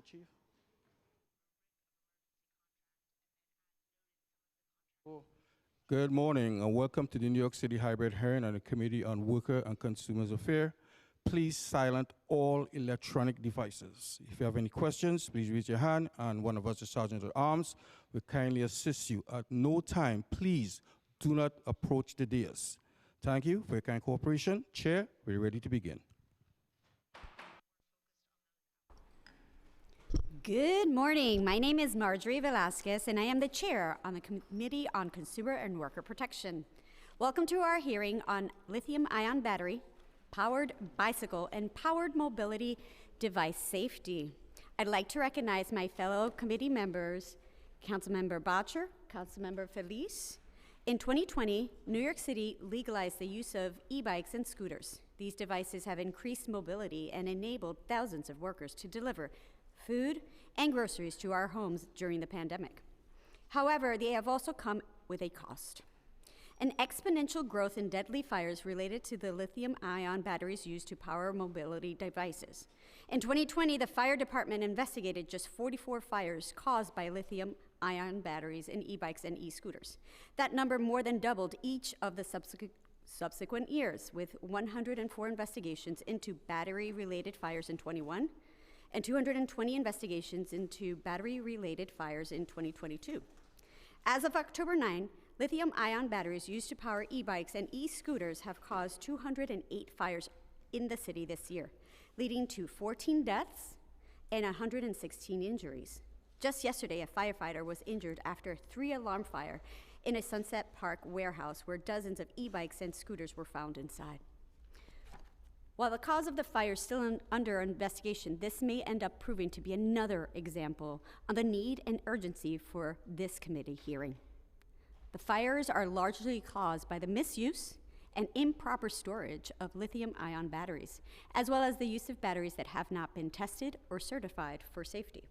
Chief. Oh, good morning and welcome to the New York City Hybrid Hearing on the Committee on Worker and Consumers Affairs. Please silence all electronic devices. If you have any questions, please raise your hand and one of us, the Sergeant at Arms, will kindly assist you. At no time, please do not approach the dais. Thank you for your kind cooperation. Chair, we're ready to begin. Good morning. My name is Marjorie Velasquez, and I am the chair on the Committee on Consumer and Worker Protection. Welcome to our hearing on lithium-ion battery, powered bicycle, and powered mobility device safety. I'd like to recognize my fellow committee members, Councilmember Bottcher, Councilmember Felice. In 2020, New York City legalized the use of e-bikes and scooters. These devices have increased mobility and enabled thousands of workers to deliver food and groceries to our homes during the pandemic. However, they have also come with a cost. An exponential growth in deadly fires related to the lithium-ion batteries used to power mobility devices. In 2020, the fire department investigated just 44 fires caused by lithium-ion batteries in e-bikes and e-scooters. That number more than doubled each of the subsequent years, with 104 investigations into battery-related fires in 21, and 220 investigations into battery-related fires in 2022. As of October 9, lithium-ion batteries used to power e-bikes and e-scooters have caused 208 fires in the city this year, leading to 14 deaths and 116 injuries. Just yesterday, a firefighter was injured after a 3-alarm fire in a Sunset Park warehouse where dozens of e-bikes and scooters were found inside. While the cause of the fire is still under investigation, this may end up proving to be another example on the need and urgency for this committee hearing. The fires are largely caused by the misuse and improper storage of lithium-ion batteries, as well as the use of batteries that have not been tested or certified for safety.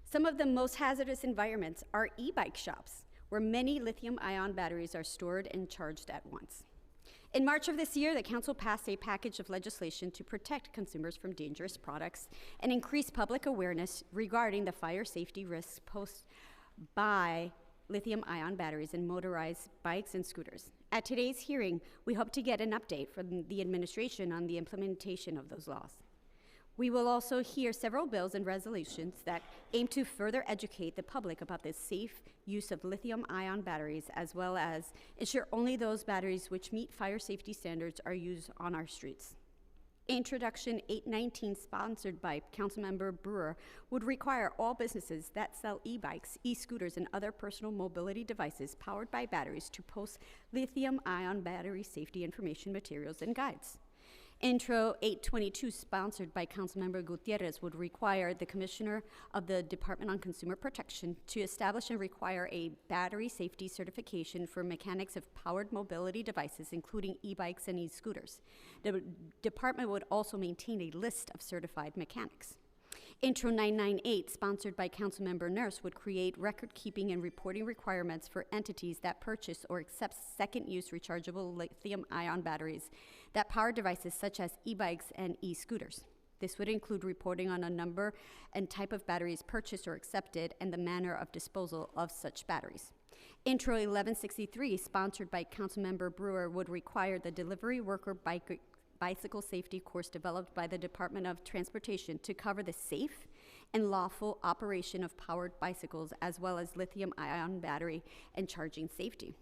Some of the most hazardous environments are e-bike shops, where many lithium-ion batteries are stored and charged at once. In March of this year, the Council passed a package of legislation to protect consumers from dangerous products and increase public awareness regarding the fire safety risks posed by lithium-ion batteries in motorized bikes and scooters. At today's hearing, we hope to get an update from the administration on the implementation of those laws. We will also hear several bills and resolutions that aim to further educate the public about the safe use of lithium-ion batteries, as well as ensure only those batteries which meet fire safety standards are used on our streets. Introduction 819, sponsored by Councilmember Brewer, would require all businesses that sell e-bikes, e-scooters, and other personal mobility devices powered by batteries to post lithium-ion battery safety information materials and guides. Intro 822, sponsored by Councilmember Gutierrez, would require the Commissioner of the Department on Consumer Protection to establish and require a battery safety certification for mechanics of powered mobility devices, including e-bikes and e-scooters. The department would also maintain a list of certified mechanics. Intro 998, sponsored by Councilmember Nurse, would create record-keeping and reporting requirements for entities that purchase or accept second-use rechargeable lithium-ion batteries that power devices such as e-bikes and e-scooters. This would include reporting on a number and type of batteries purchased or accepted and the manner of disposal of such batteries. Intro 1163, sponsored by Councilmember Brewer, would require the delivery worker bicycle safety course developed by the Department of Transportation to cover the safe and lawful operation of powered bicycles, as well as lithium-ion battery and charging safety.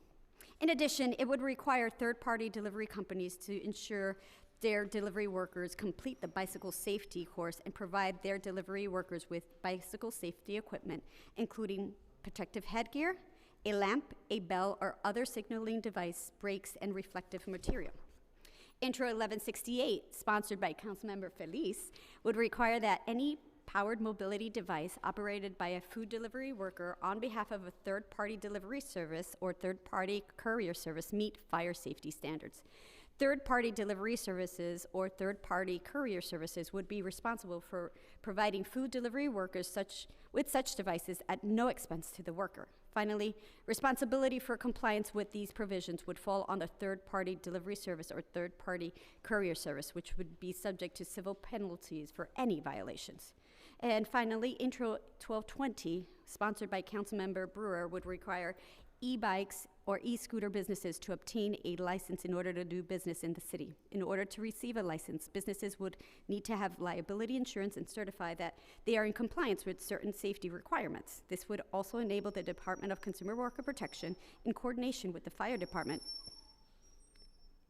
In addition, it would require third-party delivery companies to ensure their delivery workers complete the bicycle safety course and provide their delivery workers with bicycle safety equipment, including protective headgear, a lamp, a bell, or other signaling device, brakes, and reflective material. Intro 1168, sponsored by Councilmember Felice, would require that any powered mobility device operated by a food delivery worker on behalf of a third-party delivery service or third-party courier service meet fire safety standards. Third-party delivery services or third-party courier services would be responsible for providing food delivery workers with such devices at no expense to the worker. Finally, responsibility for compliance with these provisions would fall on the third-party delivery service or third-party courier service, which would be subject to civil penalties for any violations. And finally, Intro 1220, sponsored by Councilmember Brewer, would require e-bikes or e-scooter businesses to obtain a license in order to do business in the city. In order to receive a license, businesses would need to have liability insurance and certify that they are in compliance with certain safety requirements. This would also enable the Department of Consumer Worker Protection, in coordination with the fire department,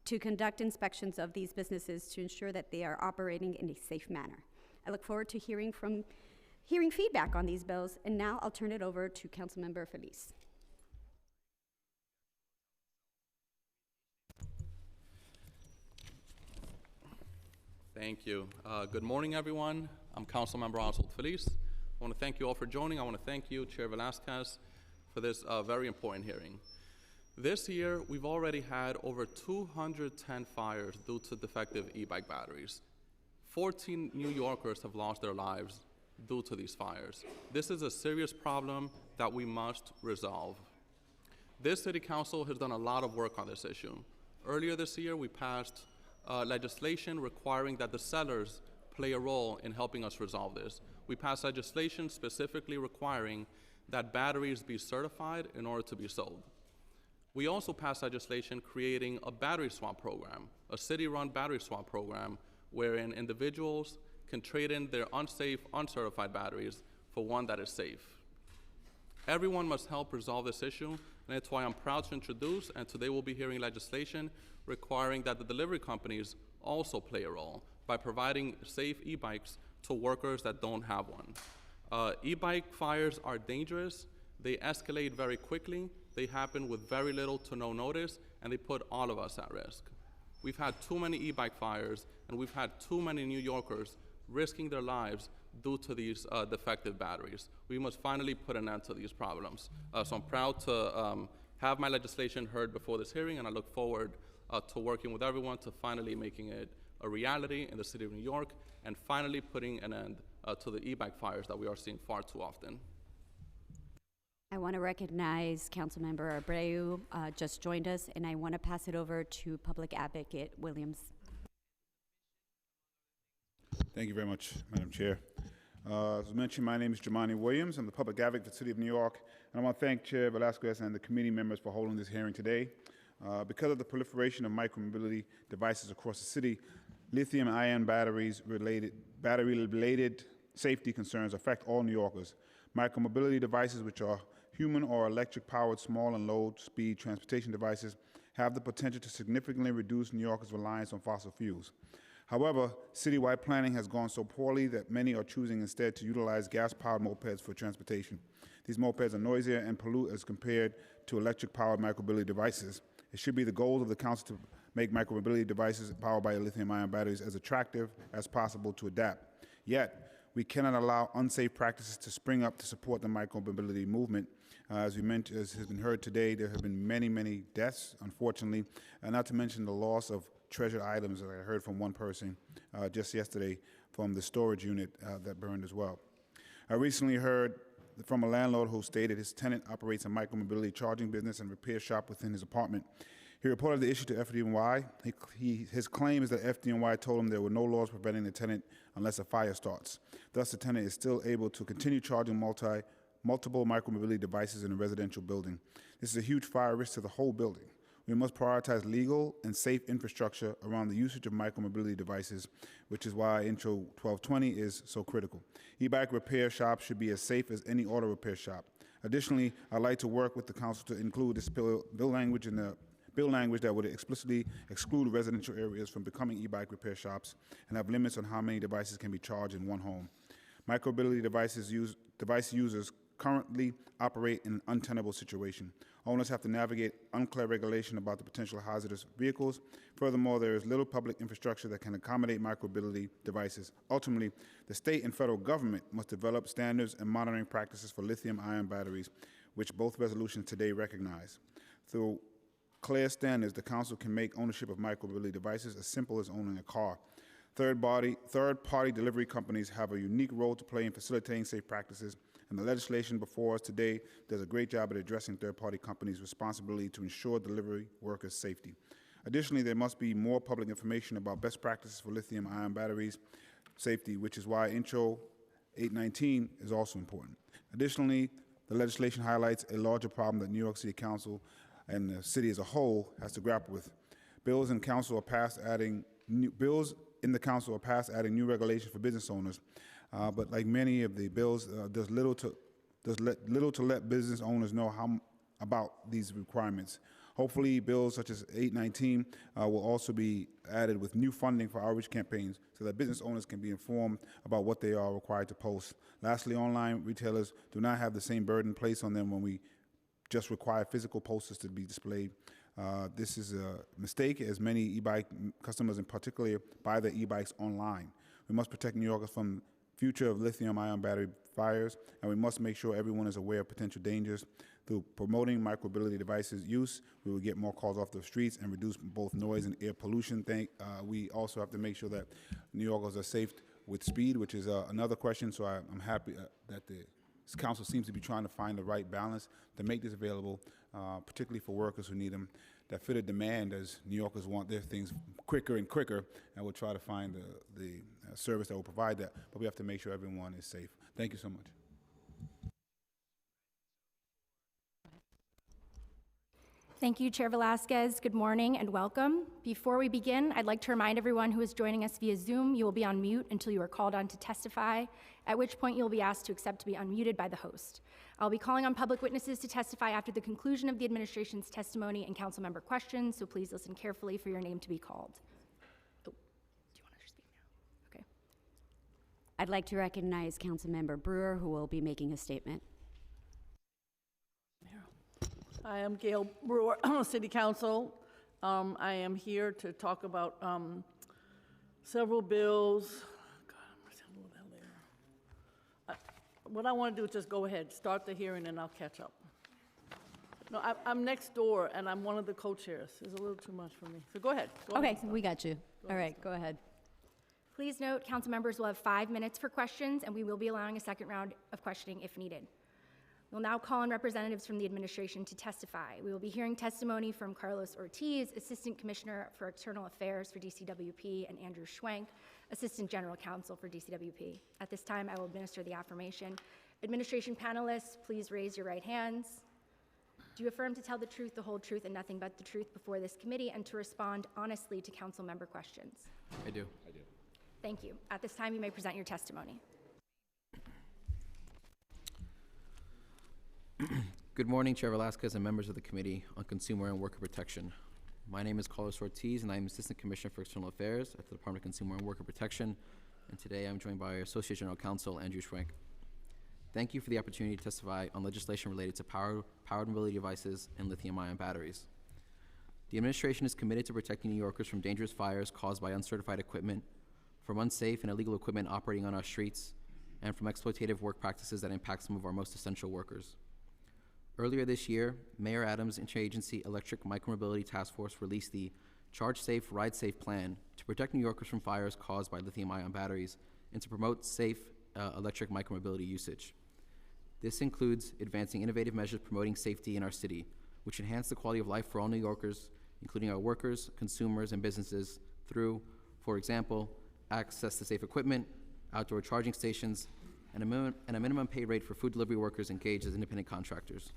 to conduct inspections of these businesses to ensure that they are operating in a safe manner. I look forward to hearing feedback on these bills, and now I'll turn it over to Councilmember Feliz. Thank you. Good morning, everyone. I'm Councilmember Oswald Feliz. I want to thank you all for joining. I want to thank you, Chair Velasquez, for this very important hearing. This year, we've already had over 210 fires due to defective e-bike batteries. 14 New Yorkers have lost their lives due to these fires. This is a serious problem that we must resolve. This City Council has done a lot of work on this issue. Earlier this year, we passed legislation requiring that the sellers play a role in helping us resolve this. We passed legislation specifically requiring that batteries be certified in order to be sold. We also passed legislation creating a battery swap program, a city-run battery swap program, wherein individuals can trade in their unsafe, uncertified batteries for one that is safe. Everyone must help resolve this issue, and that's why I'm proud to introduce, and today we'll be hearing legislation requiring that the delivery companies also play a role by providing safe e-bikes to workers that don't have one. E-bike fires are dangerous. They escalate very quickly. They happen with very little to no notice, and they put all of us at risk. We've had too many e-bike fires, and we've had too many New Yorkers risking their lives due to these defective batteries. We must finally put an end to these problems. So I'm proud to have my legislation heard before this hearing, and I look forward to working with everyone to finally making it a reality in the city of New York, and finally putting an end to the e-bike fires that we are seeing far too often. I want to recognize Councilmember Abreu, just joined us, and I want to pass it over to Public Advocate Williams. Thank you very much, Madam Chair. As mentioned, my name is Jamani Williams. I'm the Public Advocate for the City of New York, and I want to thank Chair Velasquez and the committee members for holding this hearing today. Because of the proliferation of micromobility devices across the city, lithium-ion battery-related safety concerns affect all New Yorkers. Micromobility devices, which are human or electric-powered small and low-speed transportation devices, have the potential to significantly reduce New Yorkers' reliance on fossil fuels. However, citywide planning has gone so poorly that many are choosing instead to utilize gas-powered mopeds for transportation. These mopeds are noisier and pollute as compared to electric-powered micromobility devices. It should be the goal of the Council to make micromobility devices powered by lithium-ion batteries as attractive as possible to adapt. Yet, we cannot allow unsafe practices to spring up to support the micromobility movement. As has been heard today, there have been many, many deaths, unfortunately, and not to mention the loss of treasured items that I heard from one person just yesterday from the storage unit that burned as well. I recently heard from a landlord who stated his tenant operates a micromobility charging business and repair shop within his apartment. He reported the issue to FDNY. His claim is that FDNY told him there were no laws preventing the tenant unless a fire starts. Thus, the tenant is still able to continue charging multiple micromobility devices in a residential building. This is a huge fire risk to the whole building. We must prioritize legal and safe infrastructure around the usage of micromobility devices, which is why Intro 1220 is so critical. E-bike repair shops should be as safe as any auto repair shop. Additionally, I'd like to work with the Council to include this bill language in the bill language that would explicitly exclude residential areas from becoming e-bike repair shops and have limits on how many devices can be charged in one home. Micromobility device users currently operate in an untenable situation. Owners have to navigate unclear regulation about the potential hazardous vehicles. Furthermore, there is little public infrastructure that can accommodate micromobility devices. Ultimately, the state and federal government must develop standards and monitoring practices for lithium-ion batteries, which both resolutions today recognize. Through clear standards, the Council can make ownership of micromobility devices as simple as owning a car. Third-party delivery companies have a unique role to play in facilitating safe practices, and the legislation before us today does a great job at addressing third-party companies' responsibility to ensure delivery workers' safety. Additionally, there must be more public information about best practices for lithium-ion batteries safety, which is why Intro 819 is also important. Additionally, the legislation highlights a larger problem that New York City Council and the city as a whole has to grapple with. Bills in the council are passed adding new regulations for business owners, but like many of the bills, does little to let business owners know about these requirements. Hopefully, bills such as 819 will also be added with new funding for outreach campaigns so that business owners can be informed about what they are required to post. Lastly, online retailers do not have the same burden placed on them when we just require physical posters to be displayed. This is a mistake, as many e-bike customers in particular buy their e-bikes online. We must protect New Yorkers from future of lithium-ion battery fires, and we must make sure everyone is aware of potential dangers. Through promoting micromobility devices use, we will get more cars off the streets and reduce both noise and air pollution. We also have to make sure that New Yorkers are safe with speed, which is another question, so I'm happy that the council seems to be trying to find the right balance to make this available, particularly for workers who need them, that fit a demand as New Yorkers want their things quicker and quicker, and we'll try to find the service that will provide that, but we have to make sure everyone is safe. Thank you so much. Thank you, Chair Velasquez. Good morning and welcome. Before we begin, I'd like to remind everyone who is joining us via Zoom, you will be on mute until you are called on to testify, at which point you'll be asked to accept to be unmuted by the host. I'll be calling on public witnesses to testify after the conclusion of the administration's testimony and council member questions, so please listen carefully for your name to be called. Oh, do you want to speak now? Okay. I'd like to recognize Councilmember Brewer, who will be making a statement. I am Gail Brewer, City Council. I am here to talk about several bills. God, I'm gonna tell you what the hell they are. What I want to do is just go ahead, start the hearing, and I'll catch up. No, I'm next door, and I'm one of the co-chairs. It's a little too much for me. So go ahead. Okay, we got you. All right, go ahead. Please note, council members will have 5 minutes for questions, and we will be allowing a second round of questioning if needed. We'll now call on representatives from the administration to testify. We will be hearing testimony from Carlos Ortiz, Assistant Commissioner for External Affairs for DCWP, and Andrew Schwenk, Assistant General Counsel for DCWP. At this time, I will administer the affirmation. Administration panelists, please raise your right hands. Do you affirm to tell the truth, the whole truth, and nothing but the truth before this committee, and to respond honestly to council member questions? I do. Thank you. At this time, you may present your testimony. Good morning, Chair Velasquez and members of the Committee on Consumer and Worker Protection. My name is Carlos Ortiz, and I am Assistant Commissioner for External Affairs at the Department of Consumer and Worker Protection, and today I'm joined by our Associate General Counsel, Andrew Schwenk. Thank you for the opportunity to testify on legislation related to powered mobility devices and lithium-ion batteries. The administration is committed to protecting New Yorkers from dangerous fires caused by uncertified equipment, from unsafe and illegal equipment operating on our streets, and from exploitative work practices that impact some of our most essential workers. Earlier this year, Mayor Adams' Interagency Electric Micromobility Task Force released the Charge Safe, Ride Safe plan to protect New Yorkers from fires caused by lithium-ion batteries and to promote safe electric micromobility usage. This includes advancing innovative measures promoting safety in our city, which enhance the quality of life for all New Yorkers, including our workers, consumers, and businesses through, for example, access to safe equipment, outdoor charging stations, and a minimum pay rate for food delivery workers engaged as independent contractors.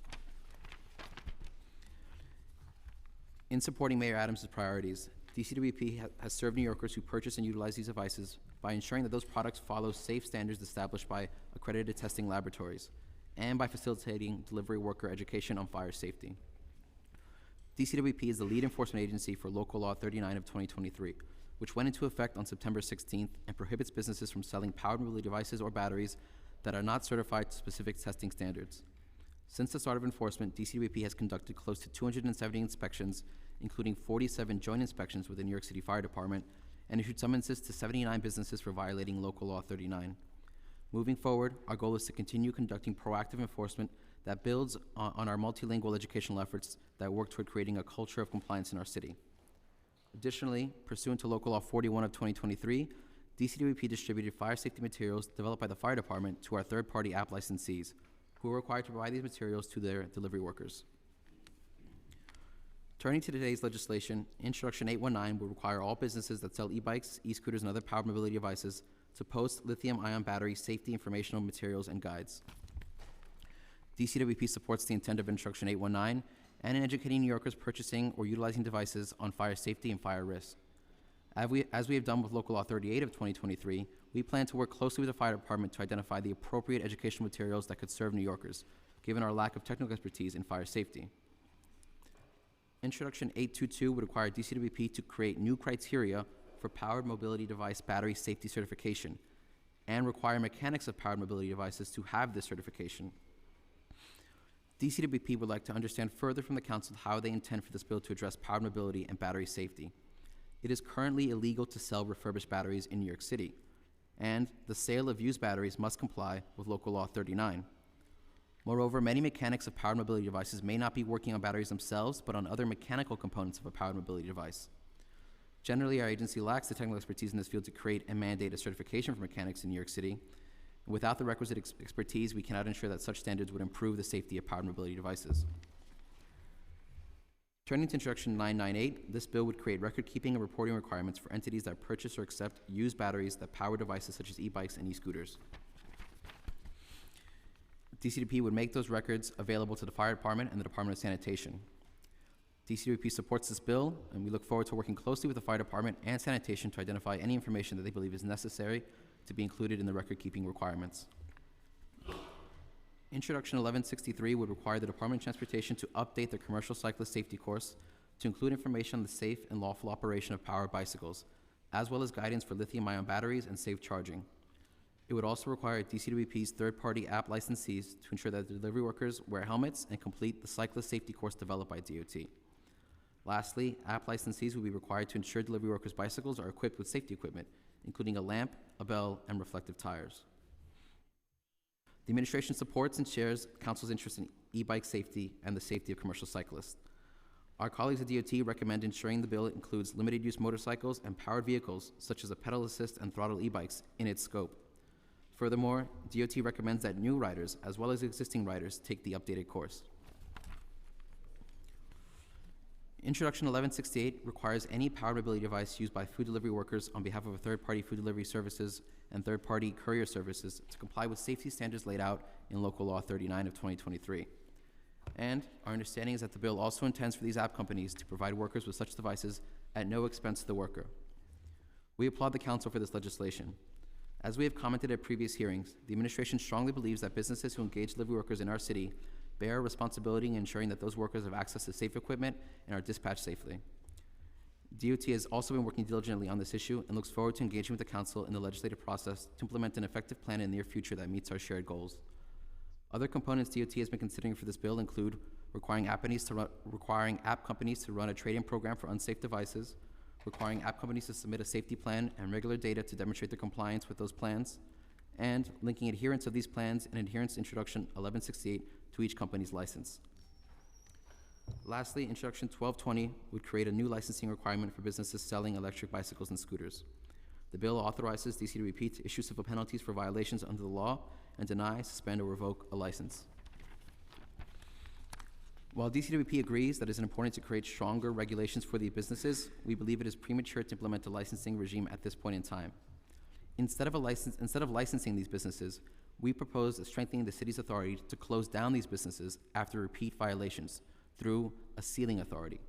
In supporting Mayor Adams' priorities, DCWP has served New Yorkers who purchase and utilize these devices by ensuring that those products follow safe standards established by accredited testing laboratories, and by facilitating delivery worker education on fire safety. DCWP is the lead enforcement agency for Local Law 39 of 2023, which went into effect on September 16th and prohibits businesses from selling powered mobility devices or batteries that are not certified to specific testing standards. Since the start of enforcement, DCWP has conducted close to 270 inspections, including 47 joint inspections with the New York City Fire Department, and issued summonses to 79 businesses for violating Local Law 39. Moving forward, our goal is to continue conducting proactive enforcement that builds on our multilingual educational efforts that work toward creating a culture of compliance in our city. Additionally, pursuant to Local Law 41 of 2023, DCWP distributed fire safety materials developed by the Fire Department to our third-party app licensees, who are required to provide these materials to their delivery workers. Turning to today's legislation, Introduction 819 would require all businesses that sell e-bikes, e-scooters, and other powered mobility devices to post lithium-ion battery safety informational materials and guides. DCWP supports the intent of Introduction 819 and in educating New Yorkers purchasing or utilizing devices on fire safety and fire risk. As we have done with Local Law 38 of 2023, we plan to work closely with the fire department to identify the appropriate educational materials that could serve New Yorkers, given our lack of technical expertise in fire safety. Introduction 822 would require DCWP to create new criteria for powered mobility device battery safety certification and require mechanics of powered mobility devices to have this certification. DCWP would like to understand further from the Council how they intend for this bill to address powered mobility and battery safety. It is currently illegal to sell refurbished batteries in New York City, and the sale of used batteries must comply with Local Law 39. Moreover, many mechanics of powered mobility devices may not be working on batteries themselves, but on other mechanical components of a powered mobility device. Generally, our agency lacks the technical expertise in this field to create and mandate a certification for mechanics in New York City. Without the requisite expertise, we cannot ensure that such standards would improve the safety of powered mobility devices. Turning to Introduction 998, this bill would create record-keeping and reporting requirements for entities that purchase or accept used batteries that power devices such as e-bikes and e-scooters. DCWP would make those records available to the Fire Department and the Department of Sanitation. DCWP supports this bill, and we look forward to working closely with the Fire Department and Sanitation to identify any information that they believe is necessary to be included in the record-keeping requirements. Introduction 1163 would require the Department of Transportation to update their commercial cyclist safety course to include information on the safe and lawful operation of powered bicycles, as well as guidance for lithium-ion batteries and safe charging. It would also require DCWP's third-party app licensees to ensure that delivery workers wear helmets and complete the cyclist safety course developed by DOT. Lastly, app licensees will be required to ensure delivery workers' bicycles are equipped with safety equipment, including a lamp, a bell, and reflective tires. The administration supports and shares Council's interest in e-bike safety and the safety of commercial cyclists. Our colleagues at DOT recommend ensuring the bill includes limited-use motorcycles and powered vehicles, such as a pedal assist and throttle e-bikes, in its scope. Furthermore, DOT recommends that new riders, as well as existing riders, take the updated course. Introduction 1168 requires any powered mobility device used by food delivery workers on behalf of a third-party food delivery services and third-party courier services to comply with safety standards laid out in Local Law 39 of 2023. And our understanding is that the bill also intends for these app companies to provide workers with such devices at no expense to the worker. We applaud the Council for this legislation. As we have commented at previous hearings, the administration strongly believes that businesses who engage delivery workers in our city bear a responsibility in ensuring that those workers have access to safe equipment and are dispatched safely. DOT has also been working diligently on this issue and looks forward to engaging with the Council in the legislative process to implement an effective plan in the near future that meets our shared goals. Other components DOT has been considering for this bill include requiring app companies to run a trade-in program for unsafe devices, requiring app companies to submit a safety plan and regular data to demonstrate their compliance with those plans, and linking adherence of these plans and adherence Introduction 1168 to each company's license. Lastly, Introduction 1220 would create a new licensing requirement for businesses selling electric bicycles and scooters. The bill authorizes DCWP to issue civil penalties for violations under the law and deny, suspend, or revoke a license. While DCWP agrees that it is important to create stronger regulations for these businesses, we believe it is premature to implement a licensing regime at this point in time. Instead of licensing these businesses, we propose strengthening the city's authority to close down these businesses after repeat violations through a sealing authority.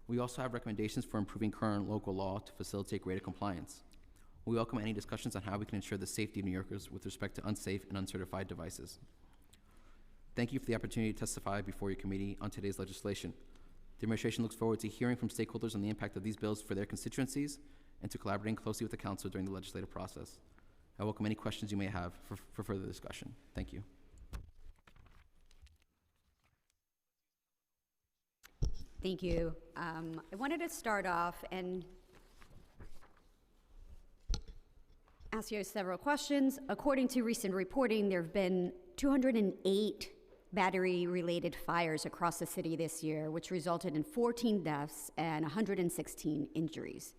We also have recommendations for improving current local law to facilitate greater compliance. We welcome any discussions on how we can ensure the safety of New Yorkers with respect to unsafe and uncertified devices. Thank you for the opportunity to testify before your committee on today's legislation. The administration looks forward to hearing from stakeholders on the impact of these bills for their constituencies and to collaborating closely with the Council during the legislative process. I welcome any questions you may have for further discussion. Thank you. Thank you. I wanted to start off and ask you several questions. According to recent reporting, there have been 208 battery-related fires across the city this year, which resulted in 14 deaths and 116 injuries.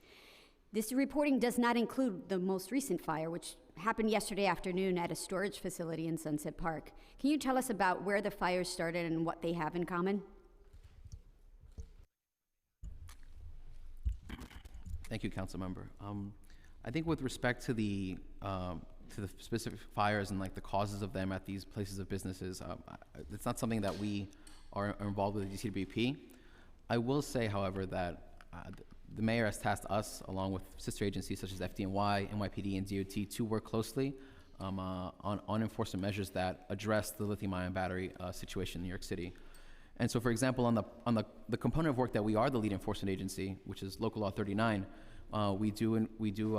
This reporting does not include the most recent fire, which happened yesterday afternoon at a storage facility in Sunset Park. Can you tell us about where the fires started and what they have in common? Thank you, Council Member. I think with respect to the specific fires and like the causes of them at these places of businesses, it's not something that we are involved with at DCWP. I will say, however, that the mayor has tasked us, along with sister agencies such as FDNY, NYPD, and DOT, to work closely on enforcement measures that address the lithium-ion battery situation in New York City. And so, for example, on the component of work that we are the lead enforcement agency, which is Local Law 39, we do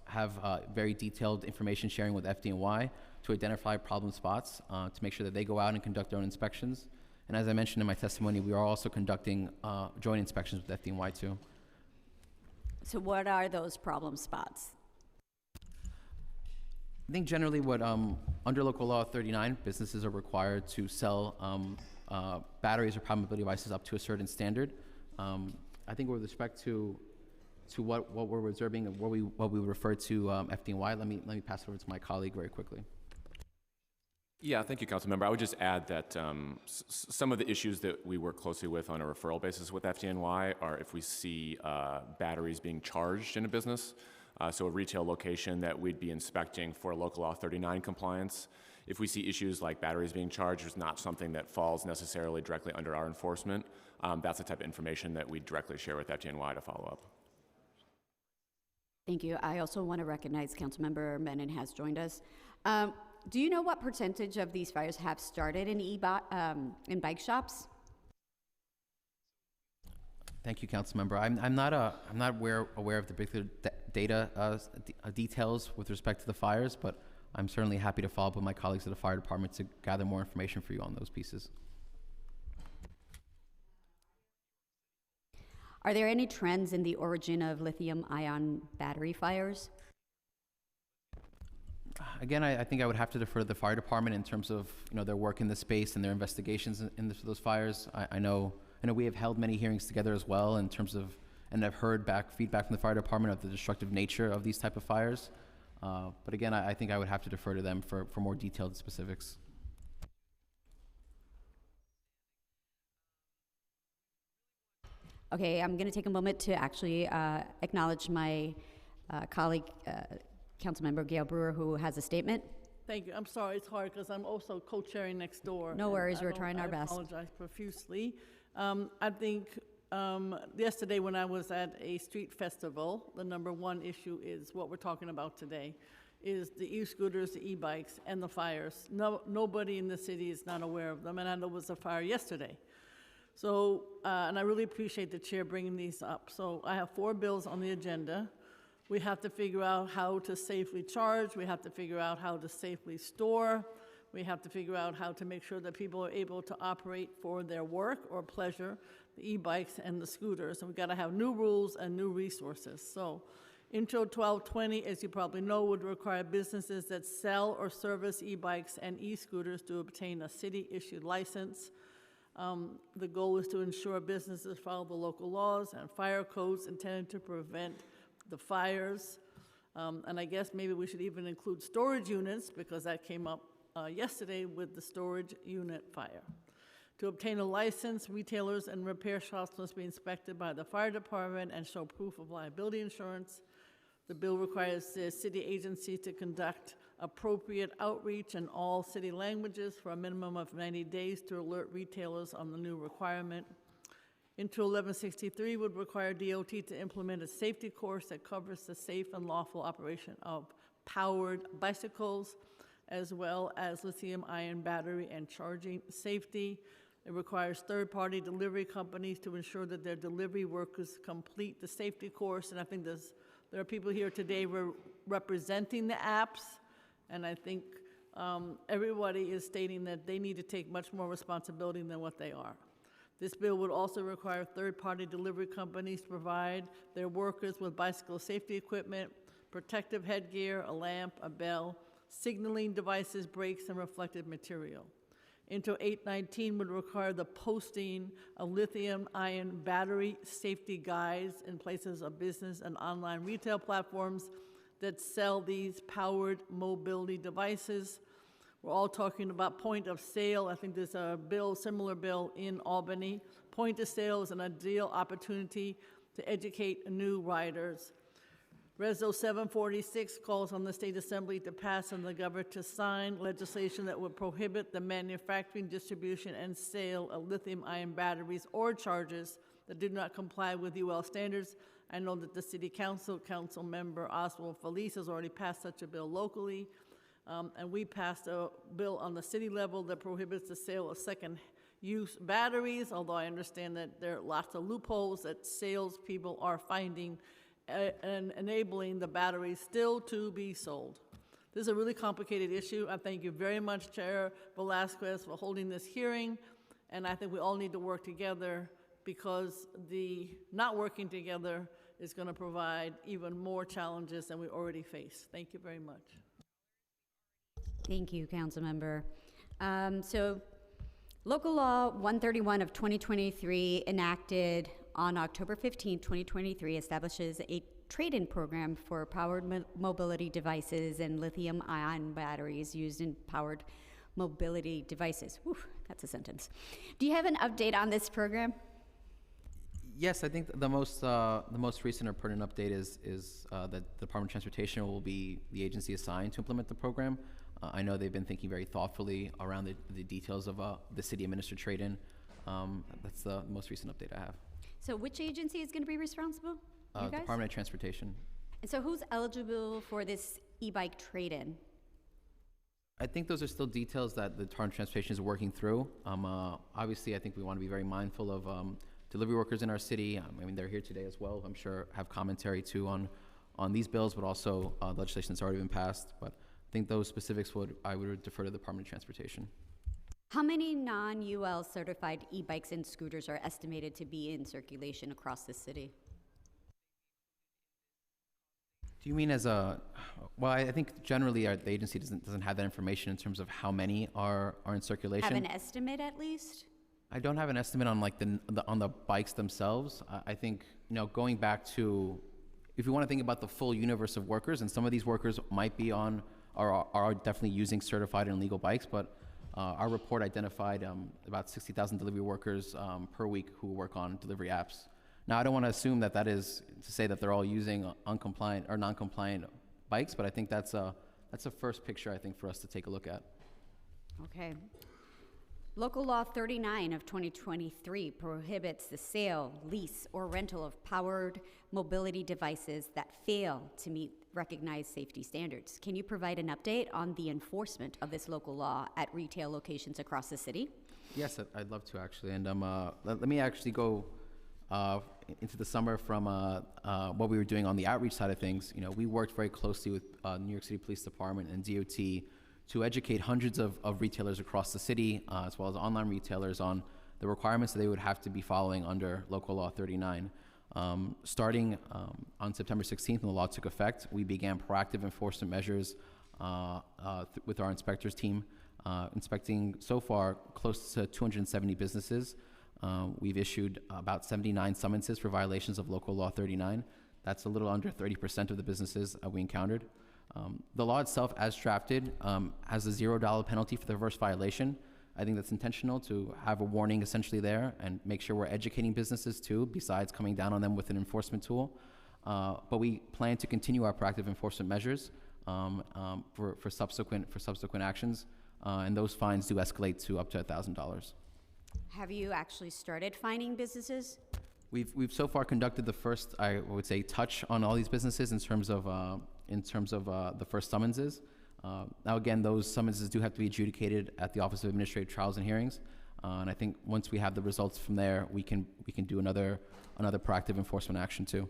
have very detailed information sharing with FDNY to identify problem spots, to make sure that they go out and conduct their own inspections. And as I mentioned in my testimony, we are also conducting joint inspections with FDNY too. So what are those problem spots? I think generally what, under Local Law 39, businesses are required to sell batteries or probability devices up to a certain standard. I think with respect to what we're reserving and what we refer to FDNY, let me pass it over to my colleague very quickly. Yeah, thank you, Councilmember. I would just add that some of the issues that we work closely with on a referral basis with FDNY are if we see batteries being charged in a business, so a retail location that we'd be inspecting for Local Law 39 compliance. If we see issues like batteries being charged, it's not something that falls necessarily directly under our enforcement. That's the type of information that we directly share with FDNY to follow up. Thank you. I also want to recognize Councilmember Menon has joined us. Do you know what percentage of these fires have started in bike shops? Thank you, Councilmember. I'm not aware of the particular data details with respect to the fires, but I'm certainly happy to follow up with my colleagues at the fire department to gather more information for you on those pieces. Are there any trends in the origin of lithium-ion battery fires? Again, I think I would have to defer to the fire department in terms of their work in the space and their investigations in those fires. I know we have held many hearings together as well in terms of, and I've heard feedback from the fire department of the destructive nature of these type of fires. But again, I think I would have to defer to them for more detailed specifics. Okay, I'm going to take a moment to actually acknowledge my colleague, Councilmember Gail Brewer, who has a statement. Thank you. I'm sorry, it's hard because I'm also co-chairing next door. No worries, we're trying our best. I apologize profusely. I think yesterday when I was at a street festival, the number one issue is what we're talking about today, is the e-scooters, the e-bikes, and the fires. Nobody in the city is not aware of them, and I know there was a fire yesterday. So, and I really appreciate the chair bringing these up. So I have 4 bills on the agenda. We have to figure out how to safely charge. We have to figure out how to safely store. We have to figure out how to make sure that people are able to operate for their work or pleasure, the e-bikes and the scooters. And we've got to have new rules and new resources. So Intro 1220, as you probably know, would require businesses that sell or service e-bikes and e-scooters to obtain a city-issued license. The goal is to ensure businesses follow the local laws and fire codes intended to prevent the fires. And I guess maybe we should even include storage units, because that came up yesterday with the storage unit fire. To obtain a license, retailers and repair shops must be inspected by the fire department and show proof of liability insurance. The bill requires the city agency to conduct appropriate outreach in all city languages for a minimum of 90 days to alert retailers on the new requirement. Intro 1163 would require DOT to implement a safety course that covers the safe and lawful operation of powered bicycles, as well as lithium-ion battery and charging safety. It requires third-party delivery companies to ensure that their delivery workers complete the safety course. And I think there are people here today representing the apps, and I think everybody is stating that they need to take much more responsibility than what they are. This bill would also require third-party delivery companies to provide their workers with bicycle safety equipment, protective headgear, a lamp, a bell, signaling devices, brakes, and reflective material. Intro 819 would require the posting of lithium-ion battery safety guides in places of business and online retail platforms that sell these powered mobility devices. We're all talking about point of sale. I think there's a bill, similar bill in Albany. Point of sale is an ideal opportunity to educate new riders. Reso 746 calls on the State Assembly to pass and the governor to sign legislation that would prohibit the manufacturing, distribution, and sale of lithium-ion batteries or chargers that do not comply with UL standards. I know that the City Council, Council Member Oswald Felice has already passed such a bill locally, and we passed a bill on the city level that prohibits the sale of second-use batteries, although I understand that there are lots of loopholes that salespeople are finding and enabling the batteries still to be sold. This is a really complicated issue. I thank you very much, Chair Velasquez, for holding this hearing, and I think we all need to work together because the not working together is going to provide even more challenges than we already face. Thank you very much. Thank you, Councilmember. So, Local Law 131 of 2023, enacted on October 15, 2023, establishes a trade-in program for powered mobility devices and lithium-ion batteries used in powered mobility devices. Whew, that's a sentence. Do you have an update on this program? Yes, I think the most recent or pertinent update is that the Department of Transportation will be the agency assigned to implement the program. I know they've been thinking very thoughtfully around the details of the city-administered trade-in. That's the most recent update I have. So which agency is going to be responsible? You guys? Department of Transportation. And so who's eligible for this e-bike trade-in? I think those are still details that the Department of Transportation is working through. Obviously, I think we want to be very mindful of delivery workers in our city. I mean, they're here today as well. I'm sure have commentary too on these bills, but also legislation that's already been passed. But I think those specifics I would defer to the Department of Transportation. How many non-UL certified e-bikes and scooters are estimated to be in circulation across the city? Do you mean as a, well, I think generally the agency doesn't have that information in terms of how many are in circulation. Have an estimate at least? I don't have an estimate on like on the bikes themselves. I think, going back to, if you want to think about the full universe of workers, and some of these workers might be on, are definitely using certified and legal bikes, but our report identified about 60,000 delivery workers per week who work on delivery apps. Now, I don't want to assume that is to say that they're all using uncompliant or non-compliant bikes, but I think that's a first picture, I think, for us to take a look at. Okay. Local Law 39 of 2023 prohibits the sale, lease, or rental of powered mobility devices that fail to meet recognized safety standards. Can you provide an update on the enforcement of this local law at retail locations across the city? Yes, I'd love to actually. And let me actually go into the summer from what we were doing on the outreach side of things. We worked very closely with New York City Police Department and DOT to educate hundreds of retailers across the city, as well as online retailers, on the requirements that they would have to be following under Local Law 39. Starting on September 16th, when the law took effect, we began proactive enforcement measures with our inspectors team, inspecting so far close to 270 businesses. We've issued about 79 summonses for violations of Local Law 39. That's a little under 30% of the businesses we encountered. The law itself, as drafted, has a $0 penalty for the first violation. I think that's intentional to have a warning essentially there and make sure we're educating businesses too, besides coming down on them with an enforcement tool. But we plan to continue our proactive enforcement measures for subsequent actions, and those fines do escalate to up to $1,000. Have you actually started fining businesses? We've so far conducted the first, I would say, touch on all these businesses in terms of the first summonses. Now again, those summonses do have to be adjudicated at the Office of Administrative Trials and Hearings, and I think once we have the results from there, we can do another proactive enforcement action too.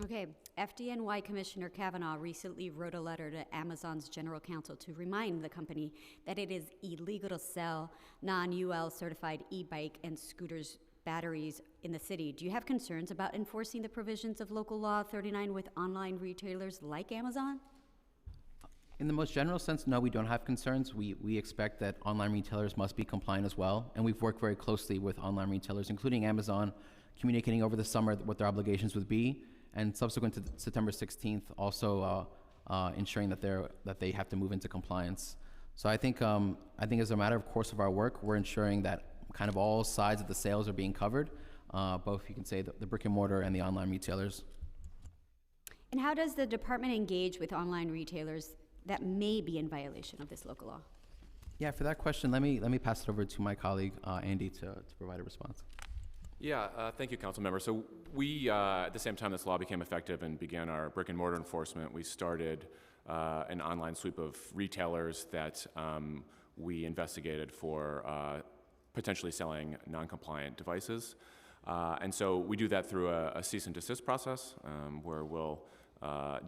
Okay, FDNY Commissioner Kavanaugh recently wrote a letter to Amazon's general counsel to remind the company that it is illegal to sell non-UL certified e-bike and scooters batteries in the city. Do you have concerns about enforcing the provisions of Local Law 39 with online retailers like Amazon? In the most general sense, no, we don't have concerns. We expect that online retailers must be compliant as well, and we've worked very closely with online retailers, including Amazon, communicating over the summer what their obligations would be, and subsequent to September 16th, also ensuring that they have to move into compliance. So I think as a matter of course of our work, we're ensuring that kind of all sides of the sales are being covered, both, you can say, the brick and mortar and the online retailers. And how does the department engage with online retailers that may be in violation of this local law? Yeah, for that question, let me pass it over to my colleague, Andy, to provide a response. Yeah, thank you, council member. So we, at the same time this law became effective and began our brick and mortar enforcement, we started an online sweep of retailers that we investigated for potentially selling non-compliant devices. And so we do that through a cease and desist process where we'll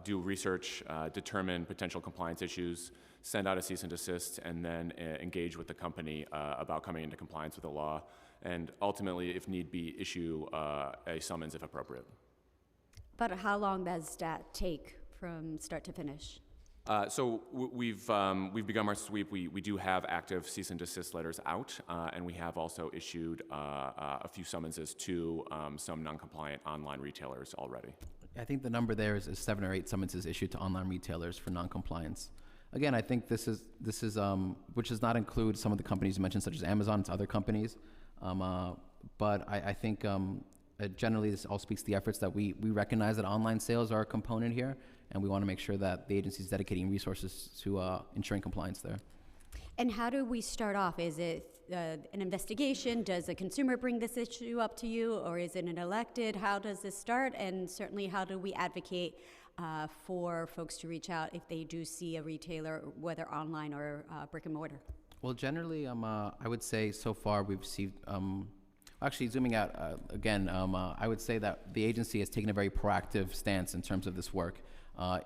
do research, determine potential compliance issues, send out a cease and desist, and then engage with the company about coming into compliance with the law, and ultimately, if need be, issue a summons if appropriate. But how long does that take from start to finish? So we've begun our sweep. We do have active cease and desist letters out, and we have also issued a few summonses to some non-compliant online retailers already. I think the number there is 7 or 8 summonses issued to online retailers for non-compliance. Again, I think this is which does not include some of the companies you mentioned, such as Amazon. It's other companies, but I think generally this all speaks to the efforts that we recognize that online sales are a component here, and we want to make sure that the agency is dedicating resources to ensuring compliance there. And how do we start off? Is it an investigation? Does a consumer bring this issue up to you, or is it an elected? How does this start? And certainly, how do we advocate for folks to reach out if they do see a retailer, whether online or brick and mortar? Well, generally, I would say so far we've received, actually zooming out again, I would say that the agency has taken a very proactive stance in terms of this work.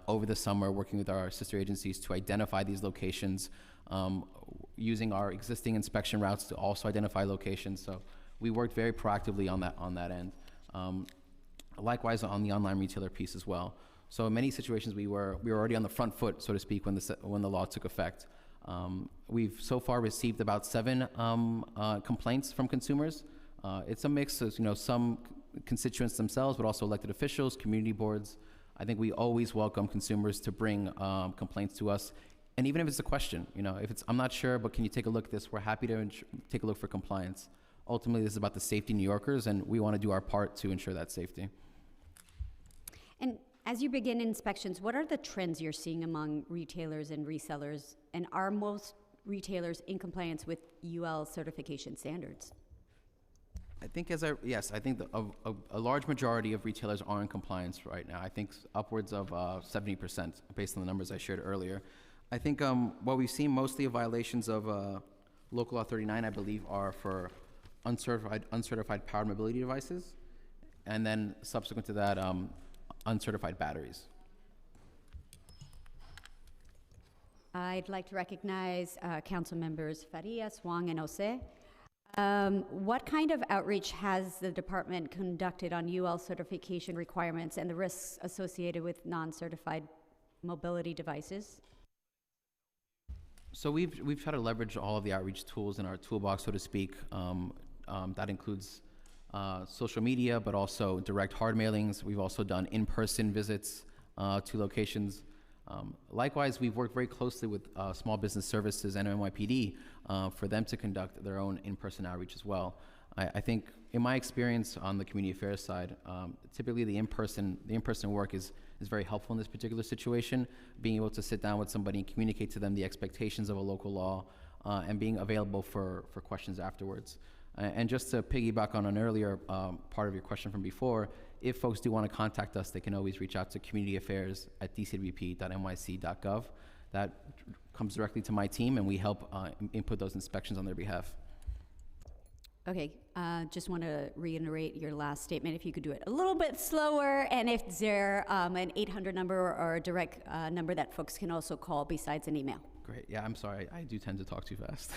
Over the summer, working with our sister agencies to identify these locations, using our existing inspection routes to also identify locations. So we worked very proactively on that end. Likewise on the online retailer piece as well. So in many situations we were already on the front foot, so to speak, when the law took effect. We've so far received about 7 complaints from consumers. It's a mix of some constituents themselves, but also elected officials, community boards. I think we always welcome consumers to bring complaints to us. And even if it's a question, if it's, I'm not sure, but can you take a look at this? We're happy to take a look for compliance. Ultimately, this is about the safety of New Yorkers, and we want to do our part to ensure that safety. And as you begin inspections, what are the trends you're seeing among retailers and resellers? And are most retailers in compliance with UL certification standards? I think I think a large majority of retailers are in compliance right now. I think upwards of 70% based on the numbers I shared earlier. I think what we've seen mostly of violations of Local Law 39, I believe, are for uncertified powered mobility devices, and then subsequent to that, uncertified batteries. I'd like to recognize council members Farias, Wong, and Ose. What kind of outreach has the department conducted on UL certification requirements and the risks associated with non-certified mobility devices? So we've tried to leverage all of the outreach tools in our toolbox, so to speak. That includes social media, but also direct hard mailings. We've also done in-person visits to locations. Likewise, we've worked very closely with Small Business Services and NYPD for them to conduct their own in-person outreach as well. I think, in my experience on the community affairs side, typically the in-person work is very helpful in this particular situation. Being able to sit down with somebody and communicate to them the expectations of a local law, and being available for questions afterwards. And just to piggyback on an earlier part of your question from before, if folks do want to contact us, they can always reach out to communityaffairs@dcwp.nyc.gov. That comes directly to my team, and we help input those inspections on their behalf. Okay, just want to reiterate your last statement, if you could do it a little bit slower, and if there an 800 number or a direct number that folks can also call besides an email. Great. Yeah, I'm sorry. I do tend to talk too fast.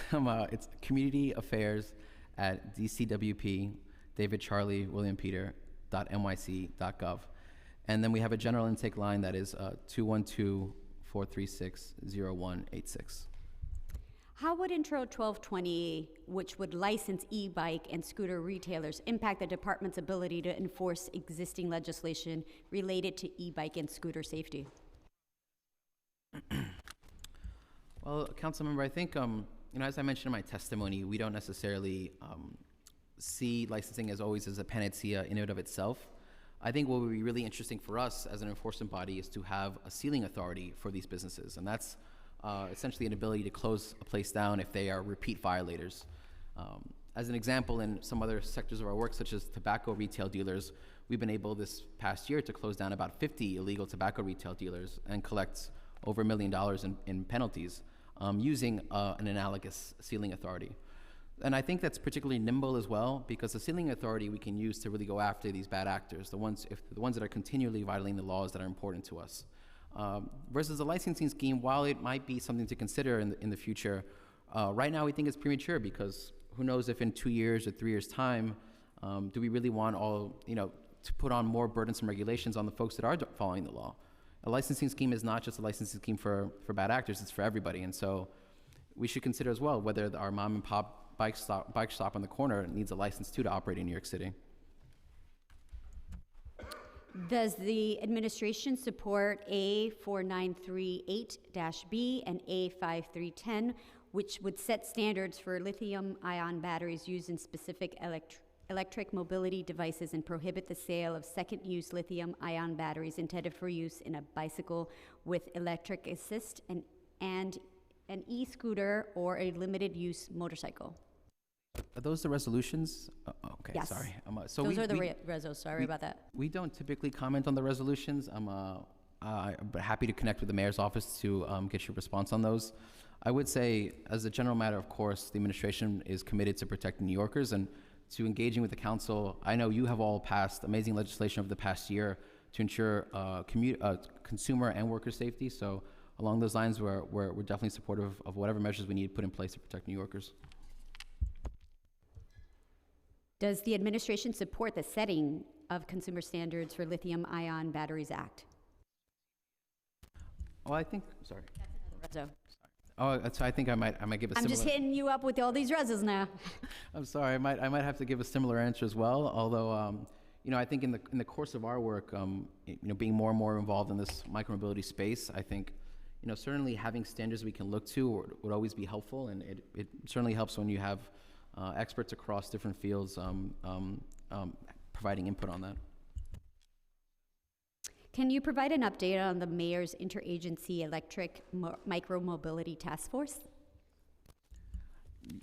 It's communityaffairs@dcwp, David Charlie, William Peter, .nyc.gov. And then we have a general intake line that is 212-436-0186. How would Intro 1220, which would license e-bike and scooter retailers, impact the department's ability to enforce existing legislation related to e-bike and scooter safety? Well, Councilmember, I think, as I mentioned in my testimony, we don't necessarily see licensing as always as a panacea in and of itself. I think what would be really interesting for us as an enforcement body is to have a sealing authority for these businesses, and that's essentially an ability to close a place down if they are repeat violators. As an example, in some other sectors of our work, such as tobacco retail dealers, we've been able this past year to close down about 50 illegal tobacco retail dealers and collect over $1 million in penalties using an analogous sealing authority. And I think that's particularly nimble as well, because the sealing authority we can use to really go after these bad actors, the ones that are continually violating the laws that are important to us. Versus the licensing scheme, while it might be something to consider in the future, right now we think it's premature, because who knows if in 2 years or 3 years' time, do we really want to put on more burdensome regulations on the folks that are following the law? A licensing scheme is not just a licensing scheme for bad actors, it's for everybody. And so we should consider as well whether our mom and pop bike shop on the corner needs a license too to operate in New York City. Does the administration support A4938-B and A5310, which would set standards for lithium-ion batteries used in specific electric mobility devices and prohibit the sale of second-use lithium-ion batteries intended for use in a bicycle with electric assist and an e-scooter or a limited-use motorcycle? Are those the resolutions? Okay, Yes. sorry. Those are the resos, sorry about that. We don't typically comment on the resolutions. I'm happy to connect with the mayor's office to get your response on those. I would say, as a general matter, of course, the administration is committed to protecting New Yorkers and to engaging with the council. I know you have all passed amazing legislation over the past year to ensure consumer and worker safety. So along those lines, we're definitely supportive of whatever measures we need to put in place to protect New Yorkers. Does the administration support the setting of consumer standards for Lithium-Ion Batteries Act? Oh, I think, sorry. Reso. Oh, so I think I might give a I'm similar. just hitting you up with all these resos now. I'm sorry. I might have to give a similar answer as well. Although, I think in the course of our work, being more and more involved in this micromobility space, I think, certainly having standards we can look to would always be helpful, and it certainly helps when you have experts across different fields providing input on that. Can you provide an update on the mayor's interagency electric micromobility task force?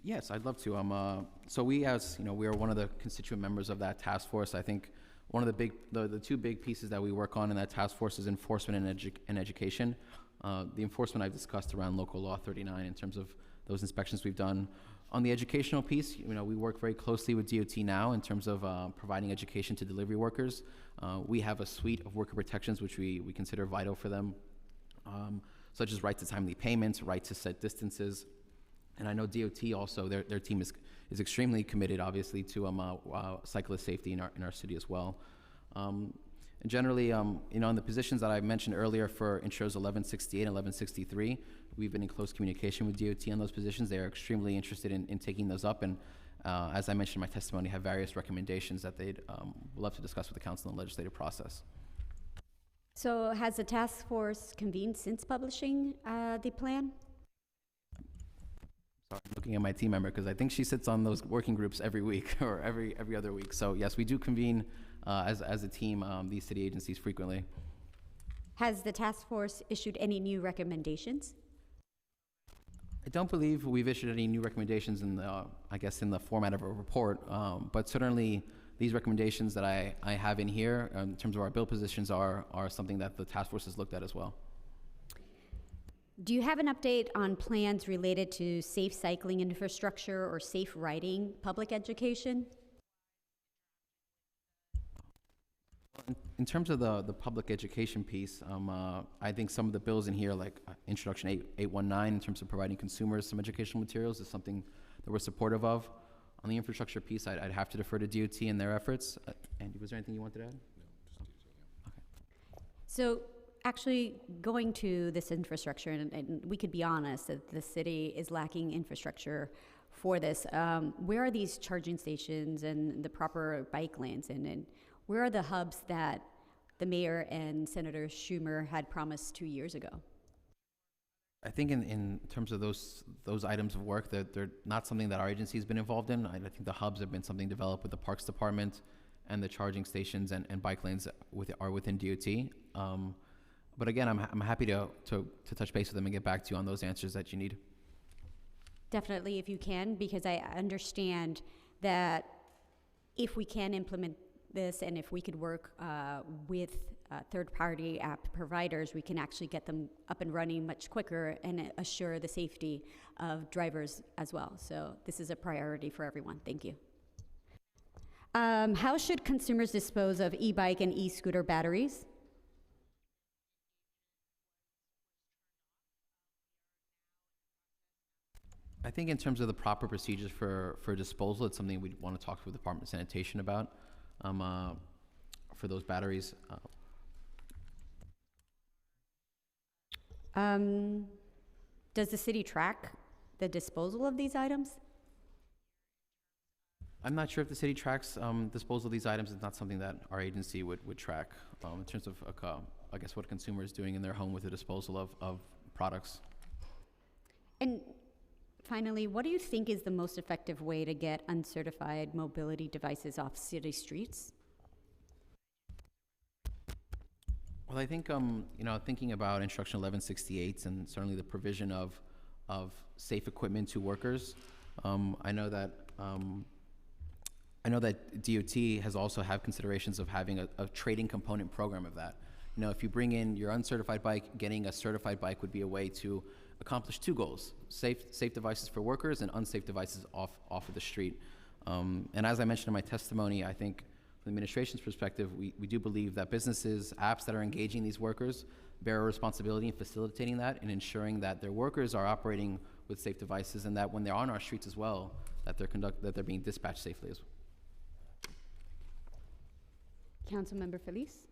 Yes, I'd love to. So we, as we are one of the constituent members of that task force. I think one of the two big pieces that we work on in that task force is enforcement and education. The enforcement I've discussed around local law 39 in terms of those inspections we've done. On the educational piece, we work very closely with DOT now in terms of providing education to delivery workers. We have a suite of worker protections which we consider vital for them, such as right to timely payments, right to set distances. And I know DOT also, their team is extremely committed, obviously, to cyclist safety in our city as well. And generally, in the positions that I mentioned earlier for Intros 1168 and 1163, we've been in close communication with DOT on those positions. They are extremely interested in taking those up, and as I mentioned in my testimony, have various recommendations that they'd love to discuss with the council in the legislative process. So has the task force convened since publishing the plan? Sorry, I'm looking at my team member because I think she sits on those working groups every week or every other week. So yes, we do convene as a team these city agencies frequently. Has the task force issued any new recommendations? I don't believe we've issued any new recommendations in the format of a report, but certainly these recommendations that I have in here in terms of our bill positions are something that the task force has looked at as well. Do you have an update on plans related to safe cycling infrastructure or safe riding public education? In terms of the public education piece, I think some of the bills in here, like Introduction 819, in terms of providing consumers some educational materials, is something that we're supportive of. On the infrastructure piece, I'd have to defer to DOT and their efforts. Andy, was there anything you wanted to add? No, just DOT, yeah. Okay. So actually going to this infrastructure, and we could be honest that the city is lacking infrastructure for this. Where are these charging stations and the proper bike lanes, and where are the hubs that the mayor and Senator Schumer had promised 2 years ago? I think in terms of those items of work, they're not something that our agency's been involved in. I think the hubs have been something developed with the Parks Department, and the charging stations and bike lanes are within DOT. But again, I'm happy to touch base with them and get back to you on those answers that you need. Definitely, if you can, because I understand that if we can implement this and if we could work with third-party app providers, we can actually get them up and running much quicker and assure the safety of drivers as well. So this is a priority for everyone. Thank you. How should consumers dispose of e-bike and e-scooter batteries? I think in terms of the proper procedures for disposal, it's something we'd want to talk to the Department of Sanitation about for those batteries. Does the city track the disposal of these items? I'm not sure if the city tracks disposal of these items. It's not something that our agency would track in terms of, I guess, what a consumer is doing in their home with the disposal of products. And finally, what do you think is the most effective way to get uncertified mobility devices off city streets? Well, I think, thinking about Instruction 1168 and certainly the provision of safe equipment to workers, I know that DOT has also had considerations of having a trading component program of that. You know, if you bring in your uncertified bike, getting a certified bike would be a way to accomplish two goals: safe devices for workers and unsafe devices off of the street. And as I mentioned in my testimony, I think from the administration's perspective, we do believe that businesses, apps that are engaging these workers bear a responsibility in facilitating that and ensuring that their workers are operating with safe devices, and that when they're on our streets as well, that they're being dispatched safely as well. Councilmember Feliz.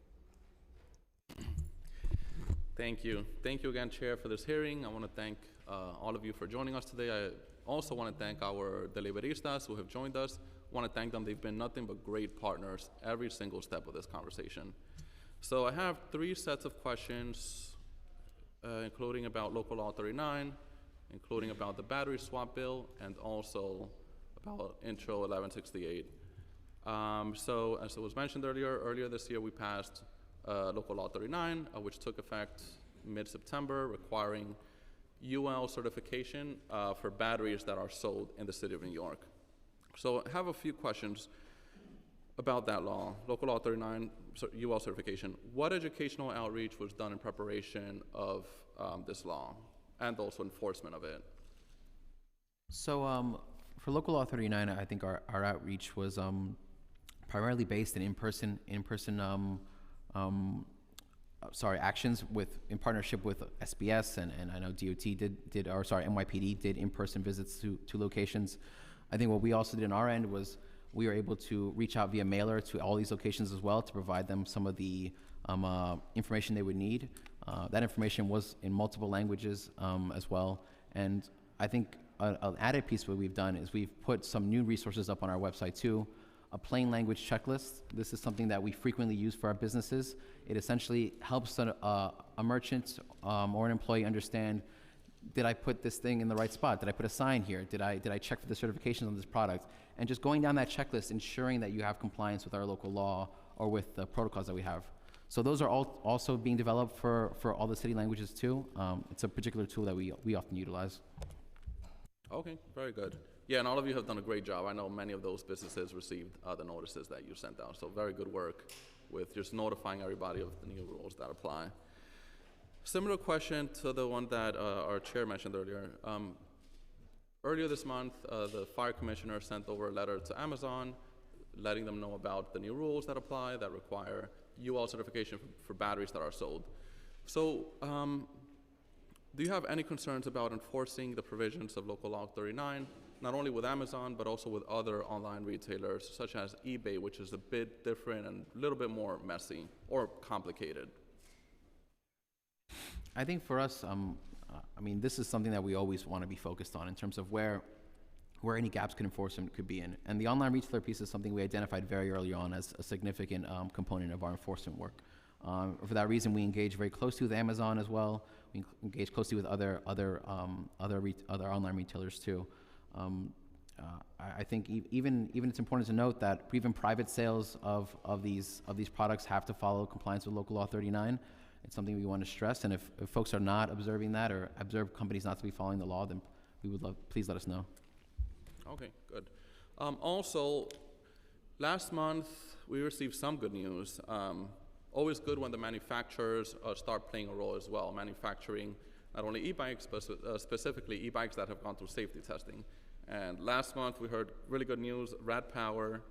Thank you. Thank you again, Chair, for this hearing. I want to thank all of you for joining us today. I also want to thank our deliberistas who have joined us. I want to thank them. They've been nothing but great partners every single step of this conversation. So I have 3 sets of questions, including about Local Law 39, including about the battery swap bill, and also about Intro 1168. So as it was mentioned earlier this year, we passed Local Law 39, which took effect mid-September, requiring UL certification for batteries that are sold in the city of New York. So I have a few questions about that law, Local Law 39, UL certification. What educational outreach was done in preparation of this law and also enforcement of it? So for Local Law 39, I think our outreach was primarily based in in-person actions in partnership with SBS, and I know DOT NYPD did in-person visits to locations. I think what we also did on our end was we were able to reach out via mailer to all these locations as well to provide them some of the information they would need. That information was in multiple languages as well. And I think an added piece of what we've done is we've put some new resources up on our website too. A plain language checklist. This is something that we frequently use for our businesses. It essentially helps a merchant or an employee understand, did I put this thing in the right spot? Did I put a sign here? Did I check for the certifications on this product? And just going down that checklist, ensuring that you have compliance with our local law or with the protocols that we have. So those are all also being developed for all the city languages too. It's a particular tool that we often utilize. Okay, very good. Yeah, and all of you have done a great job. I know many of those businesses received the notices that you sent out, so very good work with just notifying everybody of the new rules that apply. Similar question to the one that our chair mentioned earlier. Earlier this month, the fire commissioner sent over a letter to Amazon letting them know about the new rules that apply that require UL certification for batteries that are sold. So do you have any concerns about enforcing the provisions of Local Law 39, not only with Amazon, but also with other online retailers, such as eBay, which is a bit different and a little bit more messy or complicated? I think for us, this is something that we always want to be focused on in terms of where any gaps could enforcement could be in. And the online retailer piece is something we identified very early on as a significant component of our enforcement work. For that reason, we engage very closely with Amazon as well. We engage closely with other online retailers too. I think even it's important to note that even private sales of these products have to follow compliance with Local Law 39. It's something we want to stress, and if folks are not observing that or observe companies not to be following the law, then we would please let us know. Okay, good. Also, last month we received some good news. Always good when the manufacturers start playing a role as well, manufacturing not only e-bikes, but specifically e-bikes that have gone through safety testing. And last month we heard really good news. Rad Power,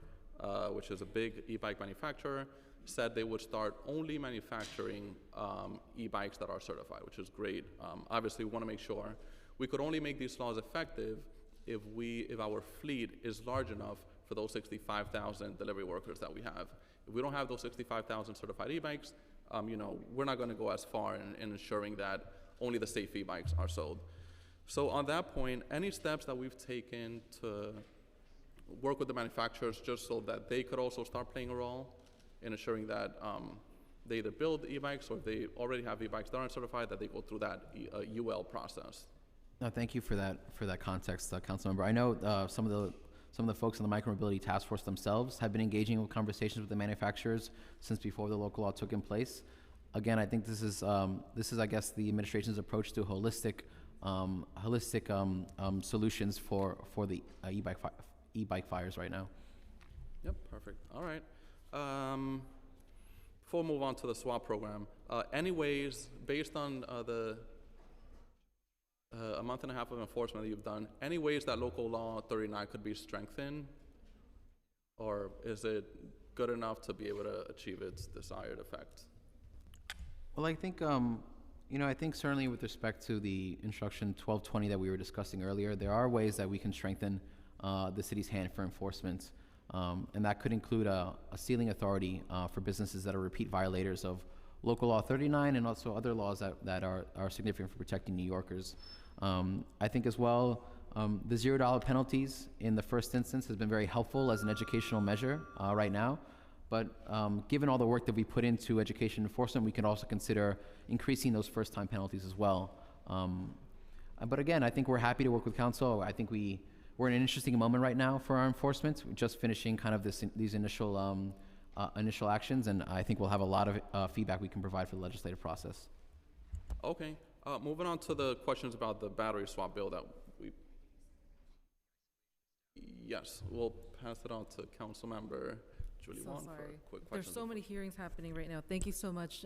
which is a big e-bike manufacturer, said they would start only manufacturing e-bikes that are certified, which is great. Obviously, we want to make sure we could only make these laws effective if our fleet is large enough for those 65,000 delivery workers that we have. If we don't have those 65,000 certified e-bikes, we're not going to go as far in ensuring that only the safe e-bikes are sold. So on that point, any steps that we've taken to work with the manufacturers just so that they could also start playing a role in ensuring that they either build e-bikes or if they already have e-bikes that aren't certified, that they go through that UL process. No, thank you for that context, Councilmember. I know some of the folks in the Micromobility Task Force themselves have been engaging with conversations with the manufacturers since before the local law took in place. Again, I think this is I guess the administration's approach to holistic solutions for the e-bike fires right now. Yep, perfect. All right. Before we move on to the SWAP program, any ways, based on a month and a half of enforcement that you've done, any ways that Local Law 39 could be strengthened? Or is it good enough to be able to achieve its desired effect? Well, I think, I think certainly with respect to the instruction 1220 that we were discussing earlier, there are ways that we can strengthen the city's hand for enforcement. And that could include a sealing authority for businesses that are repeat violators of Local Law 39 and also other laws that are significant for protecting New Yorkers. I think as well, the $0 penalties in the first instance has been very helpful as an educational measure right now. But given all the work that we put into education enforcement, we can also consider increasing those first-time penalties as well. But again, I think we're happy to work with council. I think we're in an interesting moment right now for our enforcement. We're just finishing kind of these initial actions, and I think we'll have a lot of feedback we can provide for the legislative process. Okay. Moving on to the questions about the battery swap bill that yes, we'll pass it on to Councilmember Julie Wong for a quick question. There's so many hearings happening right now. Thank you so much,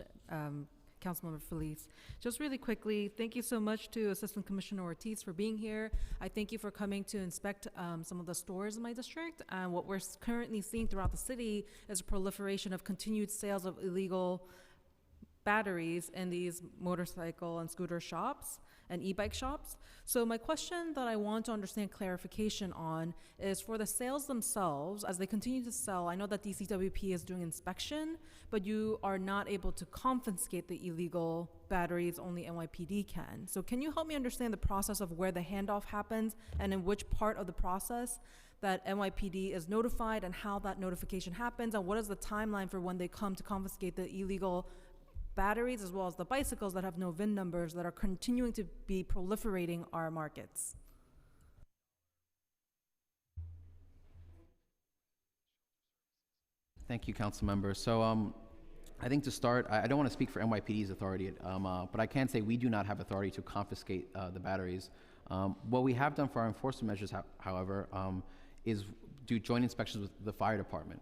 Councilmember Feliz. Just really quickly, thank you so much to Assistant Commissioner Ortiz for being here. I thank you for coming to inspect some of the stores in my district. And what we're currently seeing throughout the city is a proliferation of continued sales of illegal batteries in these motorcycle and scooter shops and e-bike shops. So my question that I want to understand clarification on is for the sales themselves, as they continue to sell, I know that DCWP is doing inspection, but you are not able to confiscate the illegal batteries, only NYPD can. So can you help me understand the process of where the handoff happens and in which part of the process that NYPD is notified and how that notification happens, and what is the timeline for when they come to confiscate the illegal batteries as well as the bicycles that have no VIN numbers that are continuing to be proliferating our markets? Thank you, council member. So I think to start, I don't want to speak for NYPD's authority, but I can say we do not have authority to confiscate the batteries. What we have done for our enforcement measures, however, is do joint inspections with the fire department.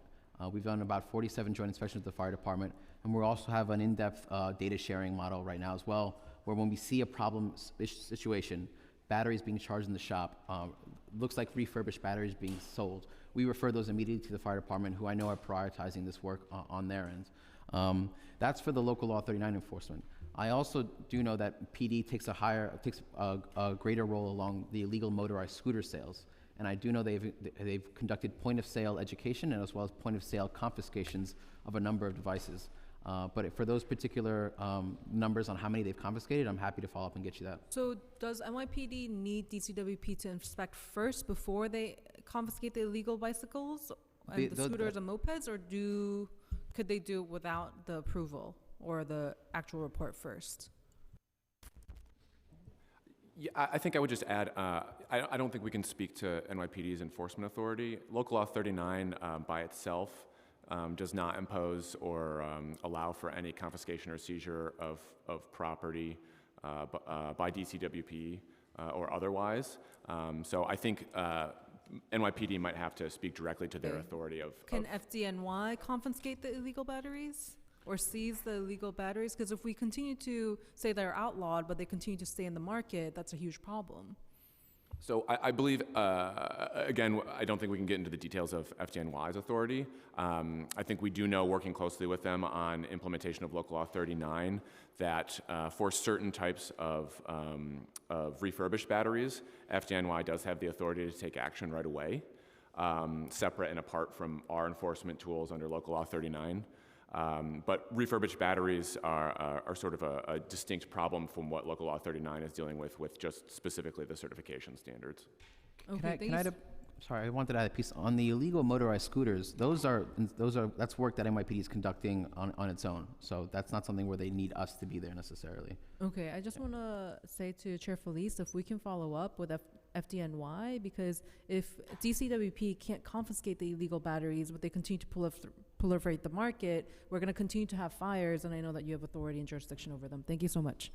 We've done about 47 joint inspections with the fire department, and we also have an in-depth data sharing model right now as well, where when we see a problem situation, batteries being charged in the shop, looks like refurbished batteries being sold, we refer those immediately to the fire department, who I know are prioritizing this work on their end. That's for the Local Law 39 enforcement. I also do know that PD takes a greater role along the illegal motorized scooter sales. And I do know they've conducted point-of-sale education and as well as point-of-sale confiscations of a number of devices. But for those particular numbers on how many they've confiscated, I'm happy to follow up and get you that. So does NYPD need DCWP to inspect first before they confiscate the illegal bicycles and the scooters and mopeds, or could they do it without the approval? or the actual report first? Yeah, I think I would just add, I don't think we can speak to NYPD's enforcement authority. Local Law 39 by itself does not impose or allow for any confiscation or seizure of property by DCWP or otherwise. So I think NYPD might have to speak directly to their authority of... Can FDNY confiscate the illegal batteries or seize the illegal batteries? Because if we continue to say they're outlawed, but they continue to stay in the market, that's a huge problem. So I believe, again, I don't think we can get into the details of FDNY's authority. I think we do know, working closely with them on implementation of Local Law 39, that for certain types of refurbished batteries, FDNY does have the authority to take action right away, separate and apart from our enforcement tools under Local Law 39. But refurbished batteries are sort of a distinct problem from what Local Law 39 is dealing with just specifically the certification standards. Okay, Sorry, I wanted to add a piece on the illegal motorized scooters. That's work that NYPD is conducting on its own. So that's not something where they need us to be there necessarily. Okay, I just want to say to Chair Felice, if we can follow up with FDNY, because if DCWP can't confiscate the illegal batteries, but they continue to proliferate the market, we're going to continue to have fires, and I know that you have authority and jurisdiction over them. Thank you so much.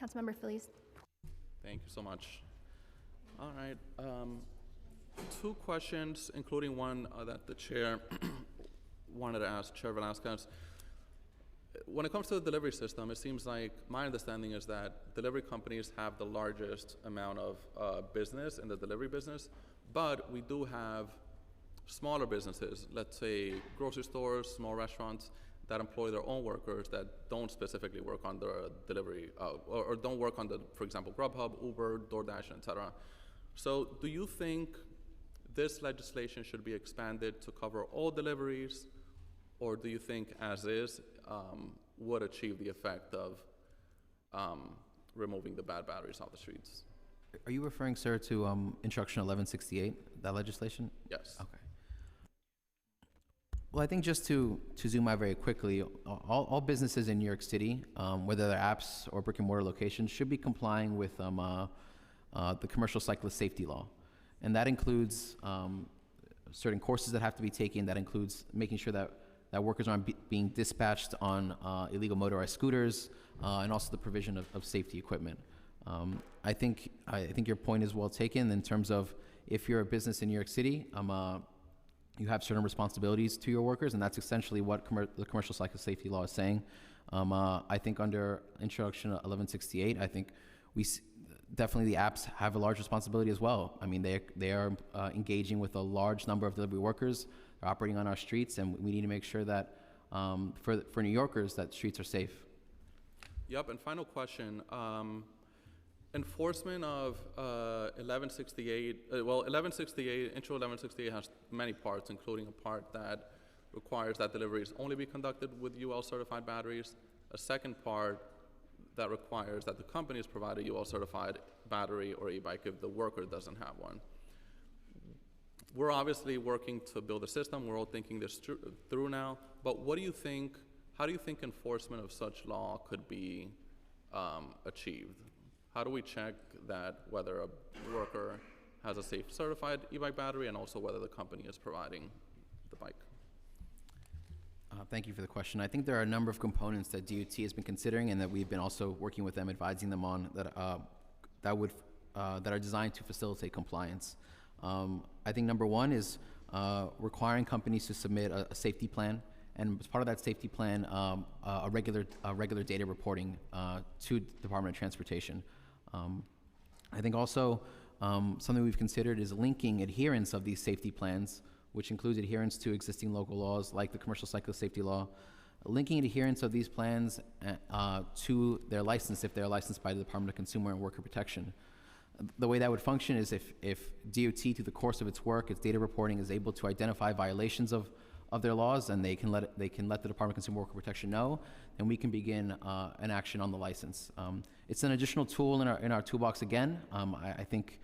Councilmember Felice. Thank you so much. All right. Two questions, including one that the chair wanted to ask, Chair Velasquez. When it comes to the delivery system, it seems like my understanding is that delivery companies have the largest amount of business in the delivery business, but we do have smaller businesses, let's say grocery stores, small restaurants, that employ their own workers that don't specifically work on the delivery, or don't work on the, for example, Grubhub, Uber, DoorDash, etc. So do you think this legislation should be expanded to cover all deliveries, or do you think as is would achieve the effect of removing the bad batteries off the streets? Are you referring, sir, to Instruction 1168, that legislation? Yes. Okay. Well, I think just to zoom out very quickly, all businesses in New York City, whether they're apps or brick and mortar locations, should be complying with the Commercial Cyclist Safety Law. And that includes certain courses that have to be taken. That includes making sure that workers aren't being dispatched on illegal motorized scooters, and also the provision of safety equipment. I think your point is well taken in terms of if you're a business in New York City, you have certain responsibilities to your workers, and that's essentially what the Commercial Cyclist Safety Law is saying. I think under Introduction 1168, I think definitely the apps have a large responsibility as well. I mean, they are engaging with a large number of delivery workers. They're operating on our streets, and we need to make sure that for New Yorkers that streets are safe. Yep, and final question. Enforcement of 1168, well, 1168, Intro 1168 has many parts, including a part that requires that deliveries only be conducted with UL certified batteries, a second part that requires that the companies provide a UL certified battery or e-bike if the worker doesn't have one. We're obviously working to build a system, we're all thinking this through now, but what do you think, how do you think enforcement of such law could be achieved? How do we check that whether a worker has a safe certified e-bike battery and also whether the company is providing the bike? Thank you for the question. I think there are a number of components that DOT has been considering and that we've been also working with them, advising them on that are designed to facilitate compliance. I think number one is requiring companies to submit a safety plan, and as part of that safety plan, a regular data reporting to the Department of Transportation. I think also something we've considered is linking adherence of these safety plans, which includes adherence to existing local laws like the Commercial Cyclist Safety Law, linking adherence of these plans to their license if they're licensed by the Department of Consumer and Worker Protection. The way that would function is if DOT, through the course of its work, its data reporting, is able to identify violations of their laws, and they can let the Department of Consumer and Worker Protection know, then we can begin an action on the license. It's an additional tool in our toolbox. Again, I think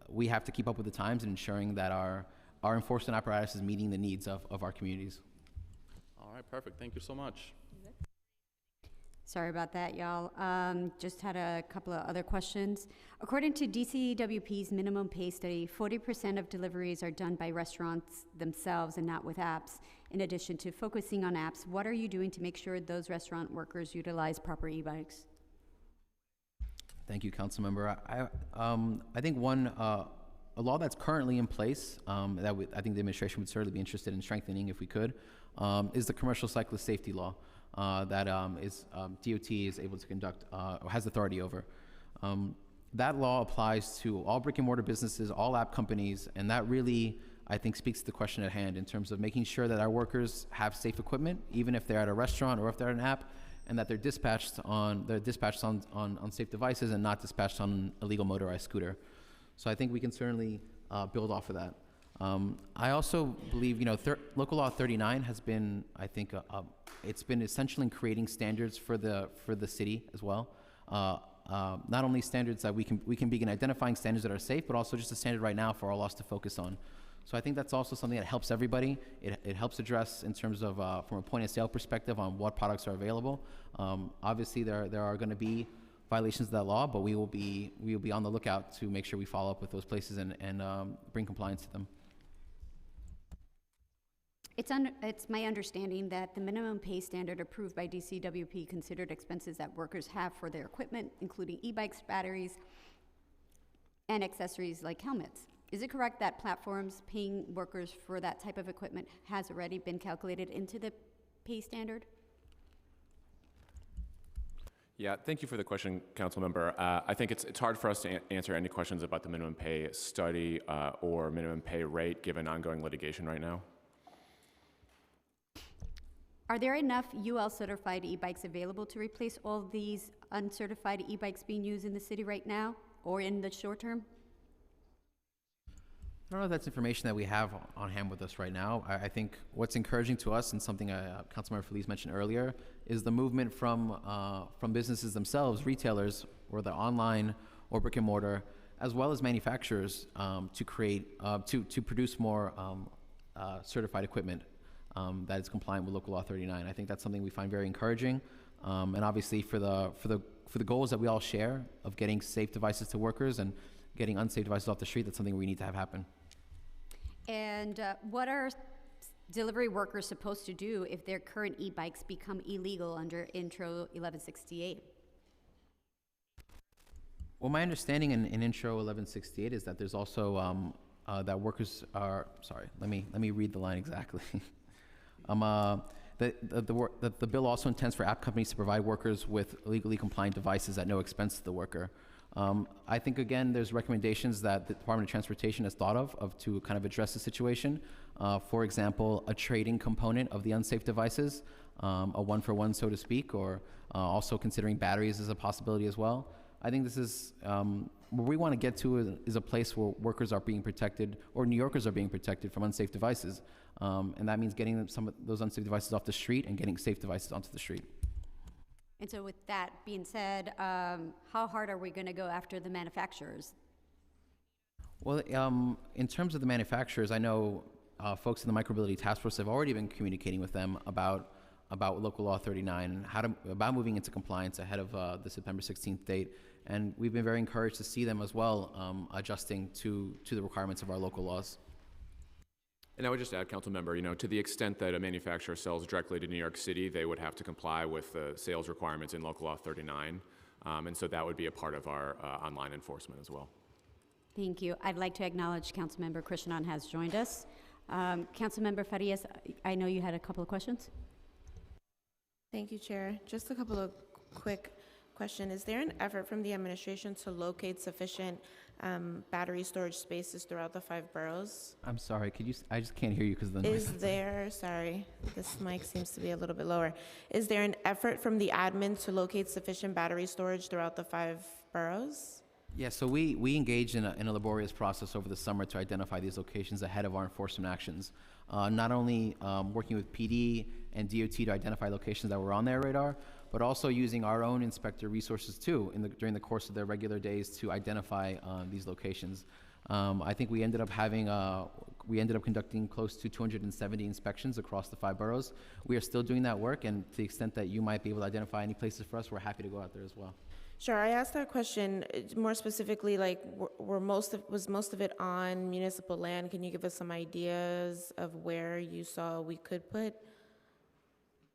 we have to keep up with the times and ensuring that our our enforcement apparatus is meeting the needs of our communities. All right, perfect. Thank you so much. Sorry about that, y'all. Just had a couple of other questions. According to DCWP's minimum pay study, 40% of deliveries are done by restaurants themselves and not with apps. In addition to focusing on apps, what are you doing to make sure those restaurant workers utilize proper e-bikes? Thank you, Councilmember. I think a law that's currently in place that I think the administration would certainly be interested in strengthening if we could is the commercial cyclist safety law that DOT is able to conduct or has authority over. That law applies to all brick and mortar businesses, all app companies, and that really, I think, speaks to the question at hand in terms of making sure that our workers have safe equipment, even if they're at a restaurant or if they're at an app, and that they're dispatched on safe devices and not dispatched on an illegal motorized scooter. So I think we can certainly build off of that. I also believe, Local Law 39 has been, I think, it's been essential in creating standards for the city as well. Not only standards that we can begin identifying standards that are safe, but also just a standard right now for our laws to focus on. So I think that's also something that helps everybody. It helps address in terms of from a point of sale perspective on what products are available. Obviously, there are going to be violations of that law, but we will be on the lookout to make sure we follow up with those places and bring compliance to them. It's my understanding that the minimum pay standard approved by DCWP considered expenses that workers have for their equipment, including e-bikes, batteries, and accessories like helmets. Is it correct that platforms paying workers for that type of equipment has already been calculated into the pay standard? Yeah, thank you for the question, Councilmember. I think it's hard for us to answer any questions about the minimum pay study or minimum pay rate given ongoing litigation right now. Are there enough UL certified e-bikes available to replace all these uncertified e-bikes being used in the city right now or in the short term? I don't know if that's information that we have on hand with us right now. I think what's encouraging to us, and something Councilmember Feliz mentioned earlier, is the movement from businesses themselves, retailers, whether online or brick and mortar, as well as manufacturers, to produce more certified equipment that is compliant with Local Law 39. I think that's something we find very encouraging, and obviously for the goals that we all share of getting safe devices to workers and getting unsafe devices off the street, that's something we need to have happen. And what are delivery workers supposed to do if their current e-bikes become illegal under Intro 1168? Well, my understanding in Intro 1168 is that there's also that workers are. Sorry, let me read the line exactly. The bill also intends for app companies to provide workers with legally compliant devices at no expense to the worker. I think, again, there's recommendations that the Department of Transportation has thought of to kind of address the situation. For example, a trading component of the unsafe devices, a one-for-one, so to speak, or also considering batteries as a possibility as well. I think this is, where we want to get to is a place where workers are being protected, or New Yorkers are being protected from unsafe devices. And that means getting some of those unsafe devices off the street and getting safe devices onto the street. And so with that being said, how hard are we going to go after the manufacturers? Well, in terms of the manufacturers, I know folks in the Micromobility Task Force have already been communicating with them about Local Law 39 and about moving into compliance ahead of the September 16th date. And we've been very encouraged to see them as well adjusting to the requirements of our local laws. And I would just add, Councilmember, to the extent that a manufacturer sells directly to New York City, they would have to comply with the sales requirements in Local Law 39. And so that would be a part of our online enforcement as well. Thank you. I'd like to acknowledge Councilmember Krishnan has joined us. Councilmember Farias, I know you had a couple of questions. Thank you, Chair. Just a couple of quick questions. Is there an effort from the administration to locate sufficient battery storage spaces throughout the 5 boroughs? I'm sorry, I just can't hear you because of the noise. Is there, sorry, this mic seems to be a little bit lower. Is there an effort from the admin to locate sufficient battery storage throughout the 5 boroughs? Yeah, so we engaged in a laborious process over the summer to identify these locations ahead of our enforcement actions. Not only working with PD and DOT to identify locations that were on their radar, but also using our own inspector resources too during the course of their regular days to identify these locations. I think we ended up conducting close to 270 inspections across the 5 boroughs. We are still doing that work, and to the extent that you might be able to identify any places for us, we're happy to go out there as well. Sure, I asked that question more specifically, like, was most of it on municipal land? Can you give us some ideas of where you saw we could put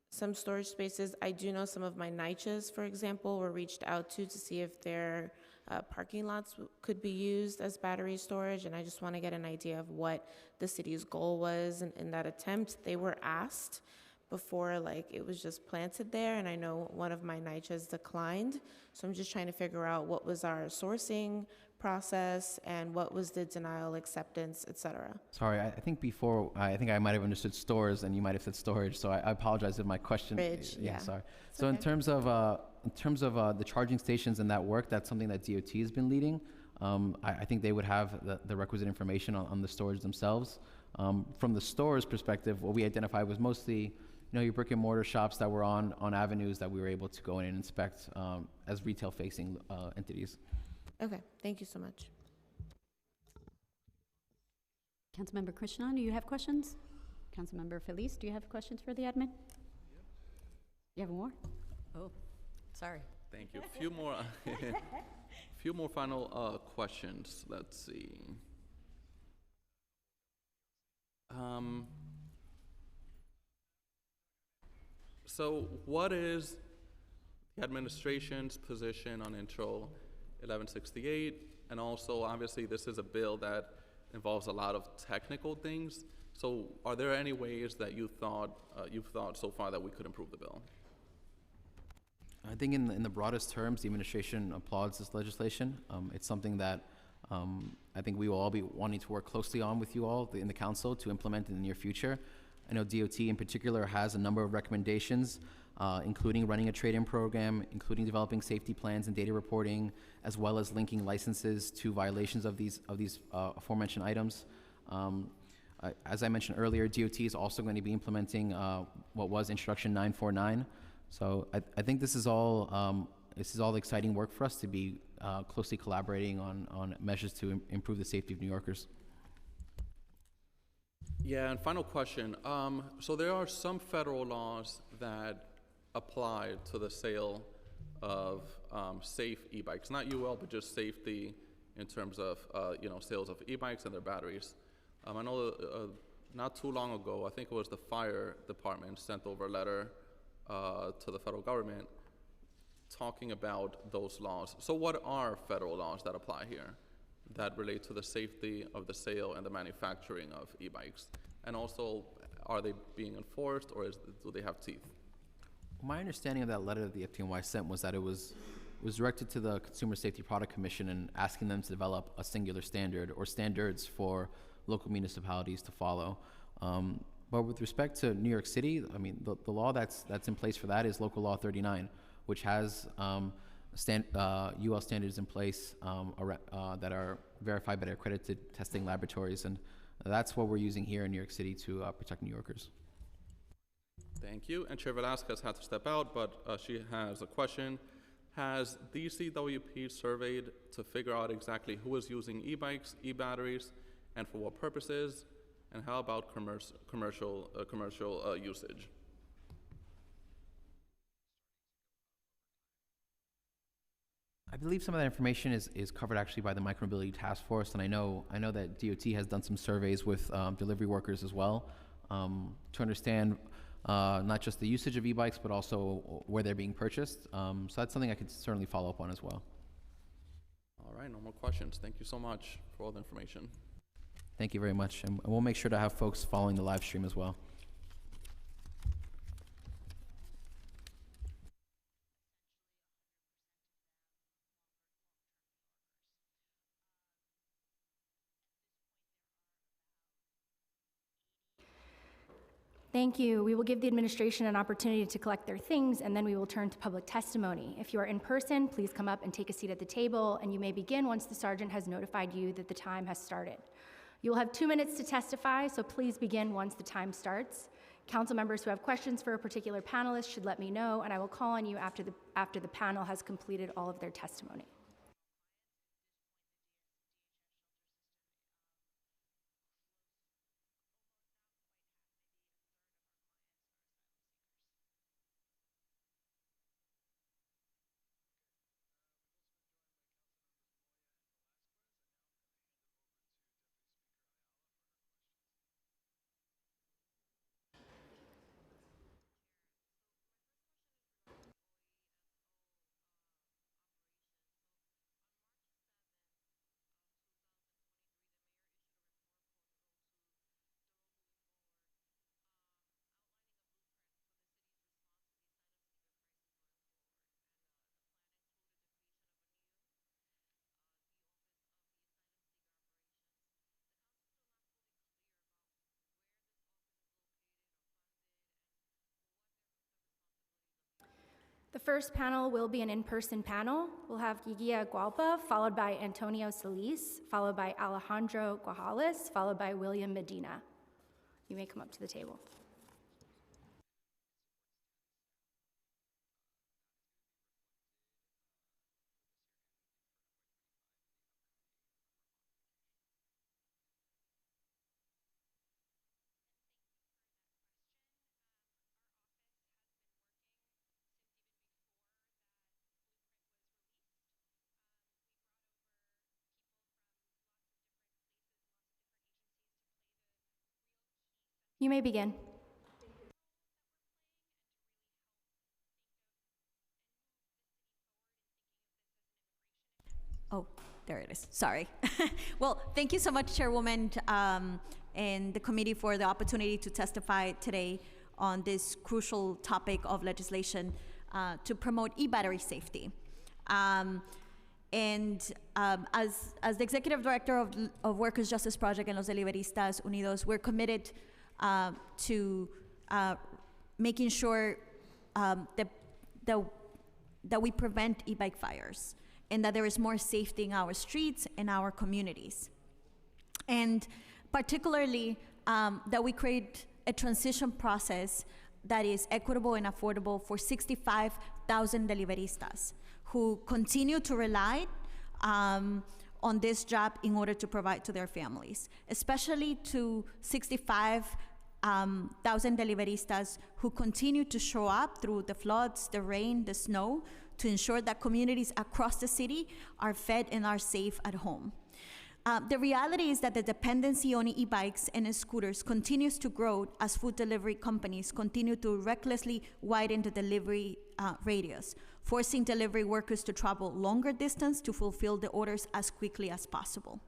some storage spaces? I do know some of my NYCHAs, for example, were reached out to see if their parking lots could be used as battery storage, and I just want to get an idea of what the city's goal was in that attempt. They were asked before, like, it was just planted there, and I know one of my NYCHAs declined, so I'm just trying to figure out what was our sourcing process and what was the denial, acceptance, et cetera. Sorry, I think before, I think I might have understood stores and you might have said storage, so I apologize if my question. Storage, yeah. Sorry. It's So okay. in terms of the charging stations and that work, that's something that DOT has been leading. I think they would have the requisite information on the storage themselves. From the stores perspective, what we identified was mostly, your brick and mortar shops that were on avenues that we were able to go in and inspect as retail facing entities. Okay, thank you so much. Councilmember Krishnan, do you have questions? Councilmember Feliz, do you have questions for the admin? You have more? Oh, sorry. Thank you. Few more final questions. Let's see. So what is the administration's position on Intro 1168? And also, obviously, this is a bill that involves a lot of technical things. So are there any ways that you've thought so far that we could improve the bill? I think in the broadest terms, the administration applauds this legislation. It's something that I think we will all be wanting to work closely on with you all in the council to implement in the near future. I know DOT in particular has a number of recommendations, including running a trade-in program, including developing safety plans and data reporting, as well as linking licenses to violations of these aforementioned items. As I mentioned earlier, DOT is also going to be implementing what was Introduction 949. So I think this is all exciting work for us to be closely collaborating on measures to improve the safety of New Yorkers. Yeah, and final question. So there are some federal laws that apply to the sale of safe e-bikes, not UL, but just safety in terms of sales of e-bikes and their batteries. I know not too long ago, I think it was the fire department sent over a letter to the federal government talking about those laws. So what are federal laws that apply here that relate to the safety of the sale and the manufacturing of e-bikes? And also, are they being enforced, or do they have teeth? My understanding of that letter that the FDNY sent was that it was directed to the Consumer Safety Product Commission and asking them to develop a singular standard or standards for local municipalities to follow. But with respect to New York City, I mean, the law that's in place for that is Local Law 39, which has UL standards in place that are verified by accredited testing laboratories, and that's what we're using here in New York City to protect New Yorkers. Thank you. And Chair Velasquez had to step out, but she has a question. Has DCWP surveyed to figure out exactly who is using e-bikes, e-batteries, and for what purposes? And how about commercial usage? I believe some of that information is covered actually by the Micromobility Task Force, and I know that DOT has done some surveys with delivery workers as well to understand not just the usage of e-bikes, but also where they're being purchased. So that's something I could certainly follow up on as well. All right, no more questions. Thank you so much for all the information. Thank you very much, and we'll make sure to have folks following the live stream as well. Thank you. We will give the administration an opportunity to collect their things, and then we will turn to public testimony. If you are in person, please come up and take a seat at the table, and you may begin once the sergeant has notified you that the time has started. You will have 2 minutes to testify, so please begin once the time starts. Council members who have questions for a particular panelist should let me know, and I will call on you after the panel has completed all of their testimony. first panel will be an in-person panel. We'll have Gigia Gualpa, followed by Antonio Solis, followed by Alejandro Guajales, followed by William Medina. You may come up to the table. You may begin. Oh, there it is. Sorry. Well, thank you so much, Chairwoman, and the committee for the opportunity to testify today on this crucial topic of legislation to promote e-battery safety. As the Executive Director of Workers' Justice Project and Los Deliveristas Unidos, we're committed to making sure that we prevent e-bike fires and that there is more safety in our streets and our communities. And particularly that we create a transition process that is equitable and affordable for 65,000 deliveristas who continue to rely on this job in order to provide to their families, especially to 65,000 deliveristas who continue to show up through the floods, the rain, the snow, to ensure that communities across the city are fed and are safe at home. The reality is that the dependency on e-bikes and scooters continues to grow as food delivery companies continue to recklessly widen the delivery radius, forcing delivery workers to travel longer distance to fulfill the orders as quickly as possible.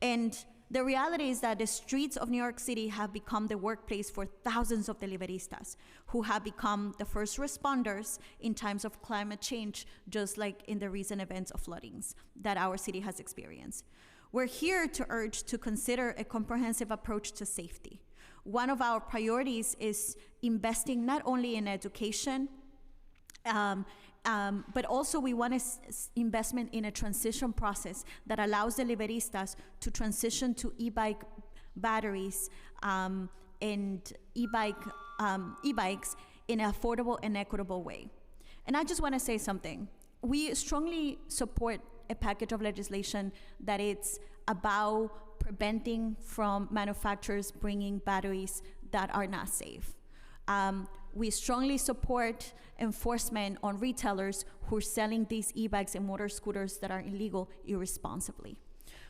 And the reality is that the streets of New York City have become the workplace for thousands of deliveristas who have become the first responders in times of climate change, just like in the recent events of floodings that our city has experienced. We're here to urge to consider a comprehensive approach to safety. One of our priorities is investing not only in education, but also we want investment in a transition process that allows deliveristas to transition to e-bike batteries and e-bikes in an affordable and equitable way. And I just want to say something. We strongly support a package of legislation that it's about preventing from manufacturers bringing batteries that are not safe. We strongly support enforcement on retailers who are selling these e-bikes and motor scooters that are illegal irresponsibly.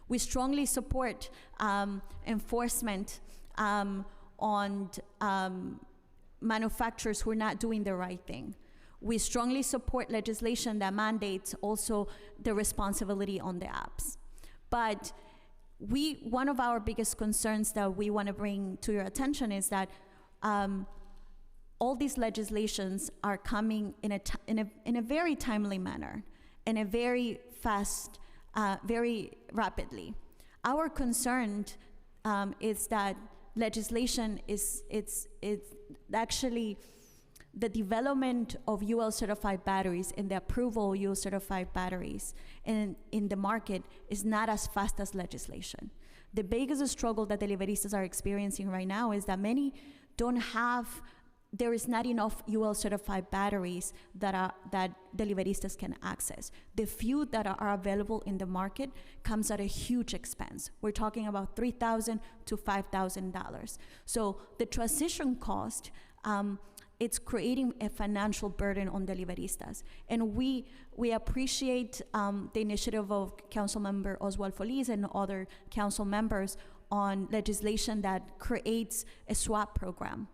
We strongly support enforcement on manufacturers who are not doing the right thing. We strongly support legislation that mandates also the responsibility on the apps. But one of our biggest concerns that we want to bring to your attention is that all these legislations are coming in a very timely manner, in a very fast, very rapidly. Our concern is that legislation is actually the development of UL certified batteries and the approval of UL certified batteries in the market is not as fast as legislation. The biggest struggle that deliveristas are experiencing right now is that many there is not enough UL certified batteries that deliveristas can access. The few that are available in the market comes at a huge expense. We're talking about $3,000 to $5,000. So the transition cost, it's creating a financial burden on deliveristas. And we appreciate the initiative of Councilmember Oswald Feliz and other council members on legislation that creates a swap program.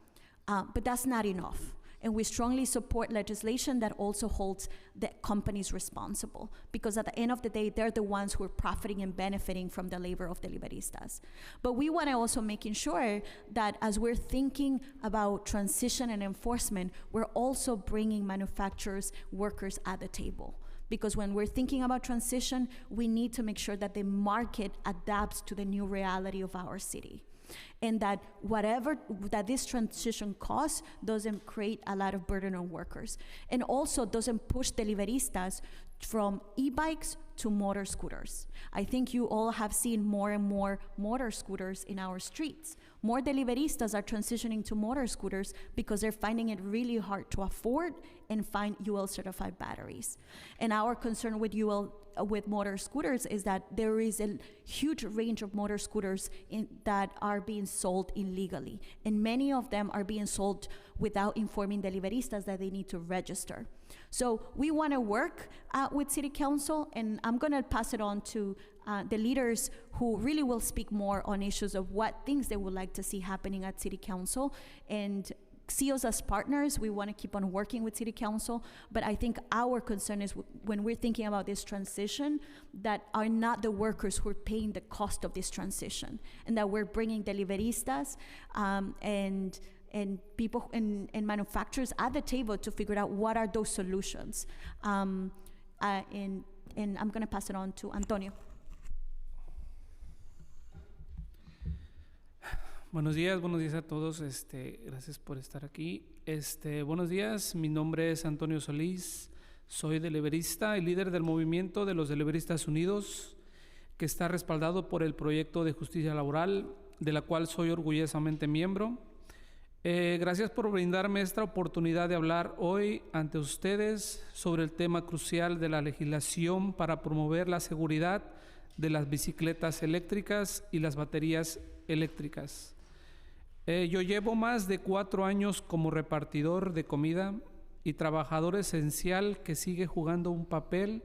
But that's not enough. And we strongly support legislation that also holds the companies responsible, because at the end of the day, they're the ones who are profiting and benefiting from the labor of deliveristas. But we want to also making sure that as we're thinking about transition and enforcement, we're also bringing manufacturers, workers at the table. Because when we're thinking about transition, we need to make sure that the market adapts to the new reality of our city. and that that this transition costs doesn't create a lot of burden on workers, and also doesn't push deliveristas from e-bikes to motor scooters. I think you all have seen more and more motor scooters in our streets. More deliveristas are transitioning to motor scooters because they're finding it really hard to afford and find UL certified batteries. And our concern with UL with motor scooters is that there is a huge range of motor scooters that are being sold illegally, and many of them are being sold without informing deliveristas that they need to register. So we want to work with City Council, and I'm going to pass it on to the leaders who really will speak more on issues of what things they would like to see happening at City Council, and see us as partners. We want to keep on working with City Council, but I think our concern is when we're thinking about this transition, that are not the workers who are paying the cost of this transition, and that we're bringing deliveristas and people and manufacturers at the table to figure out what are those solutions. And I'm going to pass it on to Antonio. Buenos días a todos. Gracias por estar aquí. Buenos días, mi nombre es Antonio Solís, soy deliverista y líder del movimiento de los Deliveristas Unidos, que está respaldado por el proyecto de justicia laboral, de la cual soy orgullosamente miembro. Gracias por brindarme esta oportunidad de hablar hoy ante ustedes sobre el tema crucial de la legislación para promover la seguridad de las bicicletas eléctricas y las baterías eléctricas. Yo llevo más de 4 años como repartidor de comida y trabajador esencial que sigue jugando un papel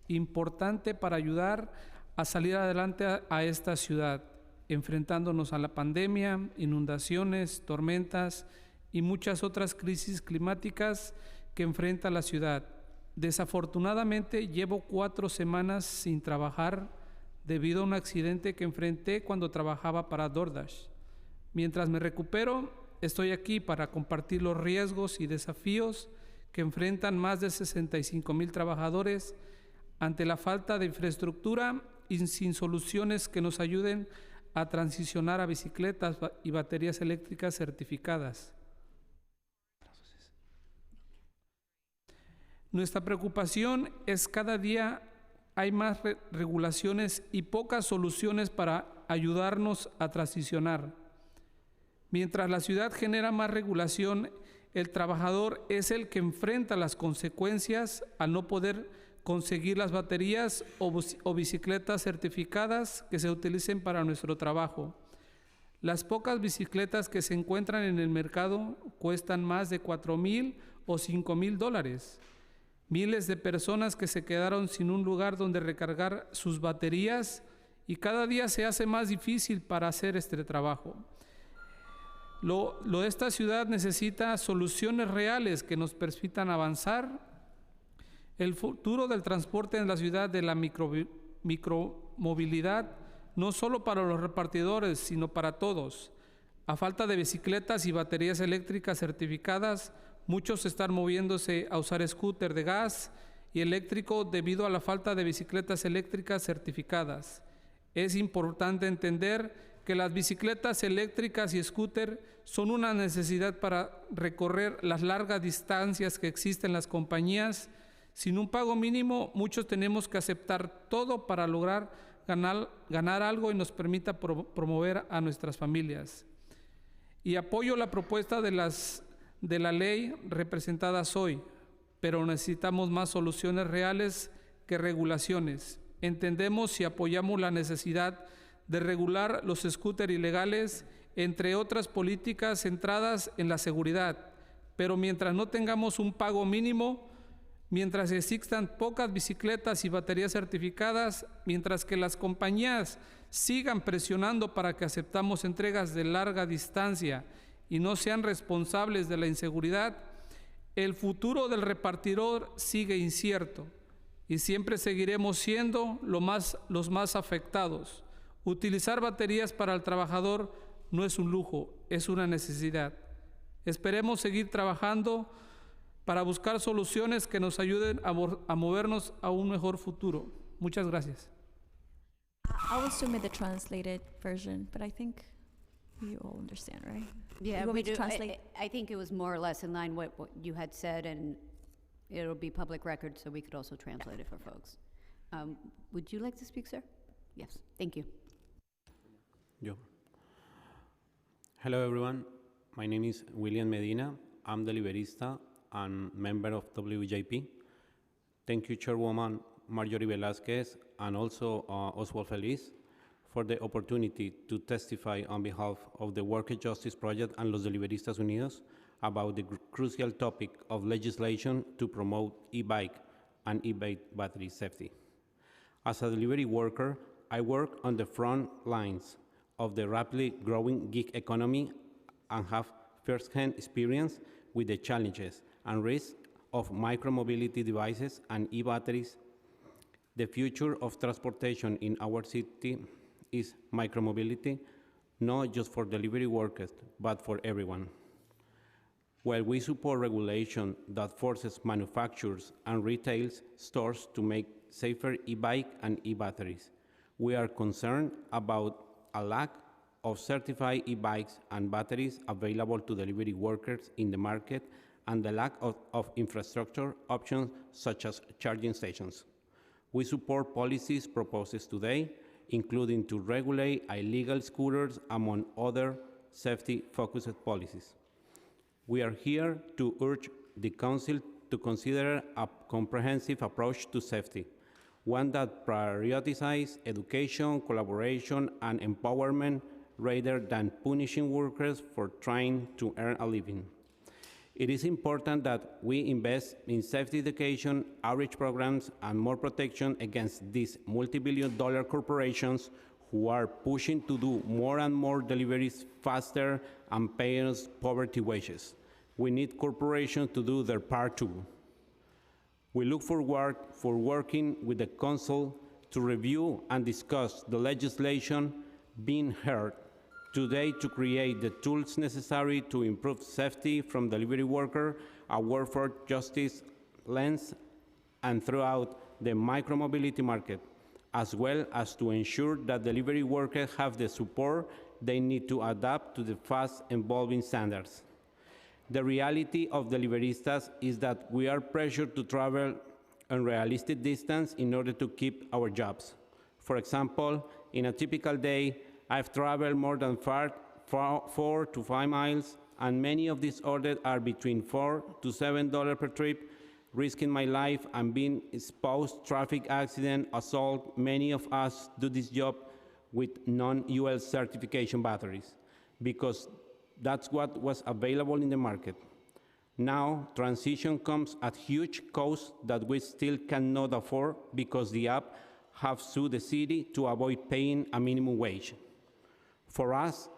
importante para ayudar a salir adelante a esta ciudad, enfrentándonos a la pandemia, inundaciones, tormentas y muchas otras crisis climáticas que enfrenta la ciudad. Desafortunadamente, llevo 4 semanas sin trabajar debido a un accidente que enfrenté cuando trabajaba para DoorDash. Mientras me recupero, estoy aquí para compartir los riesgos y desafíos que enfrentan más de 65,000 trabajadores ante la falta de infraestructura y sin soluciones que nos ayuden a transicionar a bicicletas y baterías eléctricas certificadas. Nuestra preocupación es cada día hay más regulaciones y pocas soluciones para ayudarnos a transicionar. Mientras la ciudad genera más regulación, el trabajador es el que enfrenta las consecuencias al no poder conseguir las baterías o bicicletas certificadas que se utilicen para nuestro trabajo. Las pocas bicicletas que se encuentran en el mercado cuestan más de $4,000 o $5,000. Miles de personas que se quedaron sin un lugar donde recargar sus baterías, y cada día se hace más difícil para hacer este trabajo. Esta ciudad necesita soluciones reales que nos permitan avanzar. El futuro del transporte en la ciudad de la micromovilidad, no solo para los repartidores, sino para todos. A falta de bicicletas y baterías eléctricas certificadas, muchos están moviéndose a usar scooter de gas y eléctrico debido a la falta de bicicletas eléctricas certificadas. Es importante entender que las bicicletas eléctricas y scooter son una necesidad para recorrer las largas distancias que existen en las compañías. Sin un pago mínimo, muchos tenemos que aceptar todo para lograr ganar algo y nos permita promover a nuestras familias. Y apoyo la propuesta de la ley representadas hoy, pero necesitamos más soluciones reales que regulaciones. Entendemos y apoyamos la necesidad de regular los scooters ilegales, entre otras políticas centradas en la seguridad. Pero mientras no tengamos un pago mínimo, mientras existan pocas bicicletas y baterías certificadas, mientras que las compañías sigan presionando para que aceptamos entregas de larga distancia y no sean responsables de la inseguridad, el futuro del repartidor sigue incierto y siempre seguiremos siendo los más afectados. Utilizar baterías para el trabajador no es un lujo, es una necesidad. Esperemos seguir trabajando para buscar soluciones que nos ayuden a movernos a un mejor futuro. Muchas gracias. I will submit the translated version, but I think You all understand, right? Yeah, You want we me to do. translate? I think it was more or less in line what you had said, and it'll be public record, so we could also translate it for folks. Would you like to speak, sir? Yes, thank you. Yo. Hello, everyone. My name is William Medina. I'm the Liberista and member of WJP. Thank you, Chairwoman Marjorie Velasquez, and also Oswald Feliz, for the opportunity to testify on behalf of the Worker Justice Project and Los Deliveristas Unidos about the crucial topic of legislation to promote e-bike and e-bike battery safety. As a delivery worker, I work on the front lines of the rapidly growing gig economy and have first-hand experience with the challenges and risks of micromobility devices and e-batteries. The future of transportation in our city is micromobility, not just for delivery workers, but for everyone. While we support regulation that forces manufacturers and retail stores to make safer e-bike and e-batteries, we are concerned about a lack of certified e-bikes and batteries available to delivery workers in the market and the lack of infrastructure options such as charging stations. We support policies proposed today, including to regulate illegal scooters, among other safety-focused policies. We are here to urge the Council to consider a comprehensive approach to safety, one that prioritizes education, collaboration, and empowerment rather than punishing workers for trying to earn a living. It is important that we invest in safety education, outreach programs, and more protection against these multi-billion-dollar corporations who are pushing to do more and more deliveries faster and pay us poverty wages. We need corporations to do their part too. We look forward for working with the Council to review and discuss the legislation being heard today to create the tools necessary to improve safety from delivery worker, a workforce justice lens, and throughout the micromobility market, as well as to ensure that delivery workers have the support they need to adapt to the fast evolving standards. The reality of deliveristas is that we are pressured to travel unrealistic distance in order to keep our jobs. For example, in a typical day, I've traveled more than 4 to 5 miles, and many of these orders are between $4 to $7 per trip, risking my life and being exposed to traffic accident, assault. Many of us do this job with non-UL certification batteries because that's what was available in the market. Now, transition comes at huge cost that we still cannot afford because the app have sued the city to avoid paying a minimum wage. For us,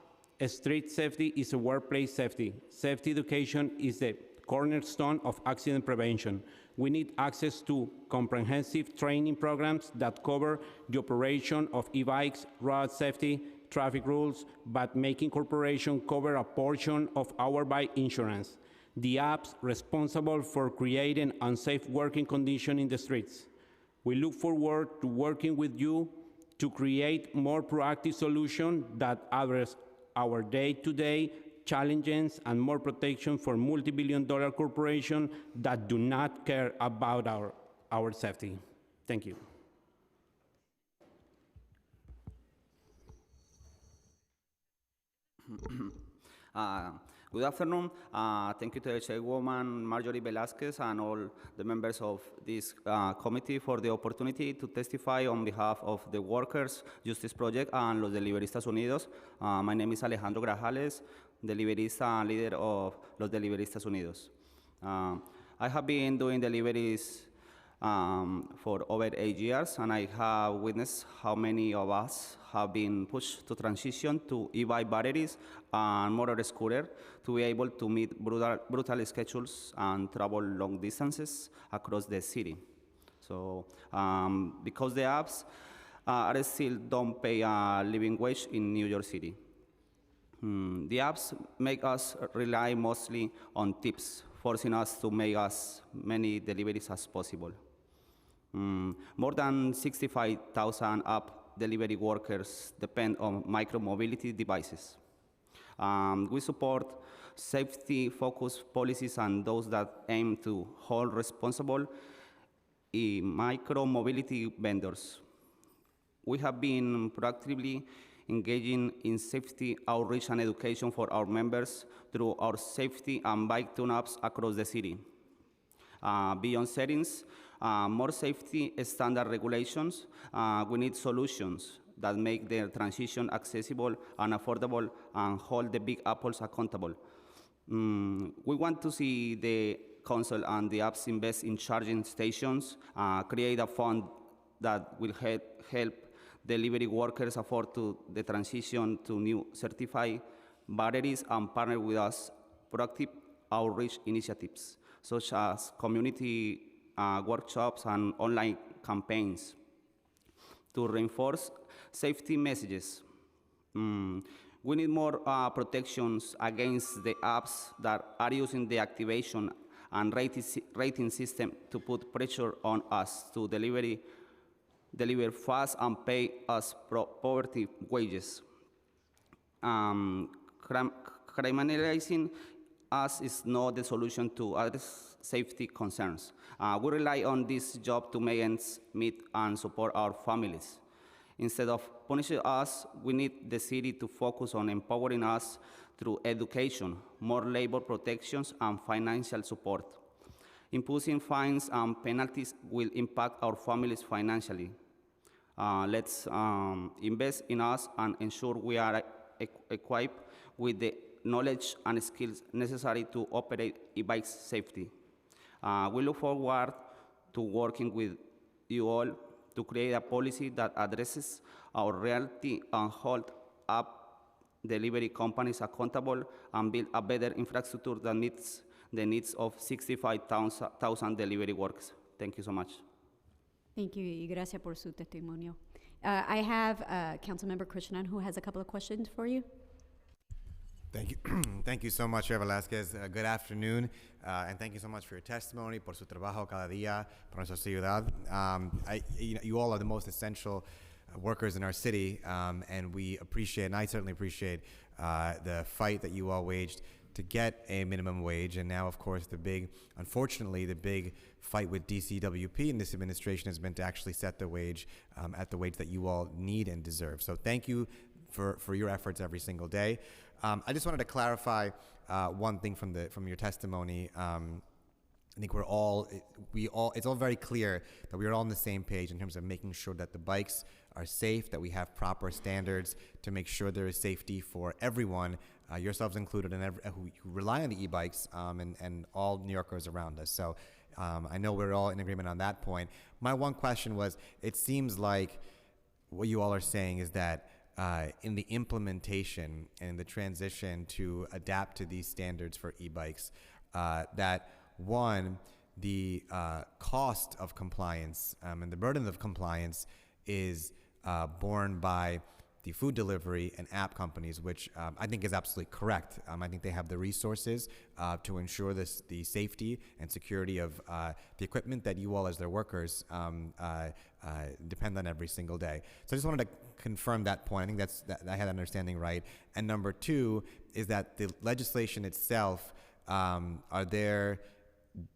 street safety is a workplace safety. Safety education is the cornerstone of accident prevention. We need access to comprehensive training programs that cover the operation of e-bikes, road safety, traffic rules, but making corporations cover a portion of our bike insurance. The apps responsible for creating unsafe working conditions in the streets. We look forward to working with you to create more proactive solutions that address our day-to-day challenges and more protection for multi-billion-dollar corporations that do not care about our safety. Thank you. Good afternoon. Thank you to the Chairwoman Marjorie Velasquez and all the members of this committee for the opportunity to testify on behalf of the Workers' Justice Project and Los Deliveristas Unidos. My name is Alejandro Grajales, Deliverista and leader of Los Deliveristas Unidos. I have been doing deliveries for over 8 years, and I have witnessed how many of us have been pushed to transition to e-bike batteries and motor scooter to be able to meet brutal schedules and travel long distances across the city. So, because the apps are still don't pay a living wage in New York City. The apps make us rely mostly on tips, forcing us to make as many deliveries as possible. More than 65,000 app delivery workers depend on micromobility devices. We support safety-focused policies and those that aim to hold responsible micro-mobility vendors. We have been proactively engaging in safety outreach and education for our members through our safety and bike tune-ups across the city. Beyond settings, more safety standard regulations, we need solutions that make their transition accessible and affordable and hold the big apples accountable. We want to see the council and the apps invest in charging stations, create a fund that will help delivery workers afford to the transition to new certified batteries and partner with us proactive outreach initiatives, such as community workshops and online campaigns to reinforce safety messages. We need more protections against the apps that are using the activation and rating system to put pressure on us to deliver fast and pay us poverty wages. Criminalizing us is not the solution to other safety concerns. We rely on this job to make ends meet and support our families. Instead of punishing us, we need the city to focus on empowering us through education, more labor protections, and financial support. Imposing fines and penalties will impact our families financially. Let's invest in us and ensure we are equipped with the knowledge and skills necessary to operate e-bikes safely. We look forward to working with you all to create a policy that addresses our reality and hold up delivery companies accountable and build a better infrastructure that meets the needs of 65,000 delivery workers. Thank you so much. Thank you, y gracias por su testimonio. I have Councilmember Krishnan, who has a couple of questions for you. Thank you. Thank you so much, Chair Velasquez. Good afternoon, and thank you so much for your testimony, por su trabajo cada día, por nuestra ciudad. You all are the most essential workers in our city, and we appreciate, and I certainly appreciate, the fight that you all waged to get a minimum wage, and now, of course, unfortunately, the big fight with DCWP in this administration has been to actually set the wage at the wage that you all need and deserve. So thank you for your efforts every single day. I just wanted to clarify one thing from your testimony. I think it's all very clear that we are all on the same page in terms of making sure that the bikes are safe, that we have proper standards to make sure there is safety for everyone, yourselves included, and who rely on the e-bikes, and all New Yorkers around us. So I know we're all in agreement on that point. My one question was, it seems like what you all are saying is that in the implementation and the transition to adapt to these standards for e-bikes, that one, the cost of compliance and the burden of compliance is borne by the food delivery and app companies, which I think is absolutely correct. I think they have the resources to ensure the safety and security of the equipment that you all as their workers depend on every single day. So I just wanted to confirm that point. I think I had that understanding right. And number two is that the legislation itself, do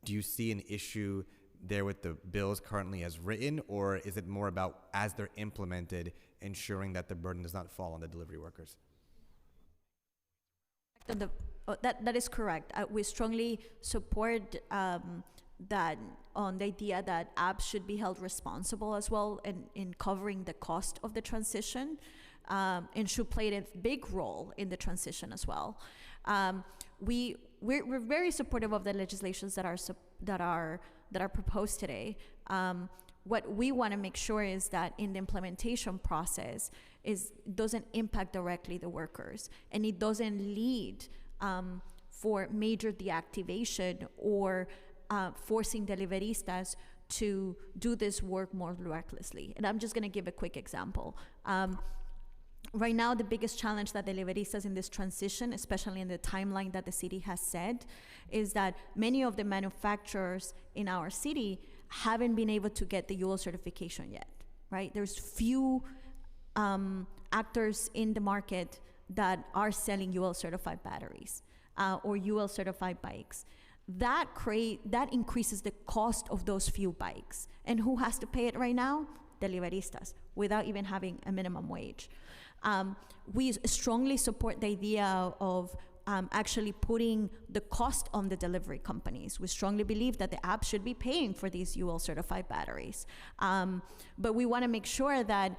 you see an issue there with the bills currently as written, or is it more about, as they're implemented, ensuring that the burden does not fall on the delivery workers? That is correct. We strongly support that on the idea that apps should be held responsible as well in covering the cost of the transition, and should play a big role in the transition as well. We're very supportive of the legislations that are proposed today. What we want to make sure is that in the implementation process doesn't impact directly the workers, and it doesn't lead for major deactivation or forcing deliveristas to do this work more recklessly. And I'm just going to give a quick example. Right now, the biggest challenge that deliveristas in this transition, especially in the timeline that the city has set, is that many of the manufacturers in our city haven't been able to get the UL certification yet, right? There's few actors in the market that are selling UL certified batteries or UL certified bikes. That increases the cost of those few bikes. And who has to pay it right now? Deliveristas, without even having a minimum wage. We strongly support the idea of actually putting the cost on the delivery companies. We strongly believe that the app should be paying for these UL certified batteries. But we want to make sure that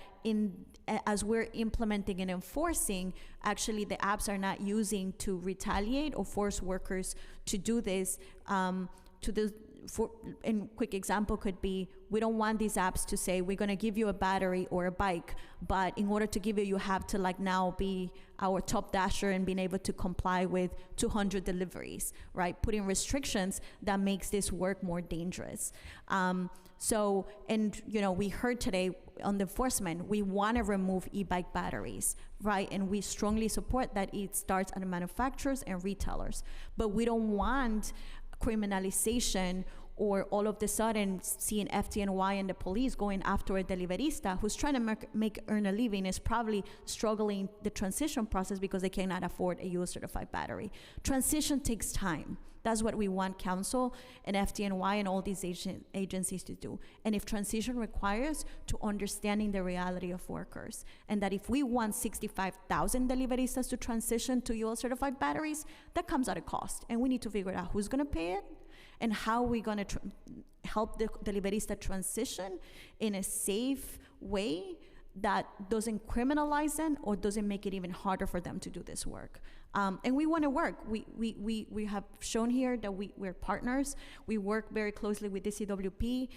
as we're implementing and enforcing, actually the apps are not using to retaliate or force workers to do this. A quick example could be, we don't want these apps to say, we're going to give you a battery or a bike, but in order to give you have to now be our top dasher and being able to comply with 200 deliveries, right? Putting restrictions that makes this work more dangerous. We heard today on the enforcement, we want to remove e-bike batteries, right? And we strongly support that it starts at the manufacturers and retailers, but we don't want criminalization or all of the sudden seeing FDNY and the police going after a deliverista who's trying to earn a living, is probably struggling the transition process because they cannot afford a UL certified battery. Transition takes time. That's what we want council and FDNY and all these agencies to do. And if transition requires to understanding the reality of workers, and that if we want 65,000 deliveristas to transition to UL certified batteries, that comes at a cost. And we need to figure out who's gonna pay it and how we're gonna help the deliverista transition in a safe way that doesn't criminalize them or doesn't make it even harder for them to do this work. And we want to work. We have shown here that we're partners. We work very closely with DCWP.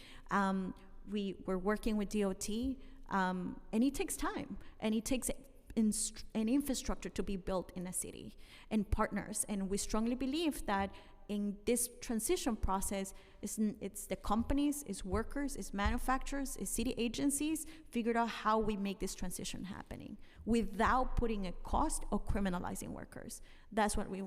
We're working with DOT, and it takes time, and it takes an infrastructure to be built in a city, and partners. And we strongly believe that in this transition process, it's the companies, it's workers, it's manufacturers, it's city agencies, figured out how we make this transition happening without putting a cost or criminalizing workers. That's what we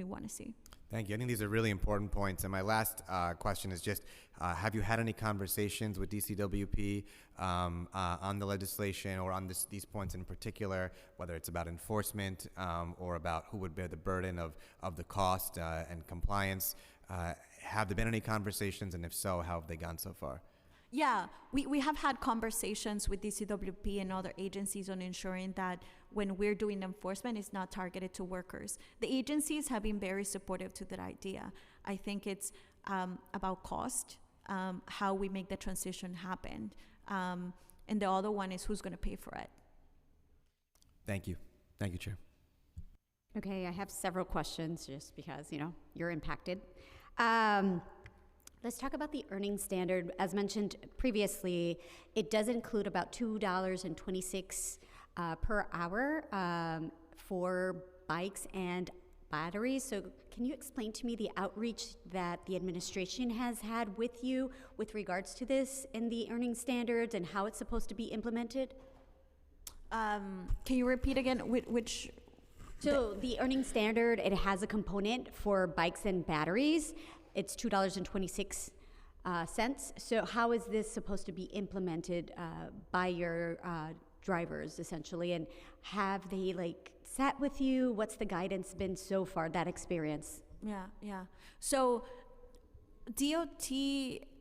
want to see. Thank you. I think these are really important points. And my last question is just, have you had any conversations with DCWP on the legislation or on these points in particular, whether it's about enforcement or about who would bear the burden of the cost and compliance? Have there been any conversations, and if so, how have they gone so far? Yeah, we have had conversations with DCWP and other agencies on ensuring that when we're doing enforcement, it's not targeted to workers. The agencies have been very supportive to that idea. I think it's about cost, how we make the transition happen. And the other one is who's going to pay for it. Thank you. Thank you, Chair. Okay, I have several questions just because, you're impacted. Let's talk about the earning standard. As mentioned previously, it does include about $2.26 per hour for bikes and batteries. So can you explain to me the outreach that the administration has had with you with regards to this in the earning standards and how it's supposed to be implemented? Can you repeat again which? So the earning standard, it has a component for bikes and batteries. It's $2.26. So how is this supposed to be implemented by your drivers, essentially? And have they sat with you? What's the guidance been so far, that experience? Yeah. So DOT,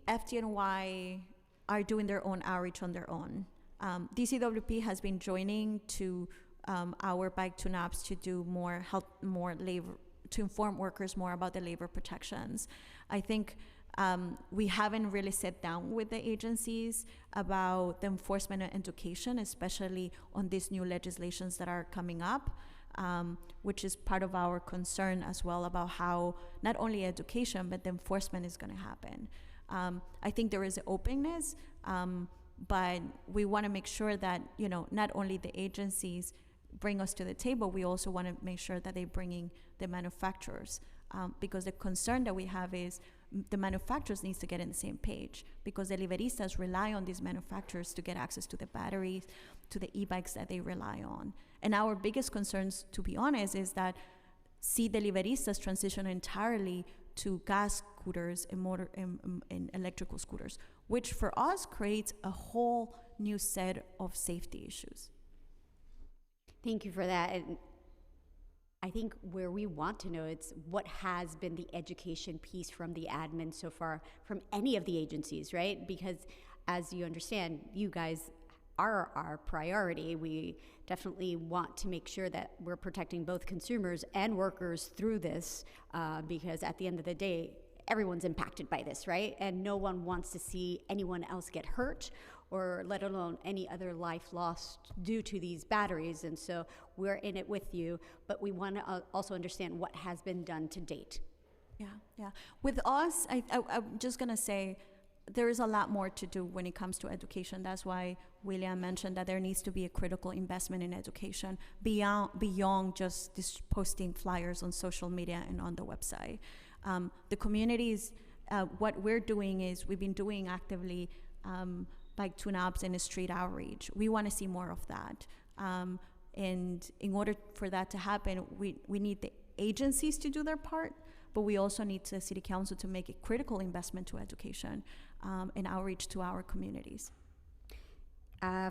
FDNY are doing their own outreach on their own. DCWP has been joining to our bike tune-ups to do more labor, to inform workers more about the labor protections. I think we haven't really sat down with the agencies about the enforcement and education, especially on these new legislations that are coming up, which is part of our concern as well about how not only education, but the enforcement is going to happen. I think there is an openness, but we want to make sure that, not only the agencies bring us to the table, we also want to make sure that they're bringing the manufacturers, because the concern that we have is the manufacturers needs to get on the same page, because the deliveristas rely on these manufacturers to get access to the batteries, to the e-bikes that they rely on. And our biggest concerns, to be honest, is that see deliveristas transition entirely to gas scooters and electrical scooters, which for us creates a whole new set of safety issues. Thank you for that. And I think where we want to know it's what has been the education piece from the admin so far from any of the agencies, right? Because as you understand, you guys are our priority. We definitely want to make sure that we're protecting both consumers and workers through this, because at the end of the day, everyone's impacted by this, right? And no one wants to see anyone else get hurt, or let alone any other life lost due to these batteries. And so we're in it with you, but we want to also understand what has been done to date. Yeah. With us, I'm just gonna say, there is a lot more to do when it comes to education. That's why William mentioned that there needs to be a critical investment in education beyond just this posting flyers on social media and on the website. The communities, what we're doing is we've been doing actively like tune-ups and street outreach. We want to see more of that. And in order for that to happen, we need the agencies to do their part, but we also need the City Council to make a critical investment to education and outreach to our communities.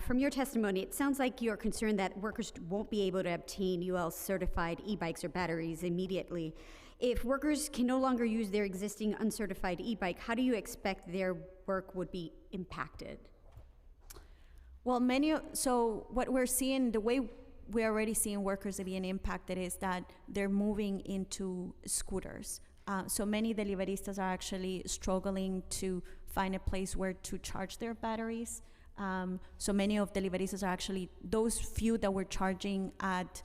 From your testimony, it sounds like you're concerned that workers won't be able to obtain UL certified e-bikes or batteries immediately. If workers can no longer use their existing uncertified e-bike, how do you expect their work would be impacted? Well, so what we're seeing, the way we're already seeing workers being impacted is that they're moving into scooters. So many deliveristas are actually struggling to find a place where to charge their batteries. So many of deliveristas are actually, those few that were charging at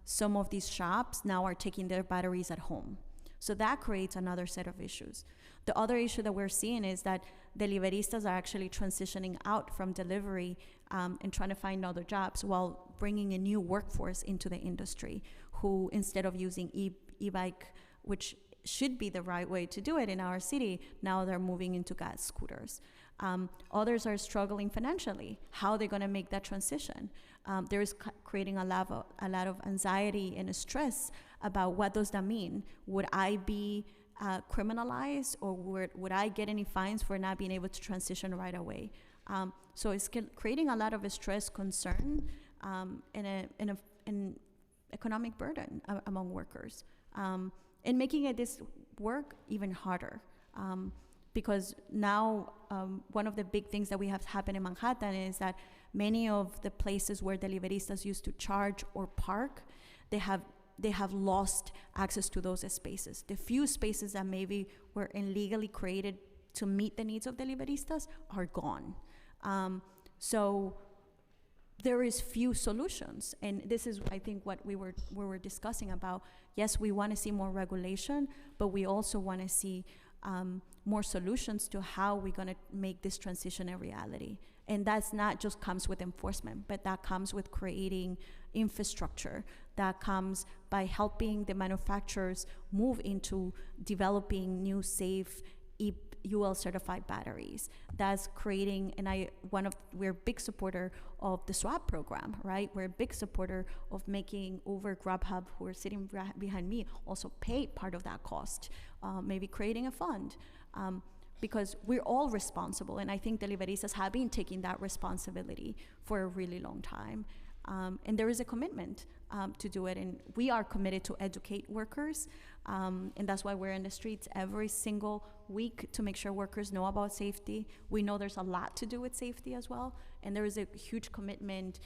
some of these shops now are taking their batteries at home. So that creates another set of issues. The other issue that we're seeing is that deliveristas are actually transitioning out from delivery and trying to find other jobs while bringing a new workforce into the industry who, instead of using e-bike, which should be the right way to do it in our city, now they're moving into gas scooters. Others are struggling financially. How are they going to make that transition? There's creating a lot of anxiety and stress about what does that mean. Would I be criminalized, or would I get any fines for not being able to transition right away? So it's creating a lot of stress, concern, and an economic burden among workers, and making this work even harder. Because now one of the big things that we have happen in Manhattan is that many of the places where deliveristas used to charge or park, they have lost access to those spaces. The few spaces that maybe were illegally created to meet the needs of deliveristas are gone. So there is few solutions, and this is, I think, what we were discussing about. Yes, we want to see more regulation, but we also want to see more solutions to how we're going to make this transition a reality. And that's not just comes with enforcement, but that comes with creating infrastructure. That comes by helping the manufacturers move into developing new safe UL certified batteries. That's creating, and we're a big supporter of the SWAP program, right? We're a big supporter of making Uber, Grubhub, who are sitting behind me, also pay part of that cost, maybe creating a fund. Because we're all responsible, and I think deliveristas have been taking that responsibility for a really long time. And there is a commitment to do it, and we are committed to educate workers, and that's why we're in the streets every single week to make sure workers know about safety. We know there's a lot to do with safety as well, and there is a huge commitment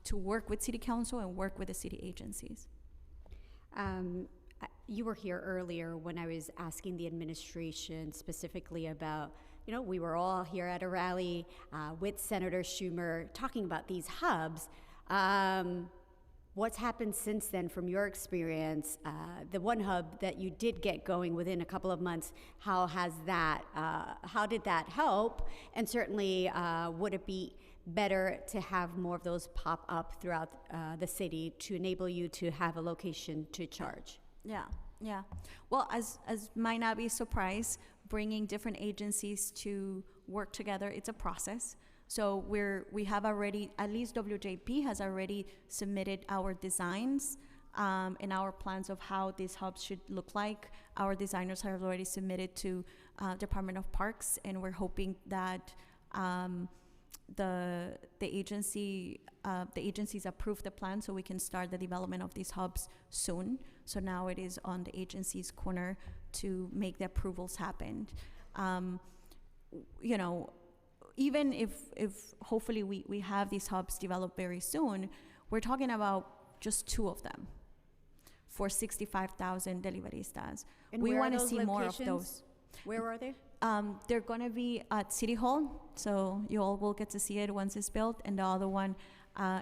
to work with City Council and work with the city agencies. You were here earlier when I was asking the administration specifically about, we were all here at a rally with Senator Schumer talking about these hubs. What's happened since then from your experience? The one hub that you did get going within a couple of months, how did that help? And certainly, would it be better to have more of those pop up throughout the city to enable you to have a location to charge? Yeah. Well, as might not be a surprise, bringing different agencies to work together, it's a process. So we have already, at least WJP has already submitted our designs and our plans of how these hubs should look like. Our designers have already submitted to Department of Parks, and we're hoping that the agencies approved the plan, so we can start the development of these hubs soon. So now it is on the agency's corner to make the approvals happen. You know, even if hopefully we have these hubs developed very soon, we're talking about just 2 of them for 65,000 deliveristas. And We where are want to those see more of locations? those. Where are they? They're going to be at City Hall, so you all will get to see it once it's built. And the other one,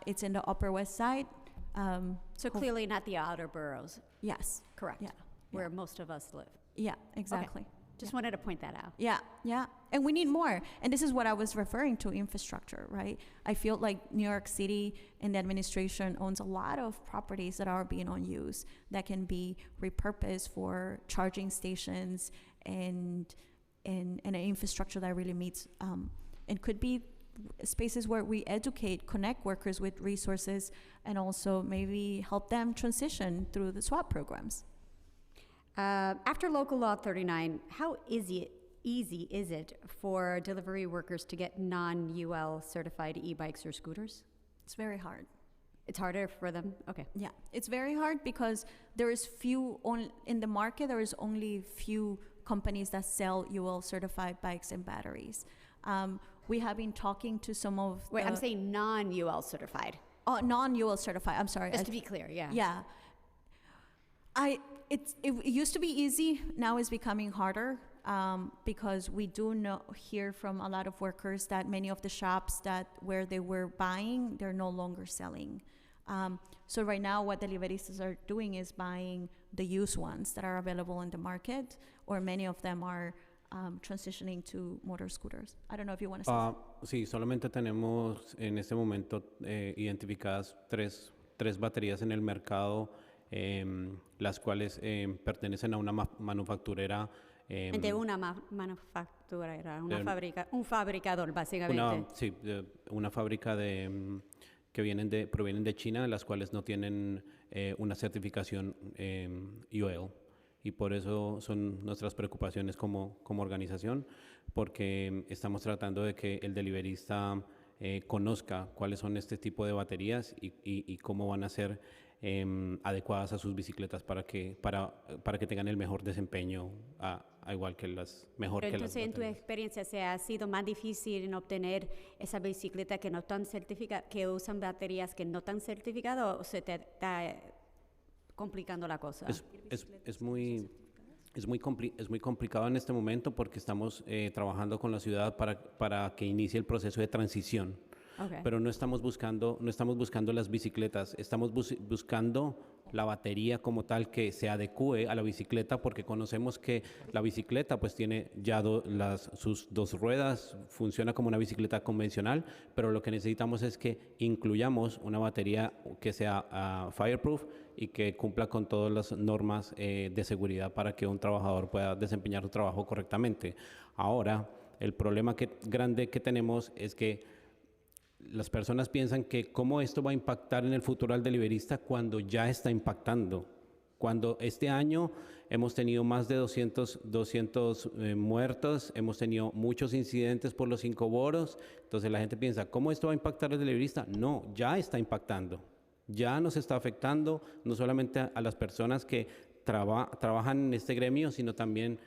it's in the Upper West Side. So clearly not the outer boroughs. Yes. Correct. Yeah. Where most of us live. Yeah, exactly. Just wanted to point that out. Yeah, yeah. And we need more. And this is what I was referring to, infrastructure, right? I feel like New York City and the administration owns a lot of properties that are being unused that can be repurposed for charging stations and an infrastructure that really meets, and could be spaces where we educate, connect workers with resources, and also maybe help them transition through the SWAT programs. After Local Law 39, how easy is it for delivery workers to get non-UL certified e-bikes or scooters? It's very hard. It's harder for them? Okay. Yeah, it's very hard because there is in the market, there is only few companies that sell UL certified bikes and batteries. We have been talking to some of Wait, I'm saying non-UL certified. Oh, non-UL certified, I'm sorry. Just to be clear, yeah. Yeah. It used to be easy, now it's becoming harder, because we do hear from a lot of workers that many of the shops where they were buying, they're no longer selling. So right now what deliveristas are doing is buying the used ones that are available in the market, or many of them are transitioning to motor scooters. I don't know if you want to say Sí, solamente tenemos en este momento identificadas tres baterías en el mercado, las cuales pertenecen a una manufacturera. De una manufacturera, un fabricador, básicamente. Una fábrica que provienen de China, las cuales no tienen una certificación UL. Y por eso son nuestras preocupaciones como organización, porque estamos tratando de que el deliverista conozca cuáles son este tipo de baterías y cómo van a ser adecuadas a sus bicicletas para que tengan el mejor desempeño, igual que las Pero entonces, en tu experiencia, ¿se ha sido más difícil en obtener esa bicicleta que no están certificadas, que usan baterías que no están certificadas, o se te está complicando la cosa? Es muy complicado en este momento porque estamos trabajando con la ciudad para que inicie el proceso de transición. Okay. Pero no estamos buscando las bicicletas, estamos buscando la batería como tal que se adecue a la bicicleta, porque conocemos que la bicicleta pues tiene ya sus 2 ruedas, funciona como una bicicleta convencional, pero lo que necesitamos es que incluyamos una batería que sea fireproof y que cumpla con todas las normas de seguridad para que un trabajador pueda desempeñar su trabajo correctamente. Ahora, el problema grande que tenemos es que las personas piensan que cómo esto va a impactar en el futuro al deliverista cuando ya está impactando. Cuando este año hemos tenido más de 200 muertos, hemos tenido muchos incidentes por los 5 boros, entonces la gente piensa, ¿cómo esto va a impactar al deliverista? No, ya está impactando, ya nos está afectando no solamente a las personas que trabajan en este gremio, sino también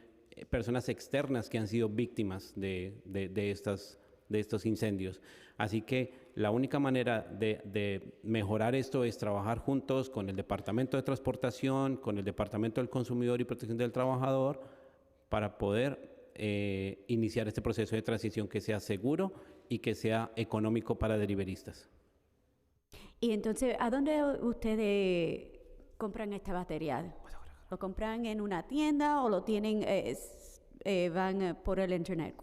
personas externas que han sido víctimas de estos incendios. Así que la única manera de mejorar esto es trabajar juntos con el Departamento de Transportación, con el Departamento del Consumidor y Protección del Trabajador, para poder iniciar este proceso de transición que sea seguro y que sea económico para deliveristas. Y entonces, ¿a dónde ustedes compran esta batería? ¿Lo compran en una tienda o lo tienen, van por el internet?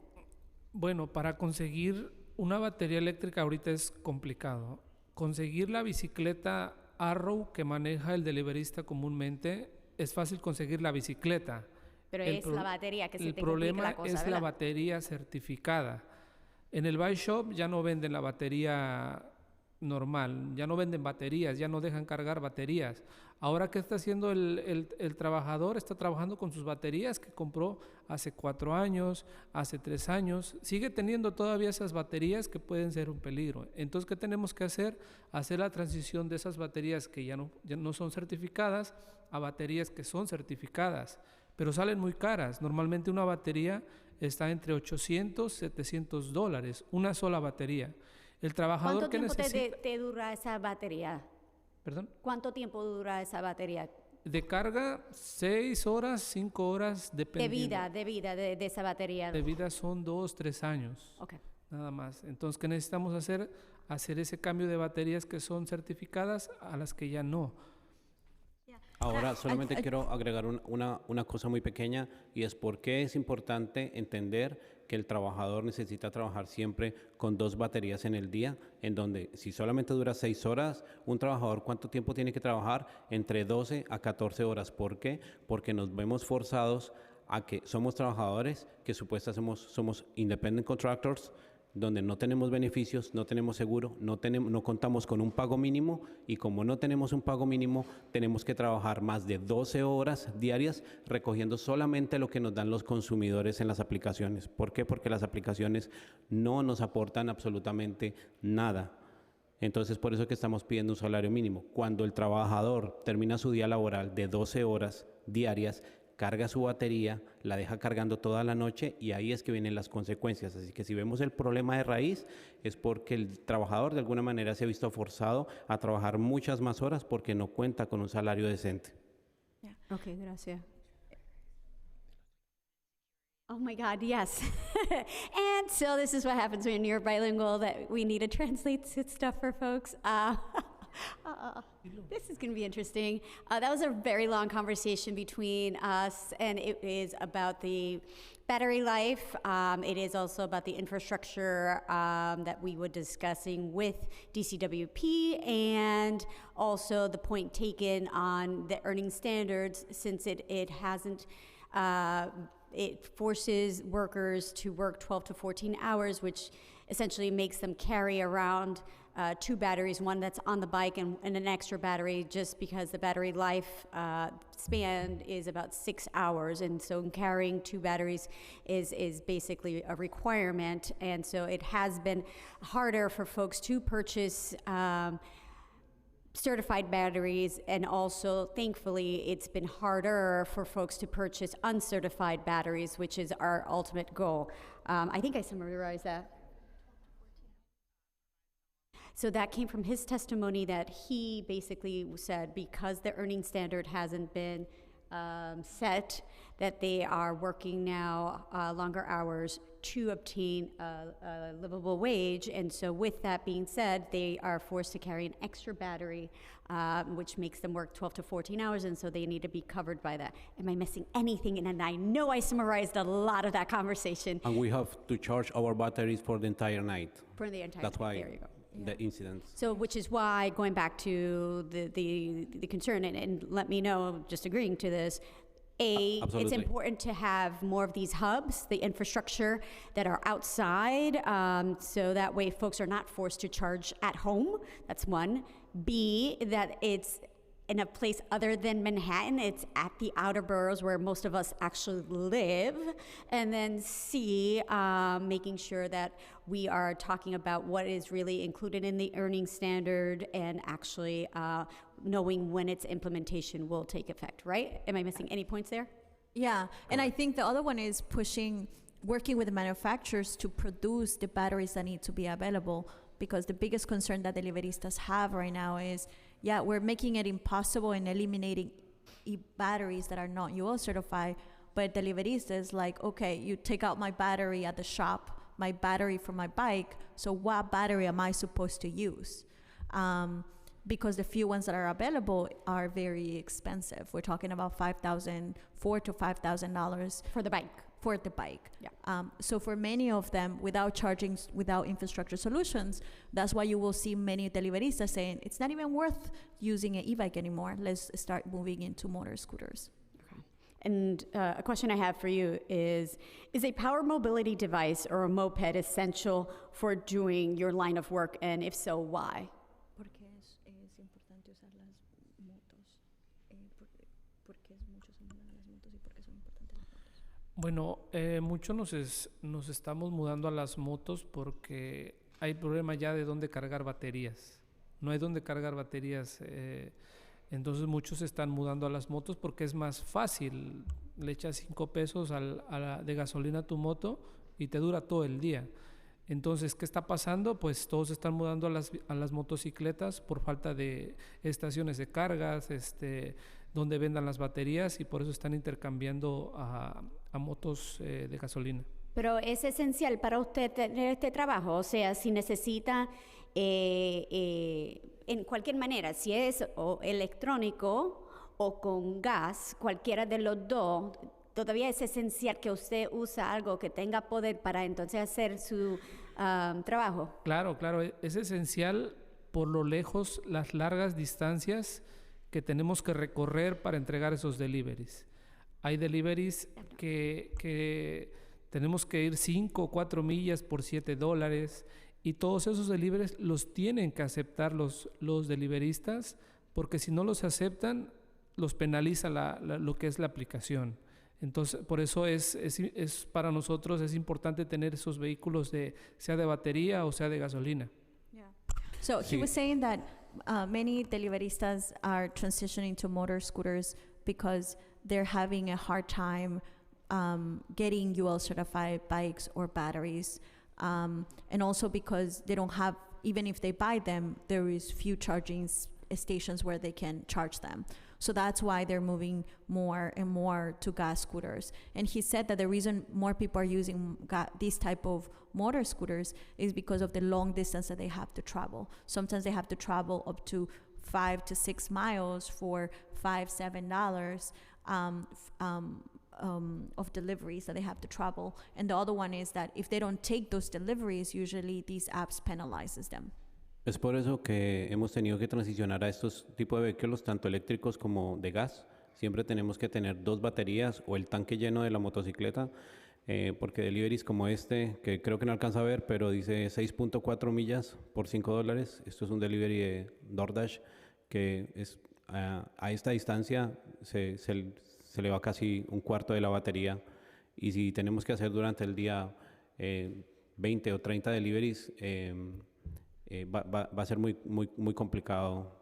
Bueno, para conseguir una batería eléctrica ahorita es complicado. Conseguir la bicicleta Arrow que maneja el deliverista comúnmente, es fácil conseguir la bicicleta. Pero es la batería que se te complica la cosa, El problema es ¿verdad? la batería certificada. En el Buy Shop ya no venden la batería normal. Ya no venden baterías, ya no dejan cargar baterías. Ahora, ¿qué está haciendo el trabajador? Está trabajando con sus baterías que compró hace 4 años, hace 3 años. Sigue teniendo todavía esas baterías que pueden ser un peligro. Entonces, ¿qué tenemos que hacer? Hacer la transición de esas baterías que ya no son certificadas a baterías que son certificadas, pero salen muy caras. Normalmente una batería está entre $800 y $700, una sola batería. El trabajador ¿Cuánto que tiempo necesita... te dura esa batería? ¿Perdón? ¿Cuánto tiempo dura esa batería? De carga, 6 horas, 5 horas, dependiendo. De vida de esa batería. De vida son 2, 3 años. Okay. Nada más. Entonces, ¿qué necesitamos hacer? Hacer ese cambio de baterías que son certificadas a las que ya no. Ahora solamente quiero agregar una cosa muy pequeña, y es por qué es importante entender que el trabajador necesita trabajar siempre con 2 baterías en el día, en donde si solamente dura 6 horas, un trabajador ¿cuánto tiempo tiene que trabajar? Entre 12 a 14 horas. ¿Por qué? Porque nos vemos forzados a que somos trabajadores que supuestamente somos independent contractors, donde no tenemos beneficios, no tenemos seguro, no contamos con un pago mínimo, y como no tenemos un pago mínimo, tenemos que trabajar más de 12 horas diarias recogiendo solamente lo que nos dan los consumidores en las aplicaciones. ¿Por qué? Porque las aplicaciones no nos aportan absolutamente nada. Entonces, por eso que estamos pidiendo un salario mínimo. Cuando el trabajador termina su día laboral de 12 horas diarias, carga su batería, la deja cargando toda la noche, y ahí es que vienen las consecuencias. Así que si vemos el problema de raíz, es porque el trabajador de alguna manera se ha visto forzado a trabajar muchas más horas porque no cuenta con un salario decente. Okay, gracias. Oh my God, yes. And so this is what happens when you're bilingual, that we need to translate stuff for folks. This is going to be interesting. That was a very long conversation between us, and it is about the battery life. It is also about the infrastructure that we were discussing with DCWP, and also the point taken on the earning standards, since it hasn't, it forces workers to work 12 to 14 hours, which essentially makes them carry around 2 batteries, one that's on the bike and an extra battery, just because the battery life span is about 6 hours. And so carrying 2 batteries is basically a requirement. And so it has been harder for folks to purchase certified batteries, and also, thankfully, it's been harder for folks to purchase uncertified batteries, which is our ultimate goal. I think I summarized that. So that came from his testimony, that he basically said because the earning standard hasn't been set, that they are working now longer hours to obtain a livable wage. And so with that being said, they are forced to carry an extra battery, which makes them work 12 to 14 hours, and so they need to be covered by that. Am I missing anything? And I know I summarized a lot of that conversation. And we have to charge our batteries for the entire night. For the entire That's night. why There you go. the incidents. So, which is why, going back to the concern, and let me know, just agreeing to this, it's Absolutely. important to have more of these hubs, the infrastructure that are outside, so that way folks are not forced to charge at home. That's one. B, that it's in a place other than Manhattan, it's at the outer boroughs where most of us actually live. And then C, making sure that we are talking about what is really included in the earning standard, and actually knowing when its implementation will take effect, right? Am I missing any points there? Yeah, and I think the other one is working with the manufacturers to produce the batteries that need to be available, because the biggest concern that deliveristas have right now is, yeah, we're making it impossible and eliminating batteries that are not UL certified, but deliveristas like, okay, you take out my battery at the shop, my battery from my bike, so what battery am I supposed to use? Because the few ones that are available are very expensive. We're talking about $4,000 to $5,000 for the bike. For the bike. Yeah. So for many of them, without charging, without infrastructure solutions, that's why you will see many deliveristas saying it's not even worth using an e-bike anymore. Let's start moving into motor scooters. Okay. And a question I have for you is a power mobility device or a moped essential for doing your line of work? And if so, why? Bueno, muchos nos estamos mudando a las motos porque hay problema ya de dónde cargar baterías. No hay dónde cargar baterías. Entonces muchos se están mudando a las motos porque es más fácil. Le echas 5 pesos de gasolina a tu moto y te dura todo el día. Entonces, ¿qué está pasando? Pues todos se están mudando a las motocicletas por falta de estaciones de cargas, donde vendan las baterías, y por eso están intercambiando a motos de gasolina. Pero es esencial para usted tener este trabajo, o sea, si necesita en cualquier manera, si es o electrónico o con gas, cualquiera de los dos, todavía es esencial que usted use algo que tenga poder para entonces hacer su trabajo. Claro, es esencial por lo lejos, las largas distancias que tenemos que recorrer para entregar esos deliveries. Hay deliveries que tenemos que ir 5 o 4 millas por $7, y todos esos deliveries los tienen que aceptar los deliveristas, porque si no los aceptan, los penaliza lo que es la aplicación. Entonces, por eso es para nosotros es importante tener esos vehículos sea de batería o sea de gasolina. Yeah. So he was saying that many deliveristas are transitioning to motor scooters because they're having a hard time getting UL certified bikes or batteries, and also because they don't have, even if they buy them, there is few charging stations where they can charge them. So that's why they're moving more and more to gas scooters. And he said that the reason more people are using these type of motor scooters is because of the long distance that they have to travel. Sometimes they have to travel up to 5 to 6 miles for $5-7 of deliveries that they have to travel. And the other one is that if they don't take those deliveries, usually these apps penalizes them. Es por eso que hemos tenido que transicionar a estos tipos de vehículos, tanto eléctricos como de gas. Siempre tenemos que tener 2 baterías o el tanque lleno de la motocicleta, porque deliveries como este, que creo que no alcanza a ver, pero dice 6.4 millas por $5. Esto es un delivery de DoorDash, que es a esta distancia se le va casi un cuarto de la batería. Y si tenemos que hacer durante el día 20 o 30 deliveries, va a ser muy complicado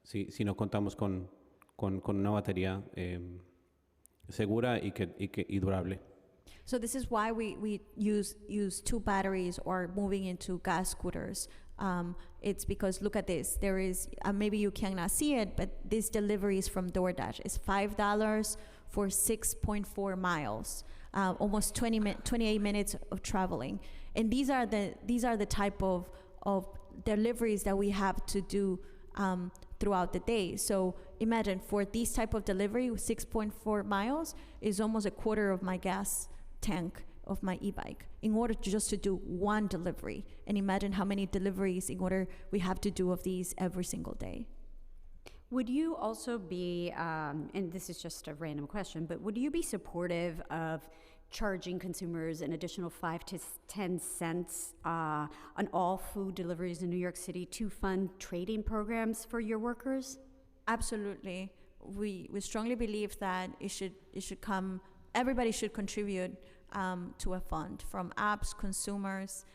si no contamos con una batería segura y durable. So this is why we use 2 batteries or moving into gas scooters. It's because look at this. There is maybe you cannot see it, but this delivery is from DoorDash. It's $5 for 6.4 miles, almost 28 minutes of traveling. And these are the type of deliveries that we have to do throughout the day. So imagine for these type of delivery, 6.4 miles is almost a quarter of my gas tank of my e-bike in order just to do one delivery. And imagine how many deliveries in order we have to do of these every single day. Would you also be, and this is just a random question, but would you be supportive of charging consumers an additional 5 to 10 cents on all food deliveries in New York City to fund trade-in programs for your workers? Absolutely. We strongly believe that it should come, everybody should contribute to a fund, from apps, consumers,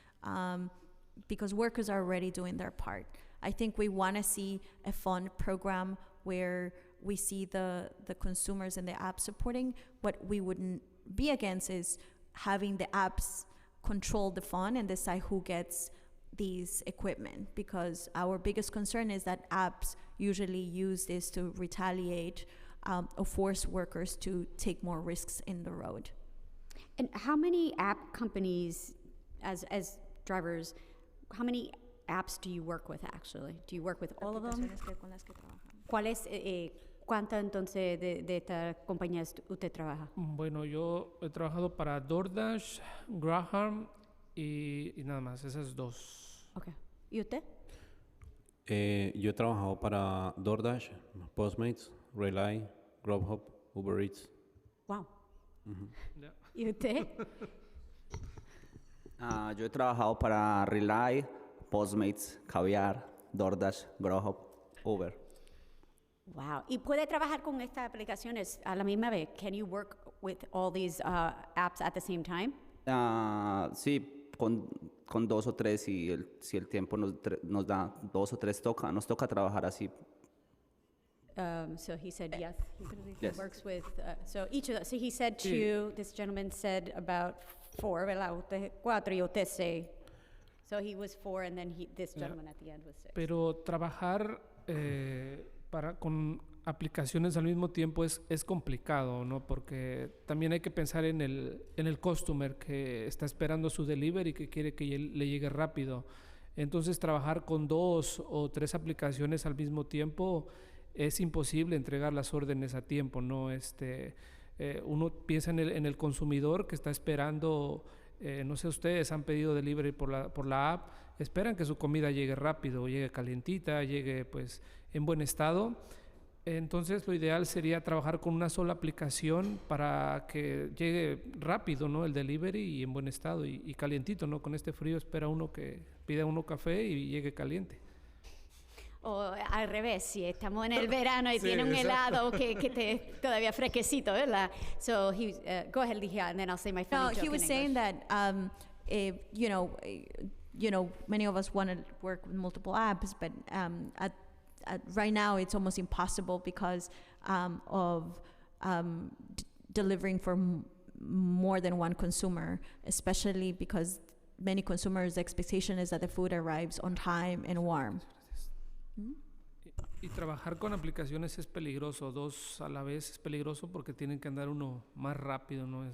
because workers are already doing their part. I think we want to see a fund program where we see the consumers and the apps supporting. What we wouldn't be against is having the apps control the fund and decide who gets these equipment, because our biggest concern is that apps usually use this to retaliate or force workers to take more risks in the road. And how many app companies, as drivers, how many apps do you work with actually? Do you work with all of them? ¿Cuántas entonces de estas compañías usted trabaja? Bueno, yo he trabajado para DoorDash, Graham y nada más, esas 2. Okay. ¿Y usted? Yo he trabajado para DoorDash, Postmates, Relay, Grubhub, Uber Eats. Wow. ¿Y usted? Yo he trabajado para Relay, Postmates, Caviar, DoorDash, Grubhub, Uber. Wow. ¿Y puede trabajar con estas aplicaciones a la misma vez? Can you work with all these apps at the same time? Sí, con dos o tres, si el tiempo nos da dos o tres, nos toca trabajar así. So he said yes. He believe Yes. He works with. So each of those. So he said two. This gentleman said about four. ¿Verdad? Usted cuatro y usted seis. So he was four, and then this gentleman at the end was six. Pero trabajar con aplicaciones al mismo tiempo es complicado, ¿no? Porque también hay que pensar en el customer que está esperando su delivery, que quiere que le llegue rápido. Entonces, trabajar con 2 o 3 aplicaciones al mismo tiempo es imposible entregar las órdenes a tiempo, ¿no? Uno piensa en el consumidor que está esperando, no sé, ustedes han pedido delivery por la app, esperan que su comida llegue rápido, llegue calientita, llegue pues en buen estado. Entonces lo ideal sería trabajar con una sola aplicación para que llegue rápido, ¿no? El delivery y en buen estado y calientito, ¿no? Con este frío espera uno que pida uno café y llegue caliente. O al revés, si estamos en el verano y Sí, tiene un exacto. helado que esté todavía fresquecito, ¿verdad? So he, go ahead, Ligia, and then I'll say my funny No, joke he was in saying English. that many of us want to work with multiple apps, but right now it's almost impossible because of delivering for more than one consumer, especially because many consumers' expectation is that the food arrives on time and warm. Y trabajar con aplicaciones es peligroso, 2 a la vez es peligroso porque tienen que andar uno más rápido, ¿no?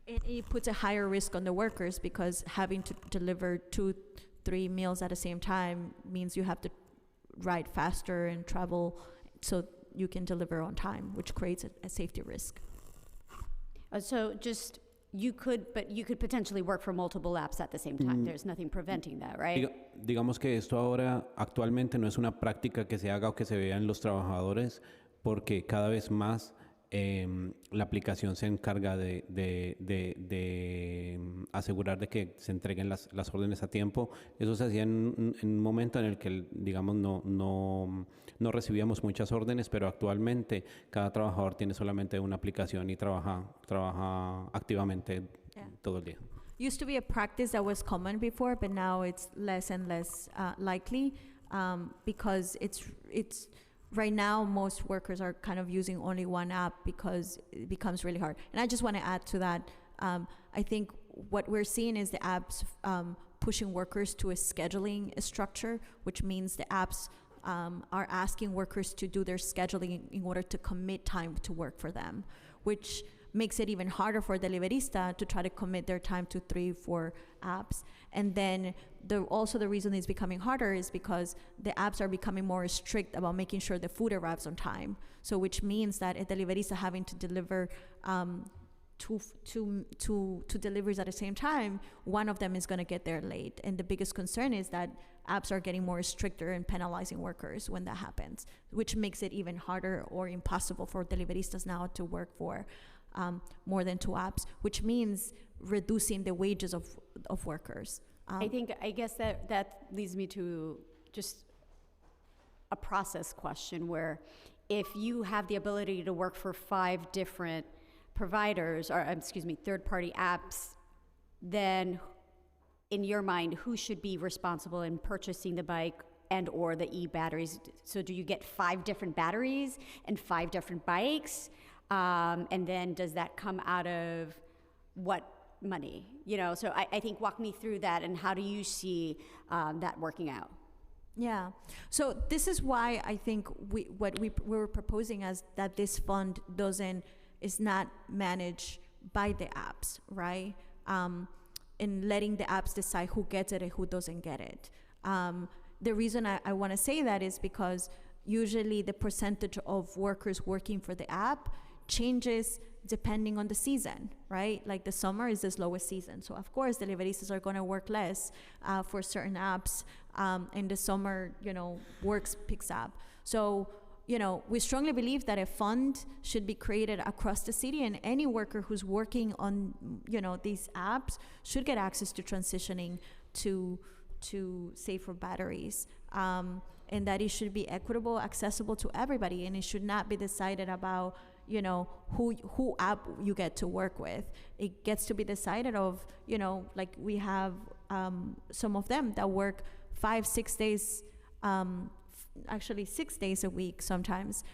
It puts a higher risk on the workers because having to deliver 2-3 meals at the same time means you have to ride faster and travel so you can deliver on time, which creates a safety risk. So just, you could potentially work for multiple apps at the same time. There's nothing preventing that, right? Digamos que esto ahora actualmente no es una práctica que se haga o que se vea en los trabajadores porque cada vez más la aplicación se encarga de asegurar de que se entreguen las órdenes a tiempo. Eso se hacía en un momento en el que, digamos, no recibíamos muchas órdenes, pero actualmente cada trabajador tiene solamente una aplicación y trabaja activamente todo el día. Used to be a practice that was common before, but now it's less and less likely because it's right now most workers are kind of using only one app because it becomes really hard. And I just want to add to that. I think what we're seeing is the apps pushing workers to a scheduling structure, which means the apps are asking workers to do their scheduling in order to commit time to work for them, which makes it even harder for the deliverista to try to commit their time to 3-4 apps. And then also the reason it's becoming harder is because the apps are becoming more strict about making sure the food arrives on time. So which means that a deliverista having to deliver two deliveries at the same time, one of them is going to get there late. And the biggest concern is that apps are getting more stricter and penalizing workers when that happens, which makes it even harder or impossible for deliveristas now to work for more than 2 apps, which means reducing the wages of workers. I guess that leads me to just a process question where if you have the ability to work for 5 different providers, or third-party apps, then in your mind, who should be responsible in purchasing the bike and or the e-batteries? So do you get 5 different batteries and 5 different bikes? And then does that come out of what money? So I think walk me through that, and how do you see that working out? Yeah. So this is why I think what we were proposing as that this fund is not managed by the apps, right? And letting the apps decide who gets it and who doesn't get it. The reason I want to say that is because usually the percentage of workers working for the app changes depending on the season, right? Like the summer is the slowest season. So of course, the deliveristas are going to work less for certain apps. In the summer, works picks up. So, we strongly believe that a fund should be created across the city, and any worker who's working on, these apps should get access to transitioning to to safer batteries. And that it should be equitable, accessible to everybody, and it should not be decided about, you know, who app you get to work with. It gets to be decided of, you know, like we have some of them that work 5-6 days, actually 6 days a week sometimes,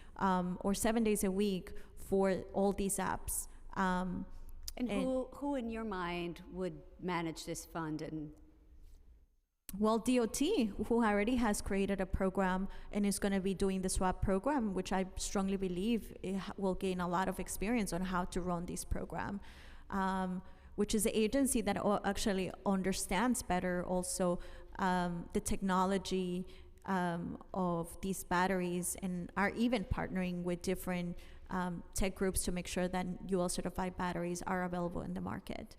or 7 days a week for all these apps. And who in your mind would manage this fund? And well, DOT, who already has created a program and is going to be doing the SWAP program, which I strongly believe it will gain a lot of experience on how to run this program, which is an agency that actually understands better also the technology of these batteries, and are even partnering with different tech groups to make sure that UL certified batteries are available in the market.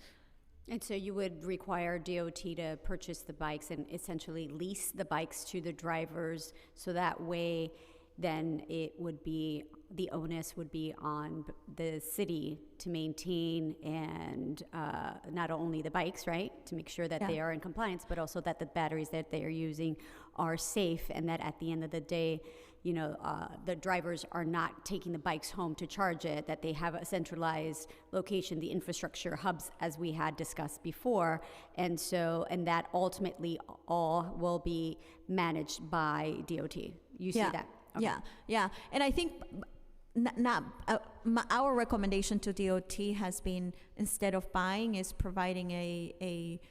And so you would require DOT to purchase the bikes and essentially lease the bikes to the drivers, so that way then it would be, the onus would be on the city to maintain and not only the bikes, right, to make sure that they are in compliance, but also that the batteries that they are using are safe, and that at the end of the day, you know, the drivers are not taking the bikes home to charge it, that they have a centralized location, the infrastructure hubs, as we had discussed before. And so, and that ultimately all will be managed by DOT. You see that? Okay. Yeah. And I think our recommendation to DOT has been, instead of buying, is providing a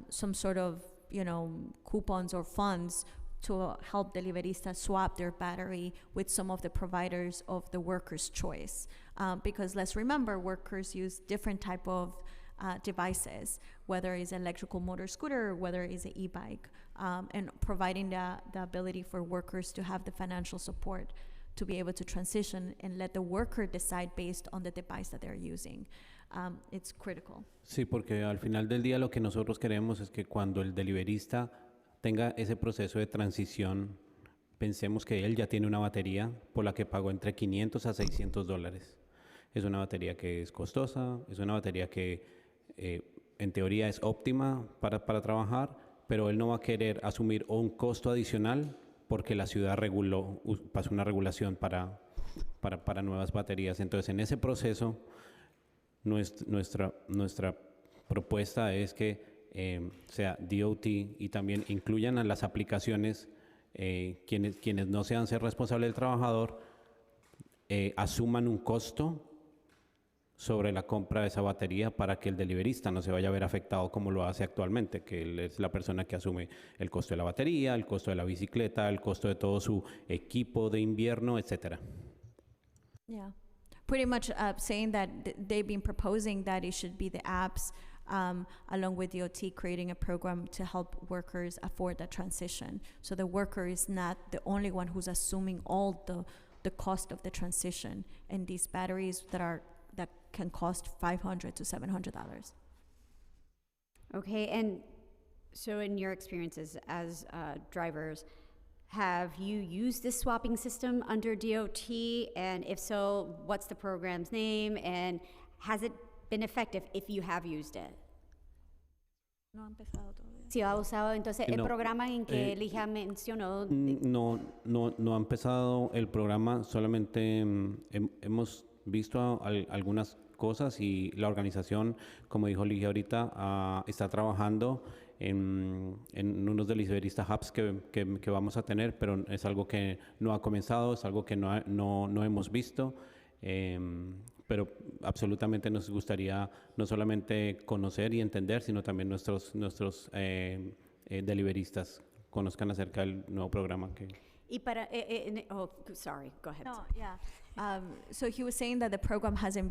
some sort of, you know, coupons or funds to help deliveristas swap their battery with some of the providers of the workers' choice. Because let's remember, workers use different type of devices, whether it's an electrical motor scooter, whether it's an e-bike, and providing the ability for workers to have the financial support to be able to transition and let the worker decide based on the device that they're using. It's critical. Sí, porque al final del día lo que nosotros queremos es que cuando el deliverista tenga ese proceso de transición, pensemos que él ya tiene una batería por la que pagó entre $500 a $600. Es una batería que es costosa, es una batería que en teoría es óptima para trabajar, pero él no va a querer asumir un costo adicional porque la ciudad pasó una regulación para nuevas baterías. Entonces, en ese proceso, nuestra propuesta es que sea DOT y también incluyan a las aplicaciones quienes no sean ser responsable del trabajador, asuman un costo sobre la compra de esa batería para que el deliverista no se vaya a ver afectado como lo hace actualmente, que él es la persona que asume el costo de la batería, el costo de la bicicleta, el costo de todo su equipo de invierno, etc. Yeah, pretty much saying that they've been proposing that it should be the apps along with DOT creating a program to help workers afford that transition. So the worker is not the only one who's assuming all the cost of the transition, and these batteries that can cost $500 to $700. Okay, and so in your experiences as drivers, have you used this swapping system under DOT? And if so, what's the program's name? And has it been effective if you have used it? No ha empezado todavía. Sí, ha usado entonces el programa en que Ligia mencionó. No ha empezado el programa, solamente hemos visto algunas cosas y la organización, como dijo Ligia ahorita, está trabajando en unos deliveristas hubs que vamos a tener, pero es algo que no ha comenzado, es algo que no hemos visto, pero absolutamente nos gustaría no solamente conocer y entender, sino también nuestros deliveristas conozcan acerca del nuevo programa que... Y para, sorry, go ahead. No, yeah. So he was saying that the program hasn't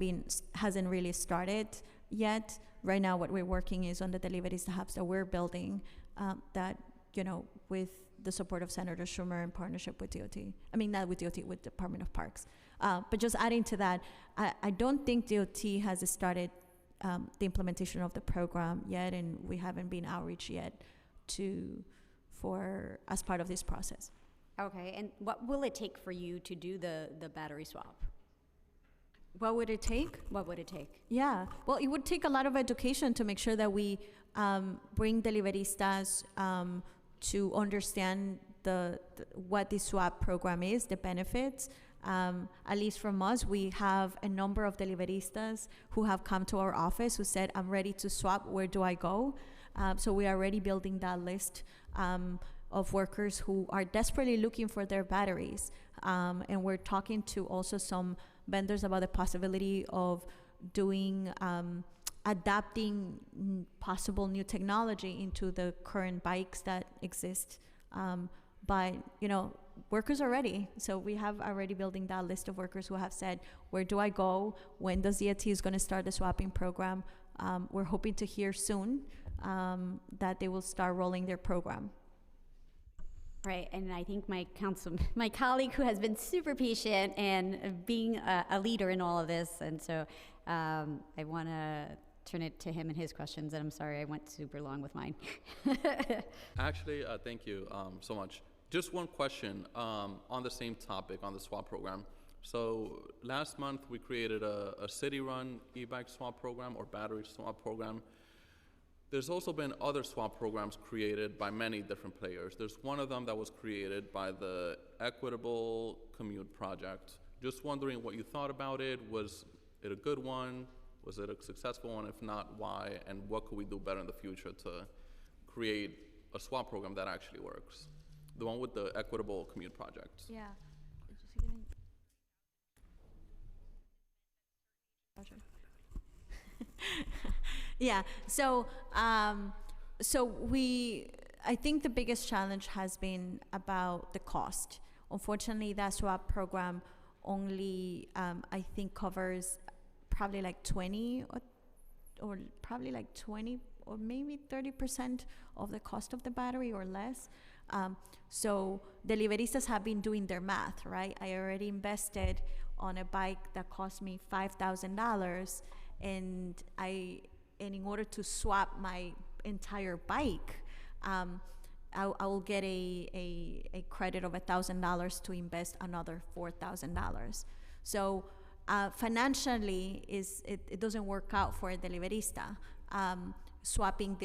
really started yet. Right now, what we're working is on the deliverista hubs that we're building, that, you know, with the support of Senator Schumer in partnership with DOT. I mean, not with DOT, with Department of Parks. But just adding to that, I don't think DOT has started the implementation of the program yet, and we haven't been outreach yet as part of this process. Okay, and what will it take for you to do the battery swap? What would it take? What would it take? Yeah, well, it would take a lot of education to make sure that we bring deliveristas to understand what the swap program is, the benefits. At least from us, we have a number of deliveristas who have come to our office who said, I'm ready to swap, where do I go? So we are already building that list of workers who are desperately looking for their batteries. And we're talking to also some vendors about the possibility of doing, adapting possible new technology into the current bikes that exist. But, you know, workers are ready. So we have already building that list of workers who have said, where do I go? When does DOT is going to start the swapping program? We're hoping to hear soon that they will start rolling their program. Right, and I think my colleague who has been super patient and being a leader in all of this, and so I want to turn it to him and his questions, and I'm sorry I went super long with mine. Actually, thank you so much. Just one question on the same topic, on the swap program. So last month we created a city-run e-bike swap program or battery swap program. There's also been other swap programs created by many different players. There's one of them that was created by the Equitable Commute Project. Just wondering what you thought about it. Was it a good one? Was it a successful one? If not, why? And what could we do better in the future to create a swap program that actually works? The one with the Equitable Commute Project. Yeah. Yeah, so I think the biggest challenge has been about the cost. Unfortunately, that swap program only, I think, covers probably like 20 or probably like 20 or maybe 30% of the cost of the battery or less. So deliveristas have been doing their math, right? I already invested on a bike that cost me $5,000, and in order to swap my entire bike, I will get a credit of $1,000 to invest another $4,000. So financially, it doesn't work out for a deliverista. Swapping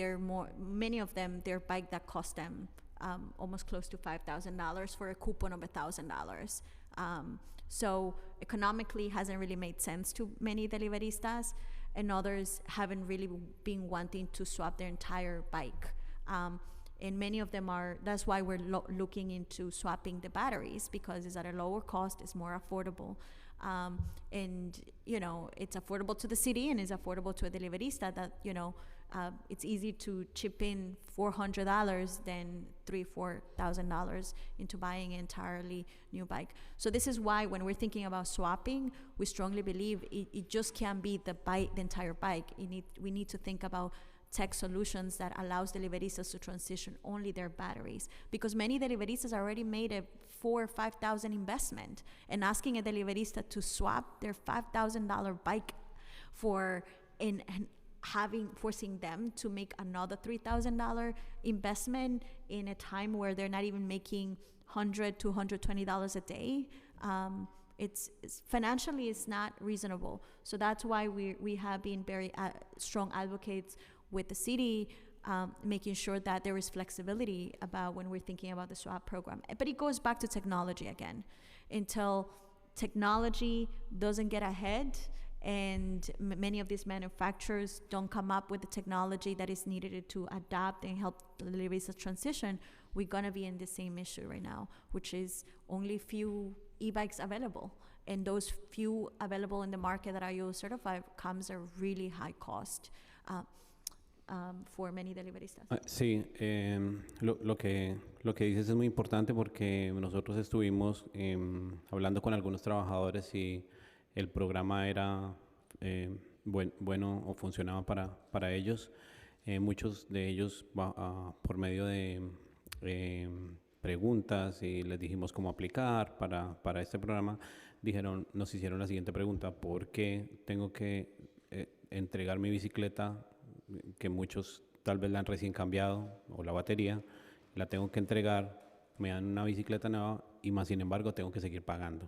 many of them, their bike that cost them almost close to $5,000 for a coupon of $1,000. So economically hasn't really made sense to many deliveristas, and others haven't really been wanting to swap their entire bike. And many of them that's why we're looking into swapping the batteries, because it's at a lower cost, it's more affordable. And, you know, it's affordable to the city and it's affordable to a deliverista that, you know, it's easy to chip in $400 than $3,000-$4,000 into buying an entirely new bike. So this is why when we're thinking about swapping, we strongly believe it just can't be the entire bike. We need to think about tech solutions that allows deliveristas to transition only their batteries, because many deliveristas already made a $4,000 or $5,000 investment, and asking a deliverista to swap their $5,000 bike forcing them to make another $3,000 investment in a time where they're not even making $100 to $120 a day. It's financially, it's not reasonable. So that's why we have been very strong advocates with the city, making sure that there is flexibility about when we're thinking about the swap program. But it goes back to technology again. Until technology doesn't get ahead, and many of these manufacturers don't come up with the technology that is needed to adapt and help deliveries transition, we're gonna be in the same issue right now, which is only few e-bikes available. And those few available in the market that are IO certified comes a really high cost for many deliveristas. Sí, lo que dices es muy importante, porque nosotros estuvimos hablando con algunos trabajadores y el programa era bueno o funcionaba para ellos. Muchos de ellos, por medio de preguntas, y les dijimos cómo aplicar para este programa, nos hicieron la siguiente pregunta: ¿por qué tengo que entregar mi bicicleta, que muchos tal vez la han recién cambiado, o la batería, la tengo que entregar, me dan una bicicleta nueva y más sin embargo tengo que seguir pagando?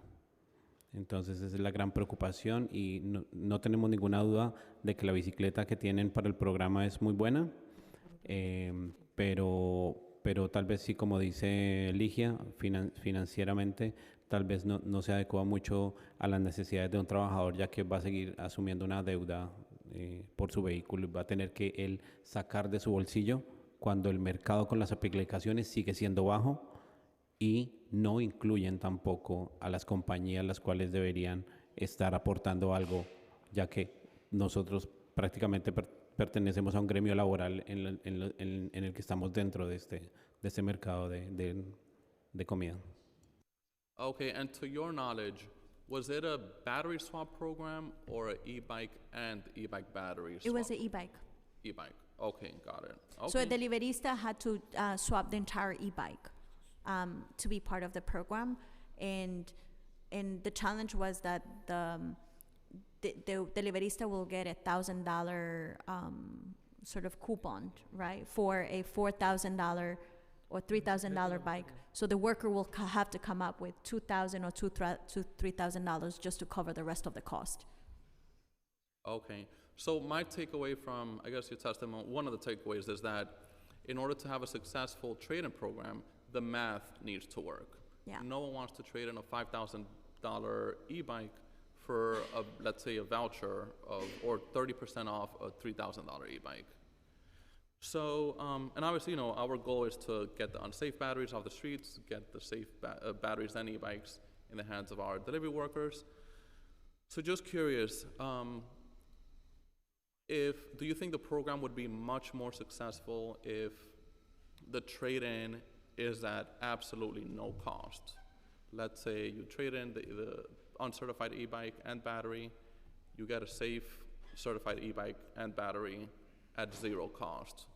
Entonces esa es la gran preocupación, y no tenemos ninguna duda de que la bicicleta que tienen para el programa es muy buena. pero tal vez sí, como dice Ligia, financieramente tal vez no se adecua mucho a las necesidades de un trabajador, ya que va a seguir asumiendo una deuda por su vehículo y va a tener que él sacar de su bolsillo cuando el mercado con las aplicaciones sigue siendo bajo y no incluyen tampoco a las compañías las cuales deberían estar aportando algo, ya que nosotros prácticamente pertenecemos a un gremio laboral en el que estamos dentro de este mercado de comida. Okay, and to your knowledge, was it a battery swap program or an e-bike and e-bike battery swap? It was an e-bike. E-bike. Okay, got it. Okay. So a deliverista had to swap the entire e-bike to be part of the program, and the challenge was that the deliverista will get $1,000 sort of coupon, right, for a $4,000 or $3,000 bike. So the worker will have to come up with $2,000 or $3,000 just to cover the rest of the cost. Okay, so my takeaway from, I guess, your testimony, one of the takeaways is that in order to have a successful trade-in program, the math needs to work. Yeah. No one wants to trade in a $5,000 e-bike for, let's say, a voucher or 30% off a $3,000 e-bike. So, and obviously, our goal is to get the unsafe batteries off the streets, get the safe batteries and e-bikes in the hands of our delivery workers. So just curious, do you think the program would be much more successful if the trade-in is at absolutely no cost? Let's say you trade in the uncertified e-bike and battery, you get a safe certified e-bike and battery at zero cost.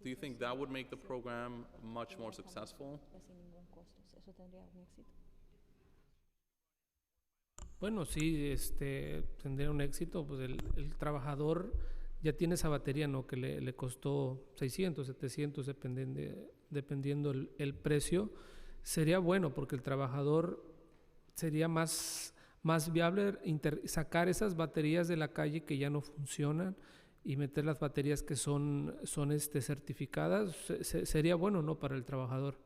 Do you think that would make the program much more successful? Bueno, sí, tendría un éxito, pues el trabajador ya tiene esa batería, ¿no? Que le costó 600, 700, dependiendo el precio. Sería bueno porque el trabajador sería más viable sacar esas baterías de la calle que ya no funcionan y meter las baterías que son certificadas. Sería bueno, ¿no? Para el trabajador.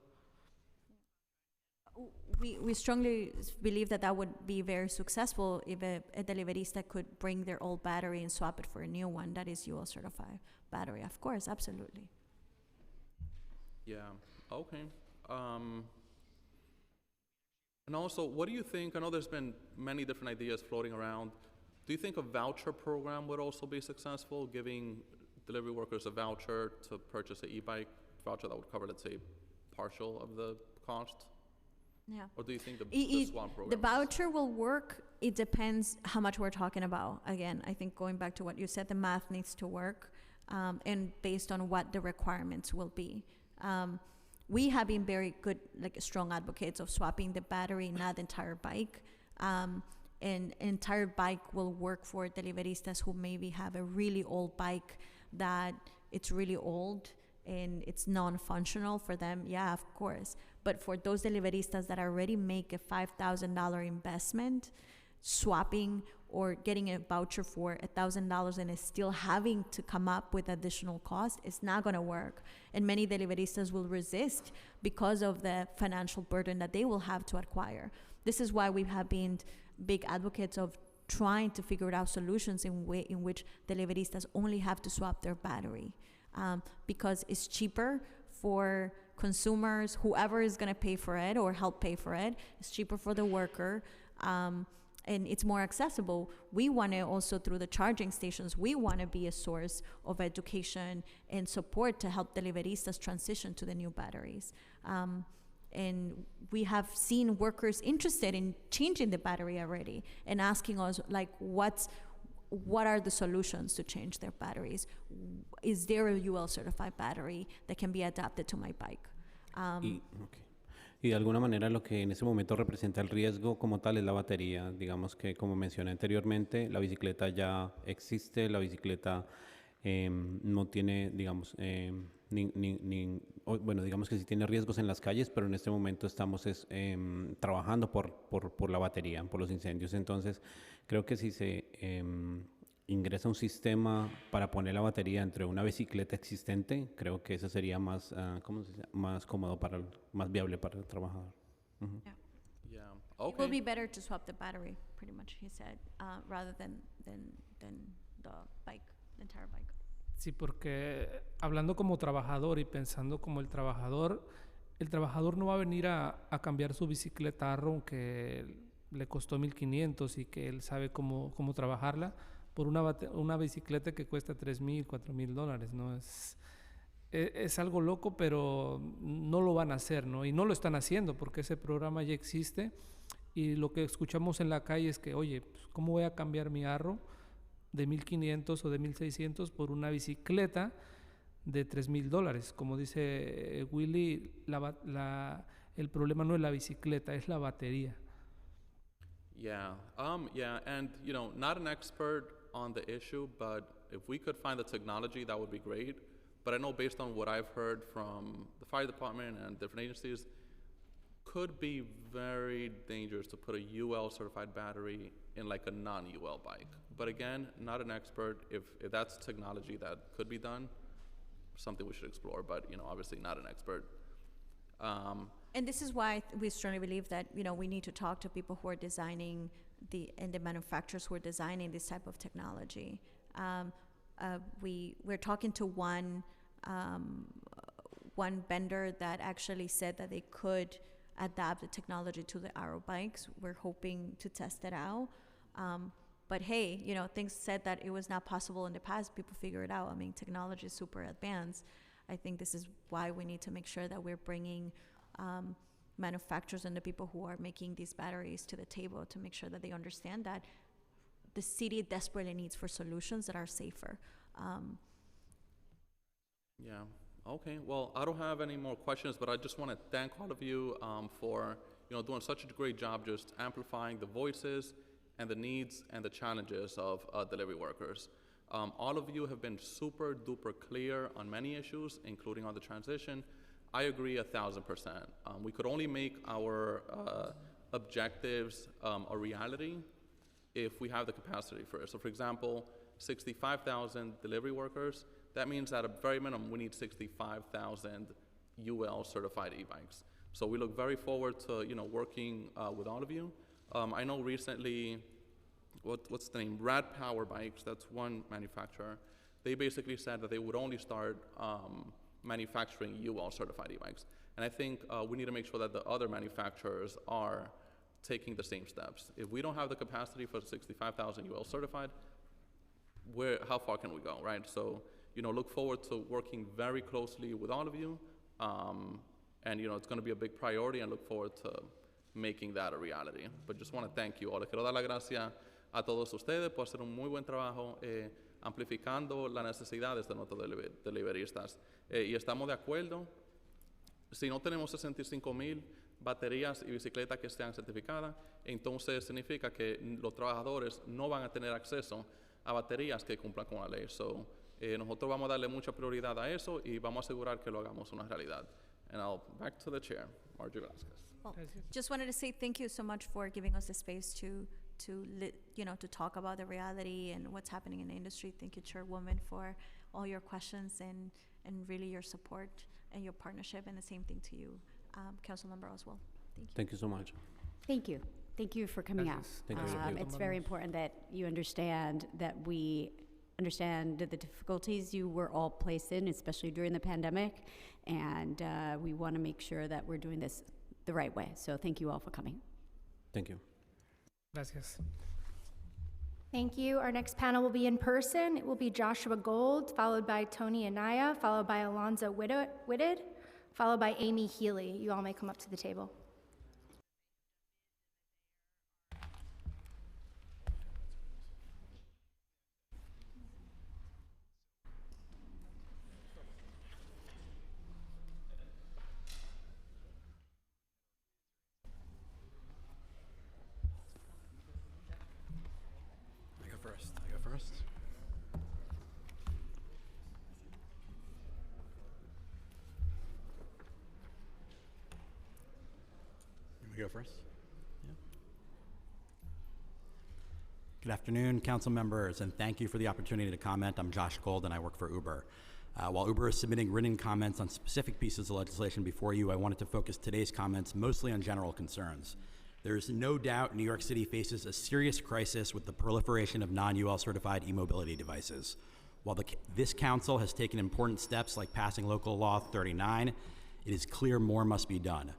We strongly believe that would be very successful if a deliverista could bring their old battery and swap it for a new one that is UL certified battery. Of course, absolutely. Yeah, okay. And also, what do you think? I know there's been many different ideas floating around. Do you think a voucher program would also be successful, giving delivery workers a voucher to purchase an e-bike voucher that would cover, let's say, partial of the cost? Yeah. Or do you think the swap program? The voucher will work. It depends how much we're talking about. Again, I think going back to what you said, the math needs to work, and based on what the requirements will be. We have been very good, strong advocates of swapping the battery, not the entire bike. An entire bike will work for deliveristas who maybe have a really old bike that it's really old and it's non-functional for them. Yeah, of course. But for those deliveristas that already make a $5,000 investment, swapping or getting a voucher for $1,000 and is still having to come up with additional cost, it's not going to work. And many deliveristas will resist because of the financial burden that they will have to acquire. This is why we have been big advocates of trying to figure out solutions in which deliveristas only have to swap their battery, because it's cheaper for consumers, whoever is going to pay for it or help pay for it. It's cheaper for the worker, and it's more accessible. We want to also, through the charging stations, we want to be a source of education and support to help deliveristas transition to the new batteries. And we have seen workers interested in changing the battery already and asking us, what are the solutions to change their batteries? Is there a UL certified battery that can be adapted to my bike? Y de alguna manera lo que en ese momento representa el riesgo como tal es la batería. Digamos que, como mencioné anteriormente, la bicicleta ya existe, la bicicleta no tiene, digamos, bueno, digamos que sí tiene riesgos en las calles, pero en este momento estamos trabajando por la batería, por los incendios. Entonces, creo que si se ingresa un sistema para poner la batería entre una bicicleta existente, creo que eso sería más, ¿cómo se dice? Más cómodo más viable para el trabajador. Ujú. Yeah. Yeah, It will okay. be better to swap the battery, pretty much, he said, rather than the bike, the entire bike. Sí, porque hablando como trabajador y pensando como el trabajador no va a venir a cambiar su bicicleta Arrow que le costó 1,500 y que él sabe cómo trabajarla por una bicicleta que cuesta $3,000, $4,000, ¿no? Es algo loco, pero no lo van a hacer, ¿no? Y no lo están haciendo porque ese programa ya existe y lo que escuchamos en la calle es que, oye, pues, ¿cómo voy a cambiar mi Arrow de 1,500 o de 1,600 por una bicicleta de $3,000? Como dice Willy, el problema no es la bicicleta, es la batería. Yeah, yeah, and not an expert on the issue, but if we could find the technology, that would be great. But I know based on what I've heard from the fire department and different agencies, could be very dangerous to put a UL certified battery in like a non-UL bike. But again, not an expert. If that's technology that could be done, something we should explore, but obviously not an expert. And this is why we strongly believe that, we need to talk to people who are designing and the manufacturers who are designing this type of technology. We're talking to one vendor that actually said that they could adapt the technology to the Arrow bikes. We're hoping to test it out. But hey, things said that it was not possible in the past. People figure it out. I mean, technology is super advanced. I think this is why we need to make sure that we're bringing manufacturers and the people who are making these batteries to the table to make sure that they understand that the city desperately needs for solutions that are safer. Yeah, okay. Well, I don't have any more questions, but I just want to thank all of you for doing such a great job just amplifying the voices and the needs and the challenges of delivery workers. All of you have been super duper clear on many issues, including on the transition. I agree 1,000%. We could only make our objectives a reality if we have the capacity for it. So for example, 65,000 delivery workers, that means at a very minimum, we need 65,000 UL certified e-bikes. So we look very forward to working with all of you. I know recently, what's the name? Rad Power Bikes, that's one manufacturer. They basically said that they would only start manufacturing UL certified e-bikes. And I think we need to make sure that the other manufacturers are taking the same steps. If we don't have the capacity for 65,000 UL certified, how far can we go, right? So, look forward to working very closely with all of you. And, it's going to be a big priority and look forward to making that a reality. But just want to thank you all. Les quiero dar las gracias a todos ustedes por hacer un muy buen trabajo amplificando las necesidades de nuestros deliveristas. Y estamos de acuerdo, si no tenemos 65,000 baterías y bicicletas que sean certificadas, entonces significa que los trabajadores no van a tener acceso a baterías que cumplan con la ley. So, nosotros vamos a darle mucha prioridad a eso y vamos a asegurar que lo hagamos una realidad. And I'll back to the chair, Marjorie Vasquez. Well, just wanted to say thank you so much for giving us the space to talk about the reality and what's happening in the industry. Thank you, Chairwoman, for all your questions and really your support and your partnership, and the same thing to you, Councilmember Oswald. Thank you. Thank you so much. Thank you. Thank you for coming out. Thank you. It's very important that you understand that we understand the difficulties you were all placed in, especially during the pandemic, and we want to make sure that we're doing this the right way. So thank you all for coming. Thank you. Gracias. Thank you. Our next panel will be in person. It will be Joshua Gold, followed by Tony Anaya, followed by Alonzo Whitted, followed by Amy Healy. You all may come up to the table. I go first. You want me to go first? Yeah. Good afternoon, council members, and thank you for the opportunity to comment. I'm Josh Gold, and I work for Uber. While Uber is submitting written comments on specific pieces of legislation before you, I wanted to focus today's comments mostly on general concerns. There is no doubt New York City faces a serious crisis with the proliferation of non-UL certified e-mobility devices. While this council has taken important steps like passing Local Law 39, it is clear more must be done.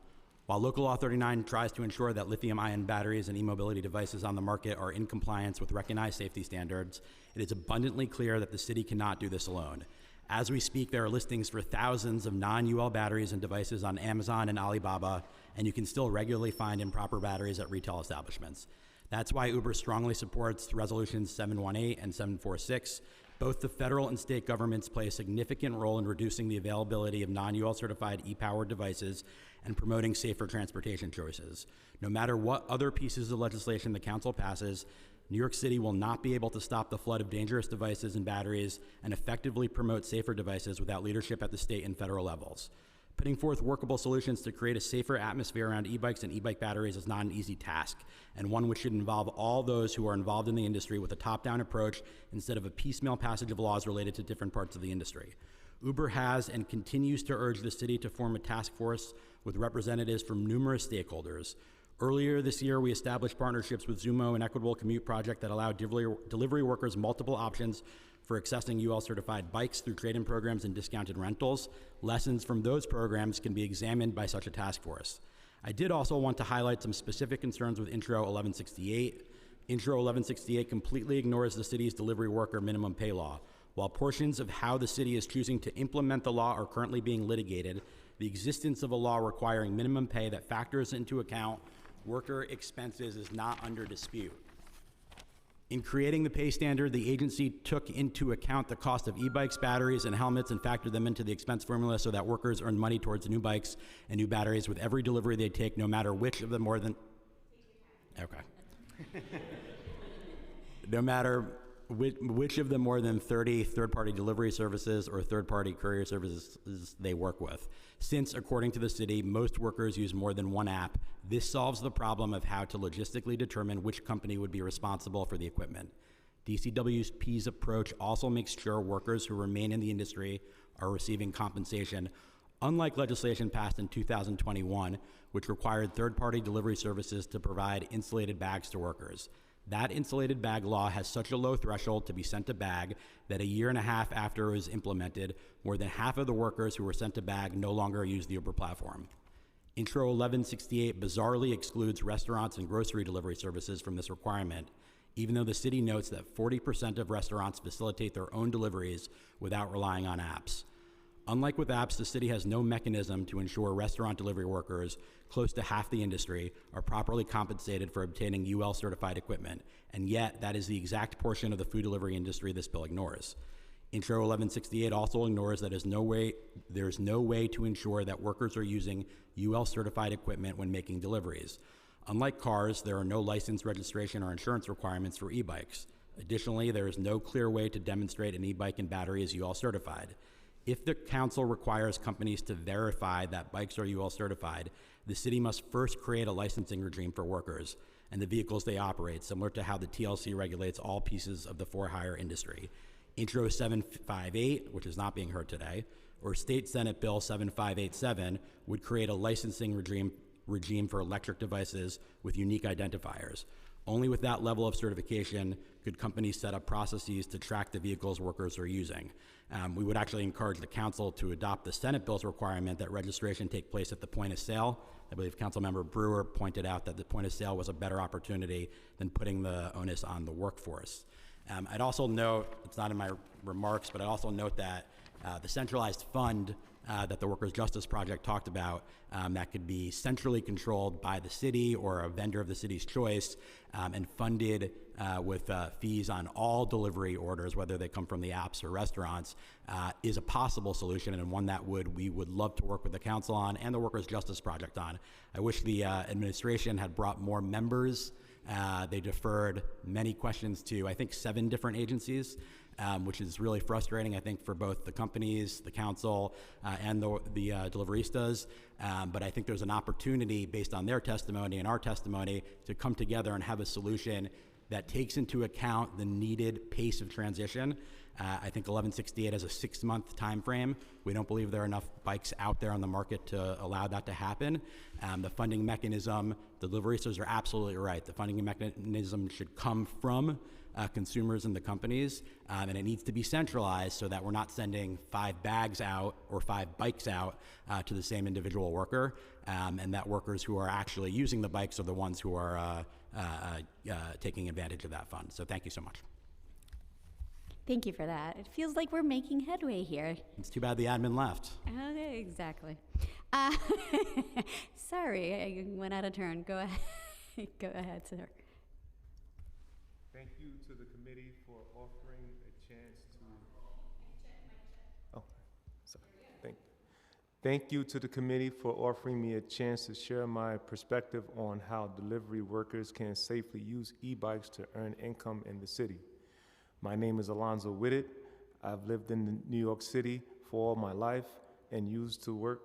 While Local Law 39 tries to ensure that lithium-ion batteries and e-mobility devices on the market are in compliance with recognized safety standards, it is abundantly clear that the city cannot do this alone. As we speak, there are listings for thousands of non-UL batteries and devices on Amazon and Alibaba, and you can still regularly find improper batteries at retail establishments. That's why Uber strongly supports Resolutions 718 and 746. Both the federal and state governments play a significant role in reducing the availability of non-UL certified e-powered devices and promoting safer transportation choices. No matter what other pieces of legislation the council passes, New York City will not be able to stop the flood of dangerous devices and batteries and effectively promote safer devices without leadership at the state and federal levels. Putting forth workable solutions to create a safer atmosphere around e-bikes and e-bike batteries is not an easy task, and one which should involve all those who are involved in the industry with a top-down approach instead of a piecemeal passage of laws related to different parts of the industry. Uber has and continues to urge the city to form a task force with representatives from numerous stakeholders. Earlier this year, we established partnerships with Zumo and Equitable Commute Project that allow delivery workers multiple options for accessing UL certified bikes through trade-in programs and discounted rentals. Lessons from those programs can be examined by such a task force. I did also want to highlight some specific concerns with Intro 1168. Intro 1168 completely ignores the city's delivery worker minimum pay law. While portions of how the city is choosing to implement the law are currently being litigated, the existence of a law requiring minimum pay that factors into account worker expenses is not under dispute. In creating the pay standard, the agency took into account the cost of e-bikes, batteries, and helmets and factored them into the expense formula so that workers earn money towards new bikes and new batteries with every delivery they take, no matter which of the more than... Okay. No matter which of the more than 30 third-party delivery services or third-party courier services they work with. Since, according to the city, most workers use more than one app, this solves the problem of how to logistically determine which company would be responsible for the equipment. DCWP's approach also makes sure workers who remain in the industry are receiving compensation, unlike legislation passed in 2021, which required third-party delivery services to provide insulated bags to workers. That insulated bag law has such a low threshold to be sent a bag that a year and a half after it was implemented, more than half of the workers who were sent a bag no longer use the Uber platform. Intro 1168 bizarrely excludes restaurants and grocery delivery services from this requirement, even though the city notes that 40% of restaurants facilitate their own deliveries without relying on apps. Unlike with apps, the city has no mechanism to ensure restaurant delivery workers, close to half the industry, are properly compensated for obtaining UL certified equipment, and yet that is the exact portion of the food delivery industry this bill ignores. Intro 1168 also ignores that there's no way to ensure that workers are using UL certified equipment when making deliveries. Unlike cars, there are no license, registration, or insurance requirements for e-bikes. Additionally, there is no clear way to demonstrate an e-bike and battery is UL certified. If the council requires companies to verify that bikes are UL certified, the city must first create a licensing regime for workers and the vehicles they operate, similar to how the TLC regulates all pieces of the for-hire industry. Intro 758, which is not being heard today, or State Senate Bill 7587 would create a licensing regime for electric devices with unique identifiers. Only with that level of certification could companies set up processes to track the vehicles workers are using. We would actually encourage the council to adopt the Senate bill's requirement that registration take place at the point of sale. I believe Councilmember Brewer pointed out that the point of sale was a better opportunity than putting the onus on the workforce. I'd also note, it's not in my remarks, but I'd also note that the centralized fund that the Workers' Justice Project talked about that could be centrally controlled by the city or a vendor of the city's choice and funded with fees on all delivery orders, whether they come from the apps or restaurants, is a possible solution and one that we would love to work with the council on and the Workers' Justice Project on. I wish the administration had brought more members. They deferred many questions to, I think, 7 different agencies, which is really frustrating, I think, for both the companies, the council, and the deliveristas. But I think there's an opportunity, based on their testimony and our testimony, to come together and have a solution that takes into account the needed pace of transition. I think 1168 has a 6-month time frame. We don't believe there are enough bikes out there on the market to allow that to happen. The funding mechanism, the deliveristas are absolutely right. The funding mechanism should come from consumers and the companies, and it needs to be centralized so that we're not sending 5 bags out or 5 bikes out to the same individual worker, and that workers who are actually using the bikes are the ones who are taking advantage of that fund. So thank you so much. Thank you for that. It feels like we're making headway here. It's too bad the admin left. Okay, exactly. Sorry, I went out of turn. Go ahead. Go ahead, sir. Thank you to the committee for offering a chance to. Oh, sorry. Thank you to the committee for offering me a chance to share my perspective on how delivery workers can safely use e-bikes to earn income in the city. My name is Alonzo Whitted. I've lived in New York City for all my life and used to work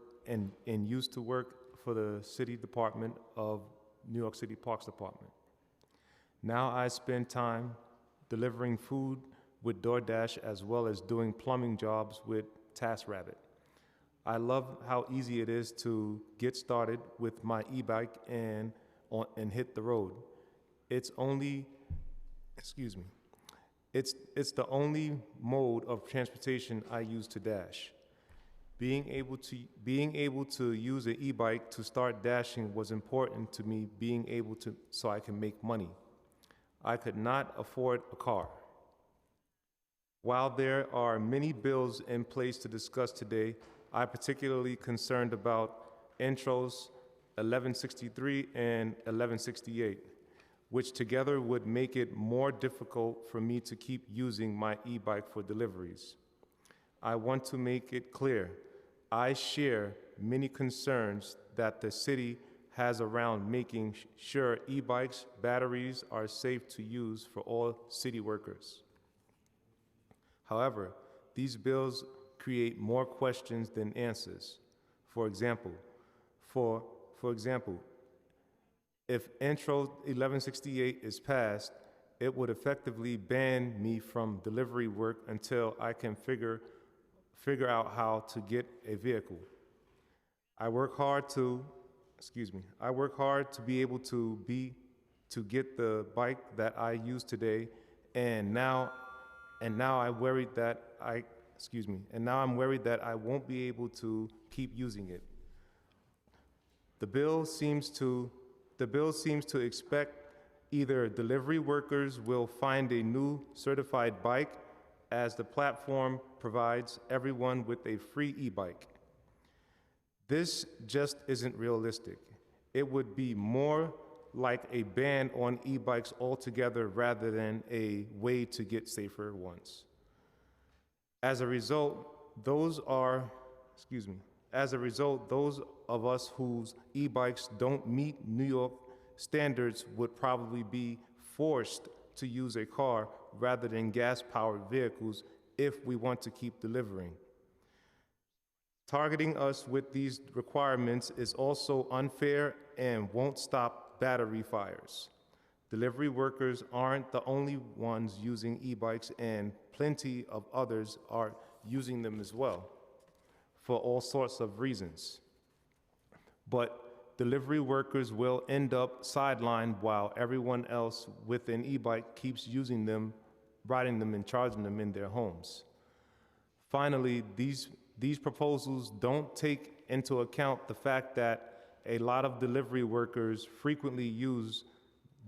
for the City Department of New York City Parks Department. Now I spend time delivering food with DoorDash as well as doing plumbing jobs with TaskRabbit. I love how easy it is to get started with my e-bike and hit the road. It's the only mode of transportation I use to dash. Being able to use an e-bike to start dashing was important to me, so I can make money. I could not afford a car. While there are many bills in place to discuss today, I'm particularly concerned about intros 1163 and 1168, which together would make it more difficult for me to keep using my e-bike for deliveries. I want to make it clear, I share many concerns that the city has around making sure e-bikes batteries are safe to use for all city workers. However, these bills create more questions than answers. For example, if Intro 1168 is passed, it would effectively ban me from delivery work until I can figure out how to get a vehicle. I work hard to be able to get the bike that I use today, and now I'm worried that I'm worried that I won't be able to keep using it. The bill seems to expect either delivery workers will find a new certified bike, as the platform provides everyone with a free e-bike. This just isn't realistic. It would be more like a ban on e-bikes altogether rather than a way to get safer ones. As a result, those of us whose e-bikes don't meet New York standards would probably be forced to use a car rather than gas-powered vehicles if we want to keep delivering. Targeting us with these requirements is also unfair and won't stop battery fires. Delivery workers aren't the only ones using e-bikes, and plenty of others are using them as well for all sorts of reasons. But delivery workers will end up sidelined while everyone else with an e-bike keeps using them, riding them, and charging them in their homes. Finally, these proposals don't take into account the fact that a lot of delivery workers frequently use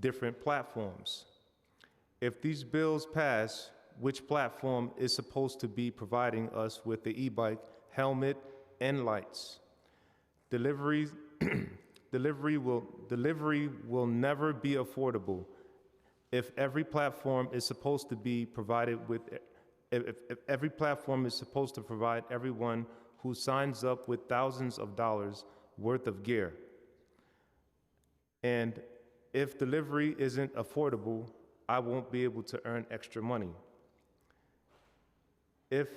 different platforms. If these bills pass, which platform is supposed to be providing us with the e-bike, helmet, and lights? Delivery will never be affordable if every platform is supposed to be provided with. If every platform is supposed to provide everyone who signs up with thousands of dollars worth of gear. And if delivery isn't affordable, I won't be able to earn extra money. If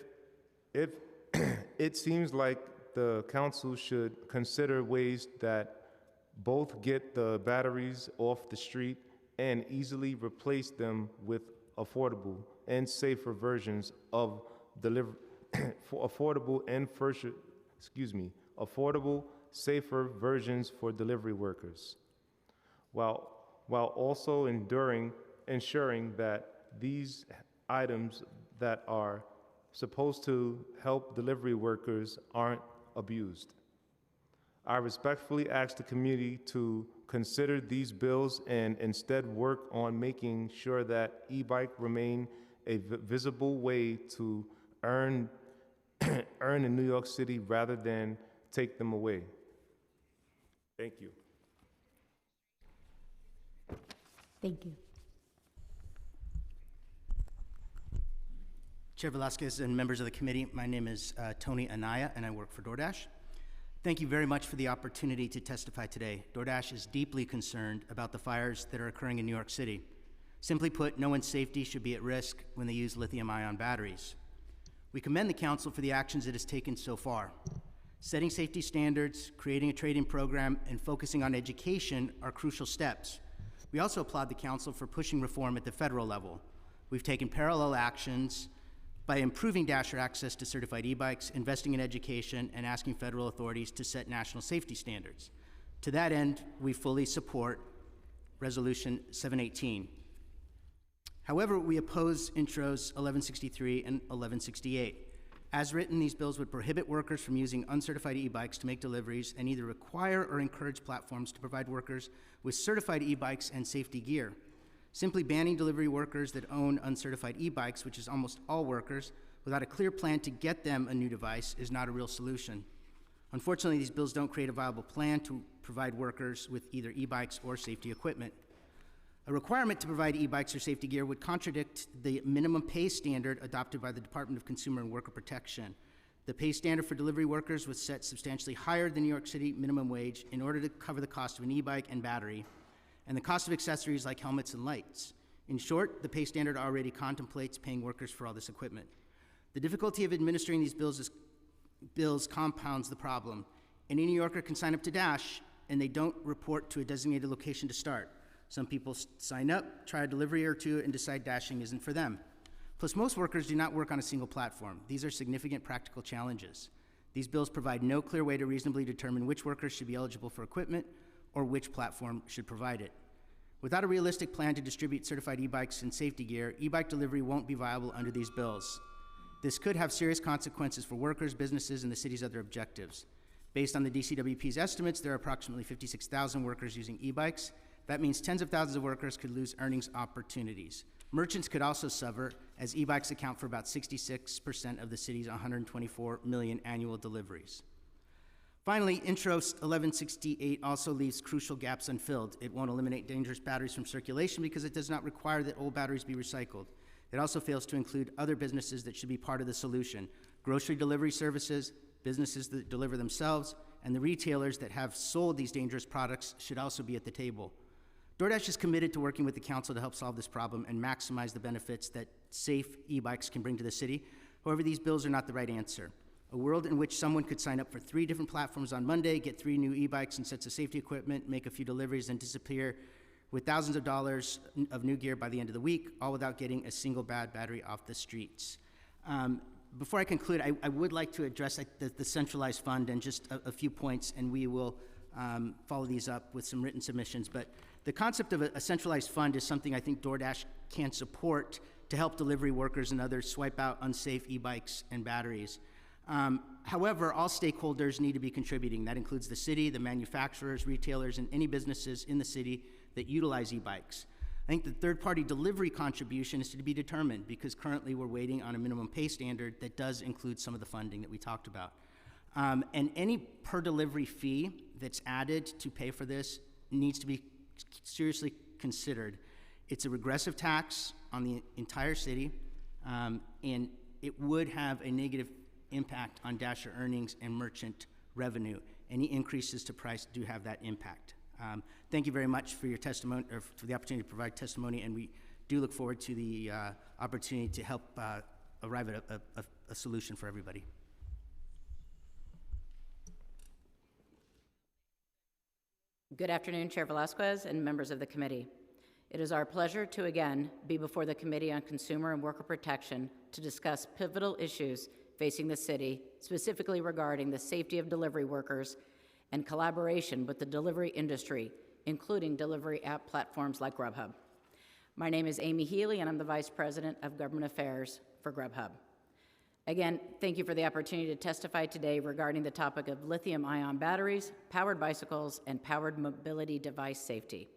it seems like the council should consider ways that both get the batteries off the street and easily replace them with affordable and safer versions of affordable, safer versions for delivery workers, while also ensuring that these items that are supposed to help delivery workers aren't abused. I respectfully ask the committee to consider these bills and instead work on making sure that e-bike remain a visible way to earn in New York City rather than take them away. Thank you. Thank you. Chair Velasquez and members of the committee, my name is Tony Anaya, and I work for DoorDash. Thank you very much for the opportunity to testify today. DoorDash is deeply concerned about the fires that are occurring in New York City. Simply put, no one's safety should be at risk when they use lithium-ion batteries. We commend the council for the actions it has taken so far. Setting safety standards, creating a trade-in program, and focusing on education are crucial steps. We also applaud the council for pushing reform at the federal level. We've taken parallel actions by improving Dasher access to certified e-bikes, investing in education, and asking federal authorities to set national safety standards. To that end, we fully support Resolution 718. However, we oppose Intros 1163 and 1168. As written, these bills would prohibit workers from using uncertified e-bikes to make deliveries and either require or encourage platforms to provide workers with certified e-bikes and safety gear. Simply banning delivery workers that own uncertified e-bikes, which is almost all workers, without a clear plan to get them a new device is not a real solution. Unfortunately, these bills don't create a viable plan to provide workers with either e-bikes or safety equipment. A requirement to provide e-bikes or safety gear would contradict the minimum pay standard adopted by the Department of Consumer and Worker Protection. The pay standard for delivery workers was set substantially higher than New York City minimum wage in order to cover the cost of an e-bike and battery, and the cost of accessories like helmets and lights. In short, the pay standard already contemplates paying workers for all this equipment. The difficulty of administering these bills compounds the problem. Any New Yorker can sign up to Dash, and they don't report to a designated location to start. Some people sign up, try a delivery or two, and decide dashing isn't for them. Plus, most workers do not work on a single platform. These are significant practical challenges. These bills provide no clear way to reasonably determine which workers should be eligible for equipment or which platform should provide it. Without a realistic plan to distribute certified e-bikes and safety gear, e-bike delivery won't be viable under these bills. This could have serious consequences for workers, businesses, and the city's other objectives. Based on the DCWP's estimates, there are approximately 56,000 workers using e-bikes. That means tens of thousands of workers could lose earnings opportunities. Merchants could also suffer, as e-bikes account for about 66% of the city's 124 million annual deliveries. Finally, Intro 1168 also leaves crucial gaps unfilled. It won't eliminate dangerous batteries from circulation because it does not require that old batteries be recycled. It also fails to include other businesses that should be part of the solution: grocery delivery services, businesses that deliver themselves, and the retailers that have sold these dangerous products should also be at the table. DoorDash is committed to working with the council to help solve this problem and maximize the benefits that safe e-bikes can bring to the city. However, these bills are not the right answer. A world in which someone could sign up for 3 different platforms on Monday, get 3 new e-bikes and sets of safety equipment, make a few deliveries, and disappear with thousands of dollars of new gear by the end of the week, all without getting a single bad battery off the streets. Before I conclude, I would like to address the centralized fund and just a few points, and we will follow these up with some written submissions. But the concept of a centralized fund is something I think DoorDash can support to help delivery workers and others swipe out unsafe e-bikes and batteries. However, all stakeholders need to be contributing. That includes the city, the manufacturers, retailers, and any businesses in the city that utilize e-bikes. I think the third-party delivery contribution is to be determined because currently we're waiting on a minimum pay standard that does include some of the funding that we talked about. And any per delivery fee that's added to pay for this needs to be seriously considered. It's a regressive tax on the entire city, and it would have a negative impact on Dasher earnings and merchant revenue. Any increases to price do have that impact. Thank you very much for your testimony, or for the opportunity to provide testimony, and we do look forward to the opportunity to help arrive at a solution for everybody. Good afternoon, Chair Velasquez and members of the committee. It is our pleasure to again be before the Committee on Consumer and Worker Protection to discuss pivotal issues facing the city, specifically regarding the safety of delivery workers and collaboration with the delivery industry, including delivery app platforms like Grubhub. My name is Amy Healy, and I'm the Vice President of Government Affairs for Grubhub. Again, thank you for the opportunity to testify today regarding the topic of lithium-ion batteries, powered bicycles, and powered mobility device safety,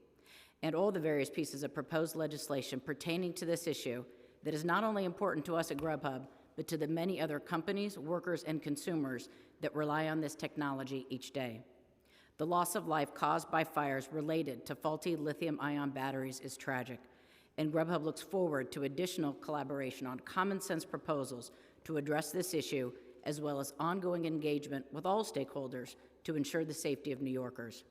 and all the various pieces of proposed legislation pertaining to this issue that is not only important to us at Grubhub, but to the many other companies, workers, and consumers that rely on this technology each day. The loss of life caused by fires related to faulty lithium-ion batteries is tragic, and Grubhub looks forward to additional collaboration on common-sense proposals to address this issue, as well as ongoing engagement with all stakeholders to ensure the safety of New Yorkers.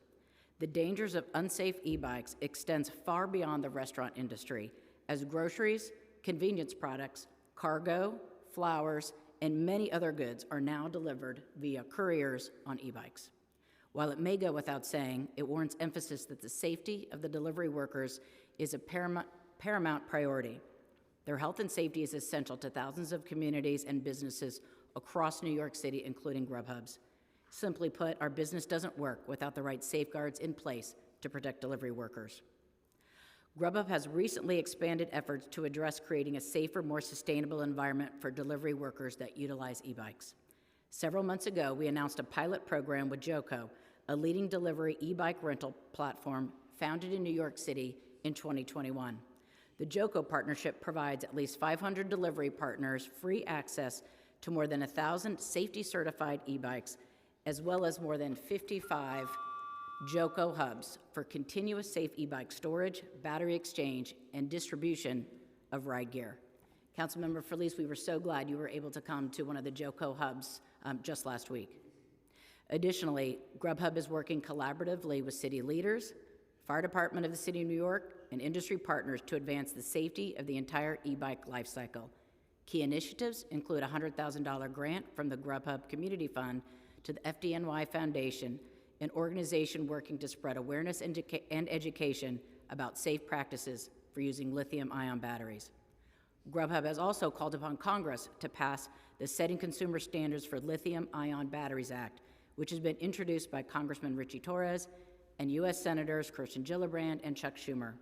The dangers of unsafe e-bikes extends far beyond the restaurant industry, as groceries, convenience products, cargo, flowers, and many other goods are now delivered via couriers on e-bikes. While it may go without saying, it warrants emphasis that the safety of the delivery workers is a paramount priority. Their health and safety is essential to thousands of communities and businesses across New York City, including Grubhub's. Simply put, our business doesn't work without the right safeguards in place to protect delivery workers. Grubhub has recently expanded efforts to address creating a safer, more sustainable environment for delivery workers that utilize e-bikes. Several months ago, we announced a pilot program with Joco, a leading delivery e-bike rental platform founded in New York City in 2021. The Joco partnership provides at least 500 delivery partners free access to more than 1,000 safety-certified e-bikes, as well as more than 55 Joco hubs for continuous safe e-bike storage, battery exchange, and distribution of ride gear. Councilmember Felice, we were so glad you were able to come to one of the Joco hubs just last week. Additionally, Grubhub is working collaboratively with city leaders, Fire Department of the City of New York, and industry partners to advance the safety of the entire e-bike lifecycle. Key initiatives include a $100,000 grant from the Grubhub Community Fund to the FDNY Foundation, an organization working to spread awareness and education about safe practices for using lithium-ion batteries. Grubhub has also called upon Congress to pass the Setting Consumer Standards for Lithium-Ion Batteries Act, which has been introduced by Congressman Richie Torres and U.S. Senators Kirsten Gillibrand and Chuck Schumer.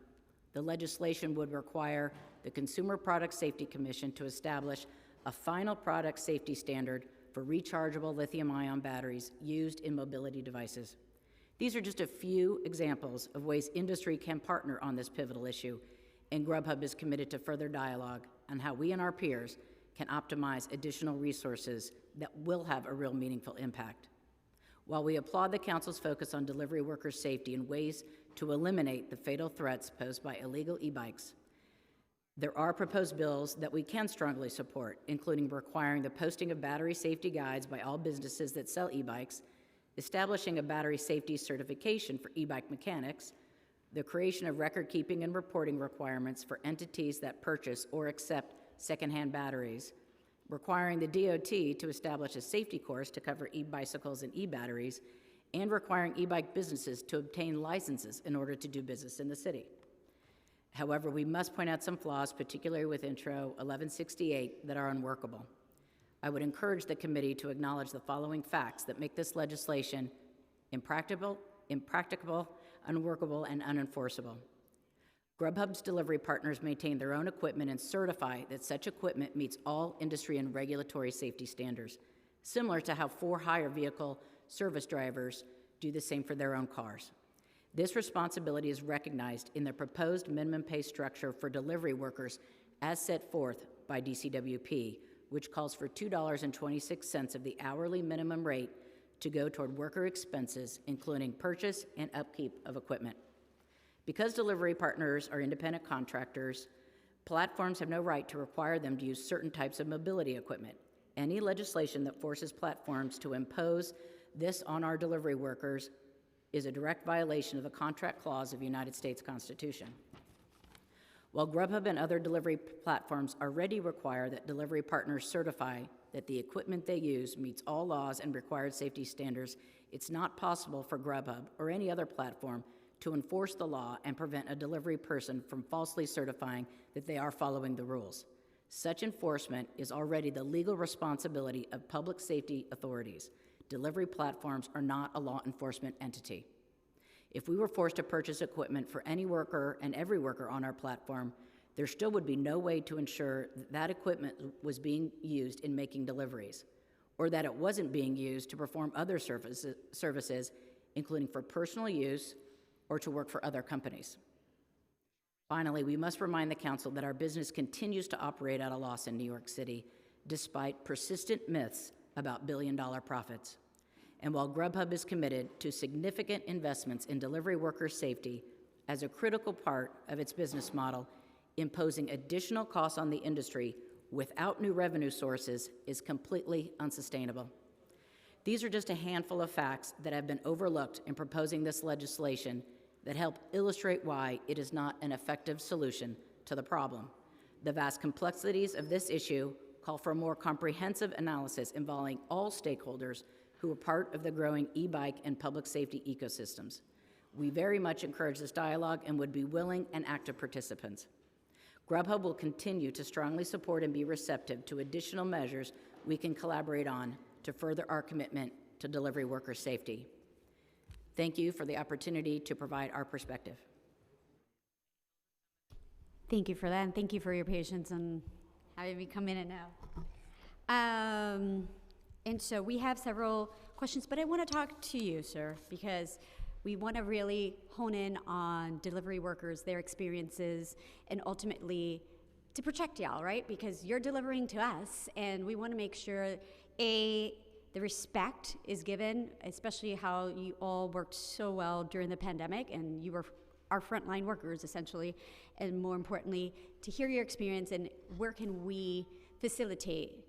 The legislation would require the Consumer Product Safety Commission to establish a final product safety standard for rechargeable lithium-ion batteries used in mobility devices. These are just a few examples of ways industry can partner on this pivotal issue, and Grubhub is committed to further dialogue on how we and our peers can optimize additional resources that will have a real meaningful impact. While we applaud the Council's focus on delivery workers' safety and ways to eliminate the fatal threats posed by illegal e-bikes, there are proposed bills that we can strongly support, including requiring the posting of battery safety guides by all businesses that sell e-bikes, establishing a battery safety certification for e-bike mechanics, the creation of record-keeping and reporting requirements for entities that purchase or accept secondhand batteries, requiring the DOT to establish a safety course to cover e-bicycles and e-batteries, and requiring e-bike businesses to obtain licenses in order to do business in the city. However, we must point out some flaws, particularly with Intro 1168, that are unworkable. I would encourage the committee to acknowledge the following facts that make this legislation impracticable, unworkable, and unenforceable. Grubhub's delivery partners maintain their own equipment and certify that such equipment meets all industry and regulatory safety standards, similar to how for-hire vehicle service drivers do the same for their own cars. This responsibility is recognized in the proposed minimum pay structure for delivery workers as set forth by DCWP, which calls for $2.26 of the hourly minimum rate to go toward worker expenses, including purchase and upkeep of equipment. Because delivery partners are independent contractors, platforms have no right to require them to use certain types of mobility equipment. Any legislation that forces platforms to impose this on our delivery workers is a direct violation of the contract clause of the United States Constitution. While Grubhub and other delivery platforms already require that delivery partners certify that the equipment they use meets all laws and required safety standards, it's not possible for Grubhub or any other platform to enforce the law and prevent a delivery person from falsely certifying that they are following the rules. Such enforcement is already the legal responsibility of public safety authorities. Delivery platforms are not a law enforcement entity. If we were forced to purchase equipment for any worker and every worker on our platform, there still would be no way to ensure that that equipment was being used in making deliveries, or that it wasn't being used to perform other services, including for personal use or to work for other companies. Finally, we must remind the council that our business continues to operate at a loss in New York City, despite persistent myths about billion-dollar profits. And while Grubhub is committed to significant investments in delivery worker safety as a critical part of its business model, imposing additional costs on the industry without new revenue sources is completely unsustainable. These are just a handful of facts that have been overlooked in proposing this legislation that help illustrate why it is not an effective solution to the problem. The vast complexities of this issue call for a more comprehensive analysis involving all stakeholders who are part of the growing e-bike and public safety ecosystems. We very much encourage this dialogue and would be willing and active participants. Grubhub will continue to strongly support and be receptive to additional measures we can collaborate on to further our commitment to delivery worker safety. Thank you for the opportunity to provide our perspective. Thank you for that, and thank you for your patience and having me come in and out. And so we have several questions, but I want to talk to you, sir, because we want to really hone in on delivery workers, their experiences, and ultimately to protect y'all, right? Because you're delivering to us, and we want to make sure, the respect is given, especially how you all worked so well during the pandemic, and you were our frontline workers, essentially, and more importantly, to hear your experience and where can we facilitate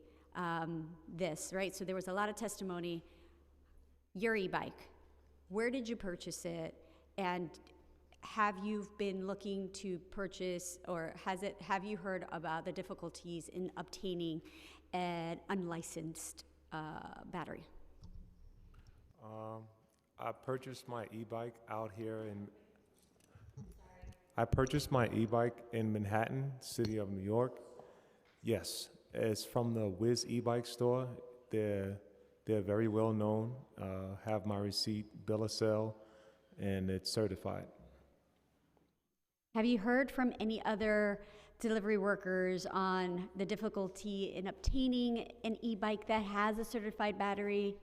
this, right? So there was a lot of testimony. Your e-bike, where did you purchase it? And have you been looking to purchase, or have you heard about the difficulties in obtaining an unlicensed battery? I purchased my e-bike out here in. I purchased my e-bike in Manhattan, city of New York. Yes, it's from the Wiz e-bike store. They're very well known. Have my receipt, bill of sale, and it's certified. Have you heard from any other delivery workers on the difficulty in obtaining an e-bike that has a certified battery?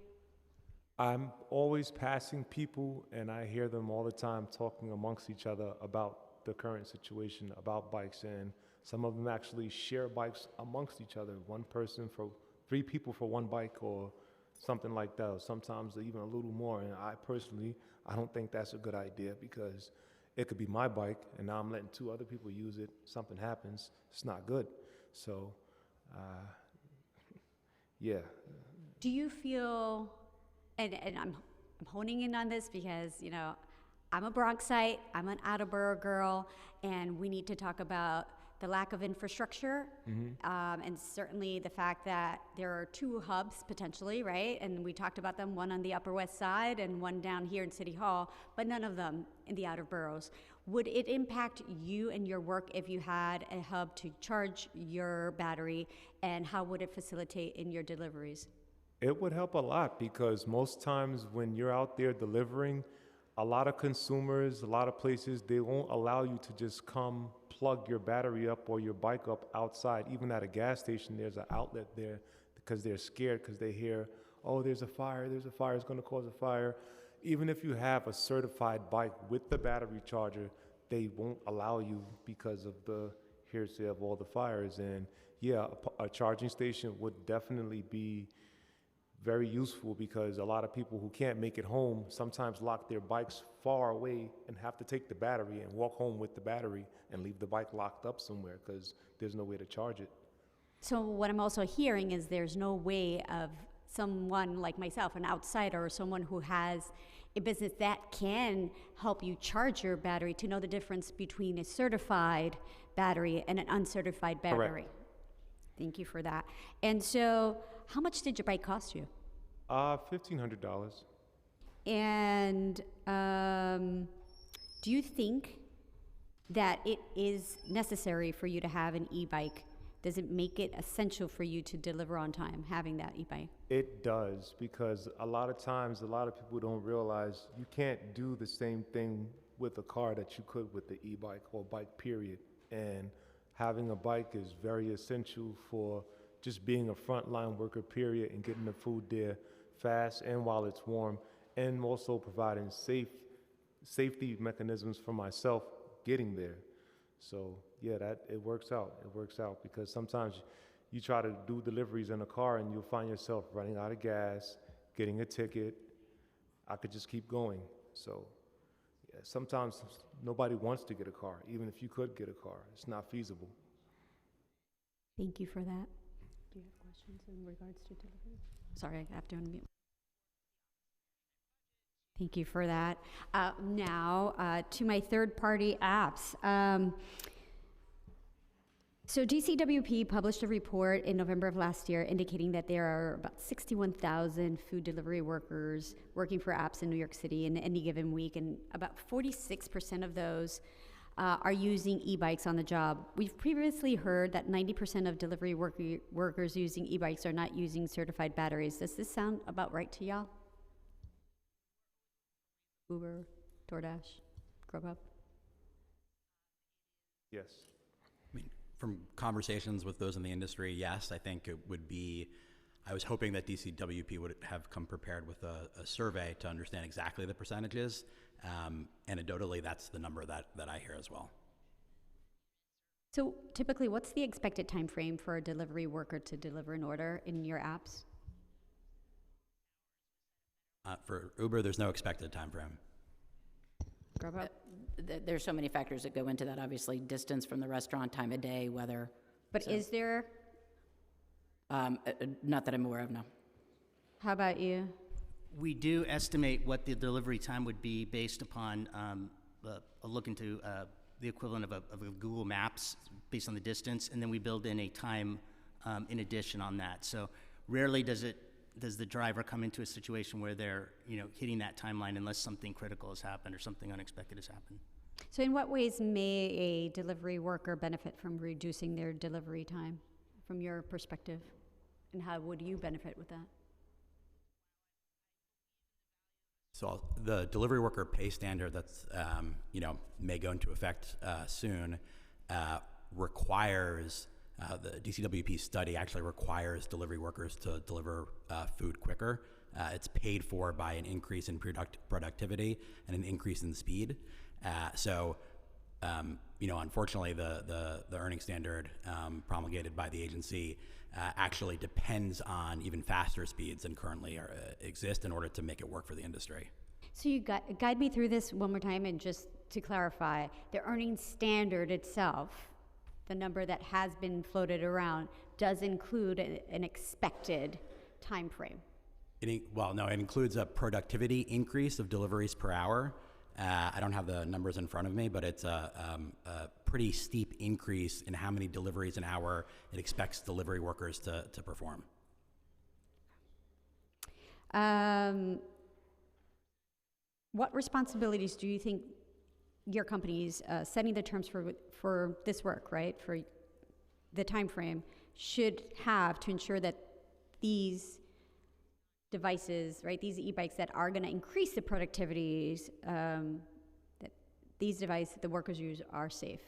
I'm always passing people, and I hear them all the time talking amongst each other about the current situation, about bikes, and some of them actually share bikes amongst each other. One person for 3 people for one bike, or something like that, or sometimes even a little more. And I personally, I don't think that's a good idea, because it could be my bike, and now I'm letting 2 other people use it. Something happens, it's not good. So, yeah. Do you feel, and I'm honing in on this because, you know, I'm a Bronxite, I'm an Attleboro girl, and we need to talk about the lack of infrastructure, and certainly the fact that there are 2 hubs potentially, right? And we talked about them, one on the Upper West Side and one down here in City Hall, but none of them in the outer boroughs. Would it impact you and your work if you had a hub to charge your battery, and how would it facilitate in your deliveries? It would help a lot, because most times when you're out there delivering, a lot of consumers, a lot of places, they won't allow you to just come plug your battery up or your bike up outside. Even at a gas station, there's an outlet there, because they're scared, because they hear, oh, there's a fire, it's going to cause a fire. Even if you have a certified bike with the battery charger, they won't allow you because of the hearsay of all the fires. And yeah, a charging station would definitely be very useful, because a lot of people who can't make it home sometimes lock their bikes far away and have to take the battery and walk home with the battery and leave the bike locked up somewhere because there's no way to charge it. So what I'm also hearing is there's no way of someone like myself, an outsider, or someone who has a business that can help you charge your battery, to know the difference between a certified battery and an uncertified battery. Correct. Thank you for that. And so how much did your bike cost you? $1,500. And Do you think that it is necessary for you to have an e-bike? Does it make it essential for you to deliver on time, having that e-bike? It does, because a lot of times, a lot of people don't realize you can't do the same thing with a car that you could with the e-bike or bike, period. And having a bike is very essential for just being a frontline worker, period, and getting the food there fast and while it's warm, and also providing safety mechanisms for myself getting there. So yeah, it works out. It works out because sometimes you try to do deliveries in a car and you'll find yourself running out of gas, getting a ticket. I could just keep going. So yeah, sometimes nobody wants to get a car, even if you could get a car. It's not feasible. Thank you for that. Do you have questions in regards to delivery? Sorry, I have to unmute. Thank you for that. Now, to my third-party apps. So DCWP published a report in November of last year indicating that there are about 61,000 food delivery workers working for apps in New York City in any given week, and about 46% of those are using e-bikes on the job. We've previously heard that 90% of delivery workers using e-bikes are not using certified batteries. Does this sound about right to y'all? Uber, DoorDash, Grubhub? Yes. I mean, from conversations with those in the industry, yes, I think it would be, I was hoping that DCWP would have come prepared with a survey to understand exactly the percentages. Anecdotally, that's the number that I hear as well. So typically, what's the expected time frame for a delivery worker to deliver an order in your apps? For Uber, there's no expected time frame. Grubhub? There's so many factors that go into that, obviously, distance from the restaurant, time of day, weather. But is there? Not that I'm aware of, no. How about you? We do estimate what the delivery time would be based upon a look into the equivalent of a Google Maps based on the distance, and then we build in a time in addition on that. So rarely does the driver come into a situation where they're hitting that timeline unless something critical has happened or something unexpected has happened. So in what ways may a delivery worker benefit from reducing their delivery time from your perspective? And how would you benefit with that? So the delivery worker pay standard that's, may go into effect soon requires, the DCWP study actually requires delivery workers to deliver food quicker. It's paid for by an increase in productivity and an increase in speed. Unfortunately, the earning standard promulgated by the agency actually depends on even faster speeds than currently exist in order to make it work for the industry. So you guide me through this one more time, and just to clarify, the earning standard itself, the number that has been floated around, does include an expected time frame. It includes a productivity increase of deliveries per hour. I don't have the numbers in front of me, but it's a pretty steep increase in how many deliveries an hour it expects delivery workers to perform. What responsibilities do you think your companies setting the terms for this work, right, for the time frame, should have to ensure that these devices, right, these e-bikes that are going to increase the productivities, that these devices the workers use are safe?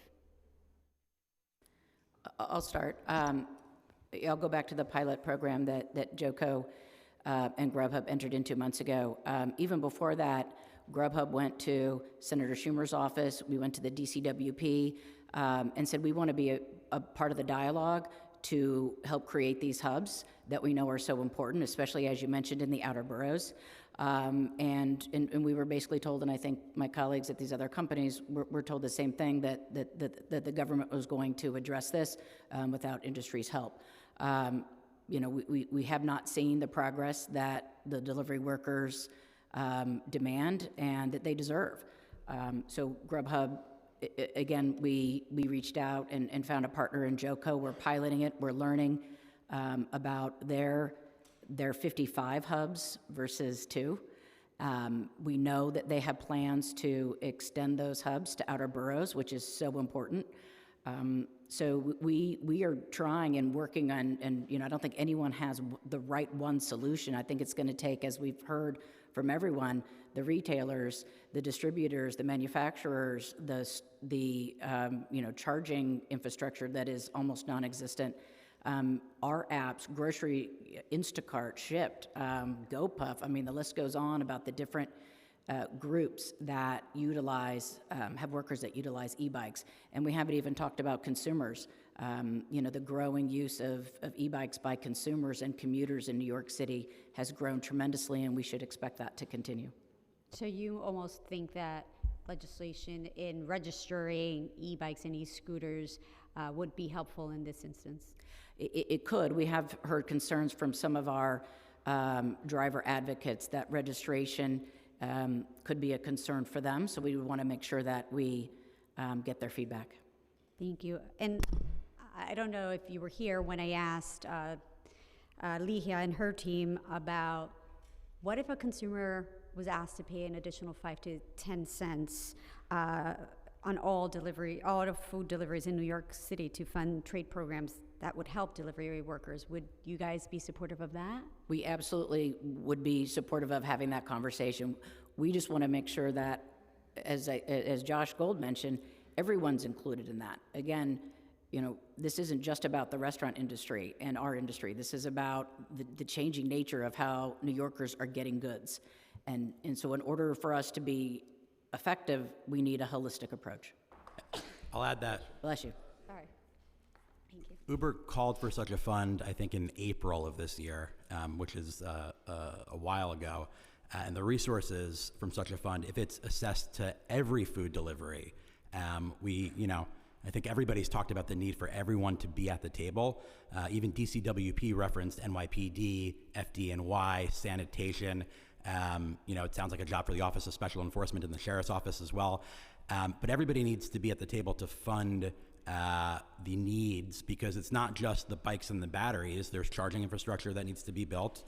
I'll start. I'll go back to the pilot program that JOCO and Grubhub entered into months ago. Even before that, Grubhub went to Senator Schumer's office. We went to the DCWP and said we want to be a part of the dialogue to help create these hubs that we know are so important, especially as you mentioned in the outer boroughs. And we were basically told, and I think my colleagues at these other companies were told the same thing, that the government was going to address this without industry's help. We have not seen the progress that the delivery workers demand and that they deserve. So Grubhub, again, we reached out and found a partner in JOCO. We're piloting it. We're learning about their 55 hubs versus 2. We know that they have plans to extend those hubs to outer boroughs, which is so important. So we are trying and working on, and I don't think anyone has the right one solution. I think it's going to take, as we've heard from everyone, the retailers, the distributors, the manufacturers, the charging infrastructure that is almost non-existent. Our apps, Grocery, Instacart, Shipt, GoPuff, I mean, the list goes on about the different groups that utilize, have workers that utilize e-bikes. And we haven't even talked about consumers. The growing use of e-bikes by consumers and commuters in New York City has grown tremendously, and we should expect that to continue. So you almost think that legislation in registering e-bikes and e-scooters would be helpful in this instance? It could. We have heard concerns from some of our driver advocates that registration could be a concern for them, so we would want to make sure that we get their feedback. Thank you. And I don't know if you were here when I asked Ligia and her team about what if a consumer was asked to pay an additional 5 to 10 cents on all of food deliveries in New York City to fund trade programs that would help delivery workers. Would you guys be supportive of that? We absolutely would be supportive of having that conversation. We just want to make sure that, as Josh Gold mentioned, everyone's included in that. Again, this isn't just about the restaurant industry and our industry. This is about the changing nature of how New Yorkers are getting goods. And so in order for us to be effective, we need a holistic approach. I'll add that. Bless you. All right. Thank you. Uber called for such a fund, I think, in April of this year, which is a while ago. And the resources from such a fund, if it's assessed to every food delivery, I think everybody's talked about the need for everyone to be at the table. Even DCWP referenced NYPD, FDNY, sanitation. It sounds like a job for the Office of Special Enforcement and the Sheriff's Office as well. But everybody needs to be at the table to fund the needs, because it's not just the bikes and the batteries. There's charging infrastructure that needs to be built.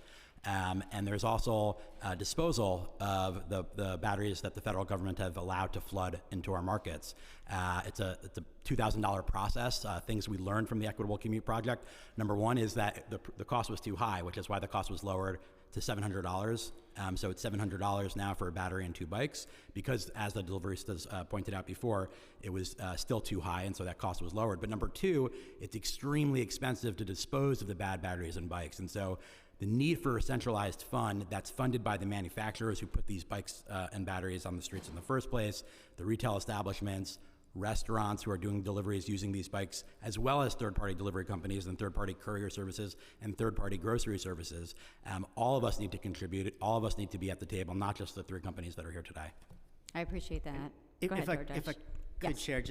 And there's also disposal of the batteries that the federal government have allowed to flood into our markets. It's a $2,000 process. Things we learned from the Equitable Commute Project. Number one is that the cost was too high, which is why the cost was lowered to $700. So it's $700 now for a battery and 2 bikes, because as the deliveristas pointed out before, it was still too high, and so that cost was lowered. But number two, it's extremely expensive to dispose of the bad batteries and bikes. And so the need for a centralized fund that's funded by the manufacturers who put these bikes and batteries on the streets in the first place, the retail establishments, restaurants who are doing deliveries using these bikes, as well as third-party delivery companies and third-party courier services and third-party grocery services. All of us need to contribute. All of us need to be at the table, not just the 3 companies that are here today. I appreciate that. If Go ahead, I Dordash. could share,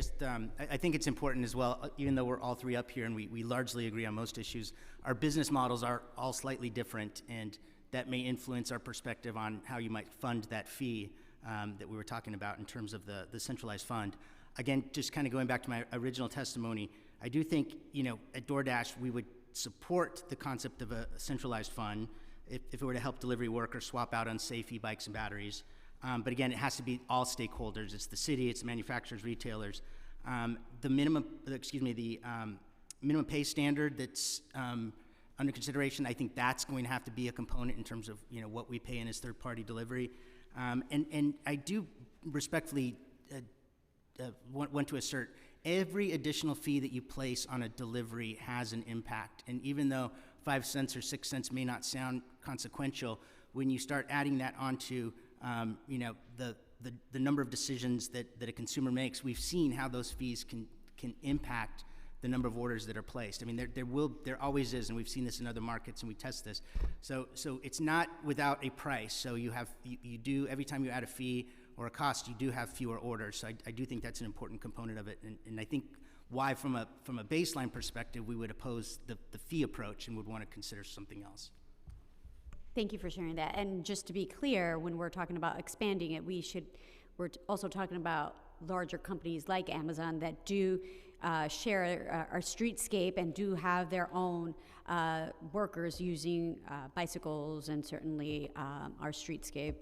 I think it's important as well, even though we're all 3 up here and we largely agree on most issues, our business models are all slightly different, and that may influence our perspective on how you might fund that fee that we were talking about in terms of the centralized fund. Again, just kind of going back to my original testimony, I do think, at DoorDash, we would support the concept of a centralized fund if it were to help delivery workers swap out unsafe e-bikes and batteries. But again, it has to be all stakeholders. It's the city, it's the manufacturers, retailers. The minimum pay standard that's under consideration, I think that's going to have to be a component in terms of what we pay in as third-party delivery. And I do respectfully want to assert, every additional fee that you place on a delivery has an impact. And even though 5 cents or 6 cents may not sound consequential, when you start adding that onto the number of decisions that a consumer makes, we've seen how those fees can impact the number of orders that are placed. I mean, there always is, and we've seen this in other markets, and we test this. So it's not without a price. So you do, every time you add a fee or a cost, you do have fewer orders. So I do think that's an important component of it, and I think why, from a baseline perspective, we would oppose the fee approach and would want to consider something else. Thank you for sharing that. And just to be clear, when we're talking about expanding it, we're also talking about larger companies like Amazon that do share our streetscape and do have their own workers using bicycles and certainly our streetscape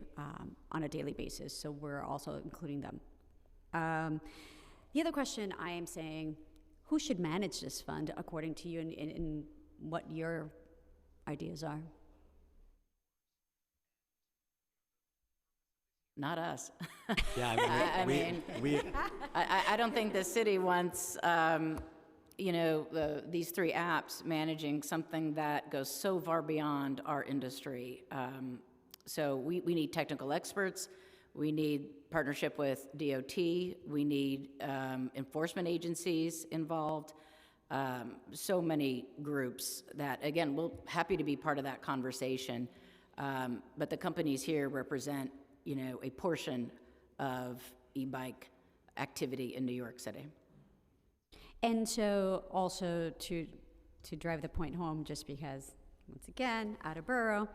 on a daily basis. So we're also including them. The other question I am saying, who should manage this fund according to you and what your ideas are? Not us. Yeah, I don't think the city wants, these three apps managing something that goes so far beyond our industry. So we need technical experts. We need partnership with DOT. We need enforcement agencies involved. So many groups that, again, we're happy to be part of that conversation. But the companies here represent a portion of e-bike activity in New York City. And so also to drive the point home, just because, once again, out of borough,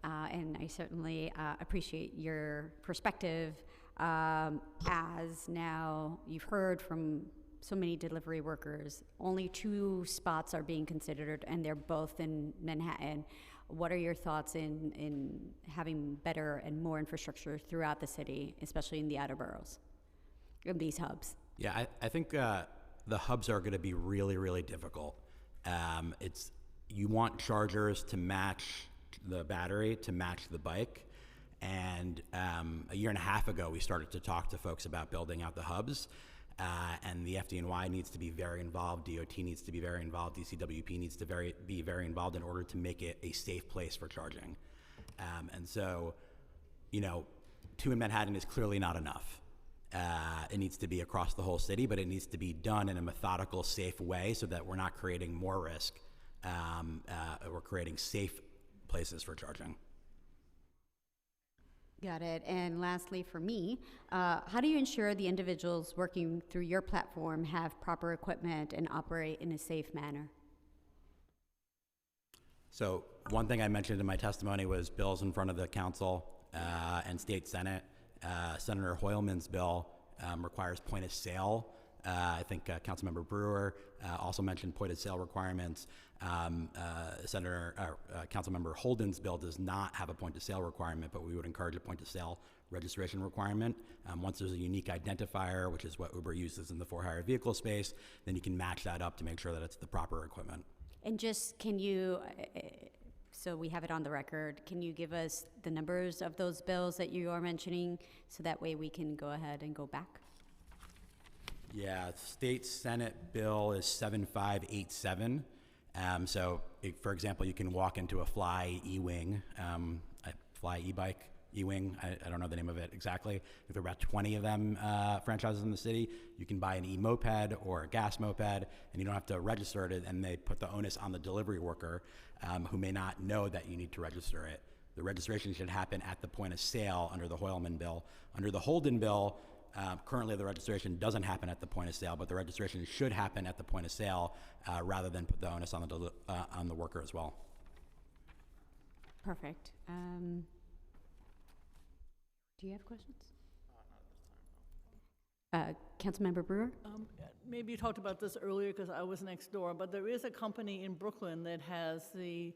and I certainly appreciate your perspective, as now you've heard from so many delivery workers, only 2 spots are being considered, and they're both in Manhattan. What are your thoughts in having better and more infrastructure throughout the city, especially in the outer boroughs, in these hubs? Yeah, I think the hubs are going to be really, really difficult. You want chargers to match the battery, to match the bike. And a year and a half ago, we started to talk to folks about building out the hubs. And the FDNY needs to be very involved, DOT needs to be very involved, DCWP needs to be very involved in order to make it a safe place for charging. And so, 2 in Manhattan is clearly not enough. It needs to be across the whole city, but it needs to be done in a methodical, safe way so that we're not creating more risk. We're creating safe places for charging. Got it. And lastly, for me, how do you ensure the individuals working through your platform have proper equipment and operate in a safe manner? So one thing I mentioned in my testimony was bills in front of the council and state senate. Senator Hoylman's bill requires point of sale. I think Councilmember Brewer also mentioned point of sale requirements. Councilmember Holden's bill does not have a point of sale requirement, but we would encourage a point of sale registration requirement. Once there's a unique identifier, which is what Uber uses in the for-hire vehicle space, then you can match that up to make sure that it's the proper equipment. And just can you, so we have it on the record, can you give us the numbers of those bills that you are mentioning so that way we can go ahead and go back? Yeah, state senate bill is 7587. For example, you can walk into a Fly e-wing, Fly e-bike, e-wing, I don't know the name of it exactly. There are about 20 of them franchises in the city. You can buy an e-moped or a gas moped, and you don't have to register it, and they put the onus on the delivery worker who may not know that you need to register it. The registration should happen at the point of sale under the Hoylman bill. Under the Holden bill, currently the registration doesn't happen at the point of sale, but the registration should happen at the point of sale rather than put the onus on the worker as well. Perfect. Do you have questions? Councilmember Brewer? Maybe you talked about this earlier because I was next door, but there is a company in Brooklyn that has the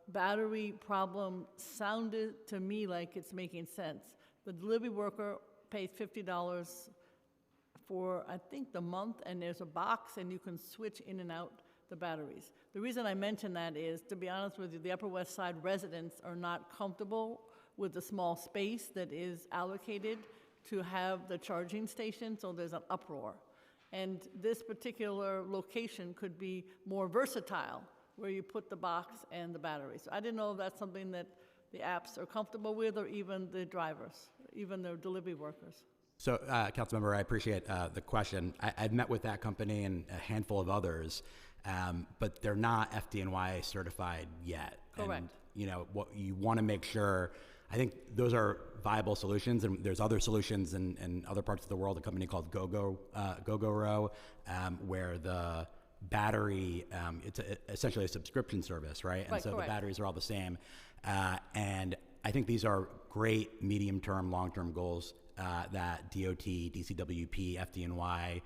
battery problem sounded to me like it's making sense. The delivery worker pays $50 for, I think, the month, and there's a box, and you can switch in and out the batteries. The reason I mention that is, to be honest with you, the Upper West Side residents are not comfortable with the small space that is allocated to have the charging station, so there's an uproar. And this particular location could be more versatile, where you put the box and the batteries. So I didn't know if that's something that the apps are comfortable with, or even the drivers, even the delivery workers. So, Councilmember, I appreciate the question. I've met with that company and a handful of others, but they're not FDNY certified yet. Correct. And, what you want to make sure, I think those are viable solutions, and there's other solutions in other parts of the world, a company called Gogoro, where the battery, it's essentially a subscription service, right? And so correct. The batteries are all the same. And I think these are great medium-term, long-term goals that DOT, DCWP, FDNY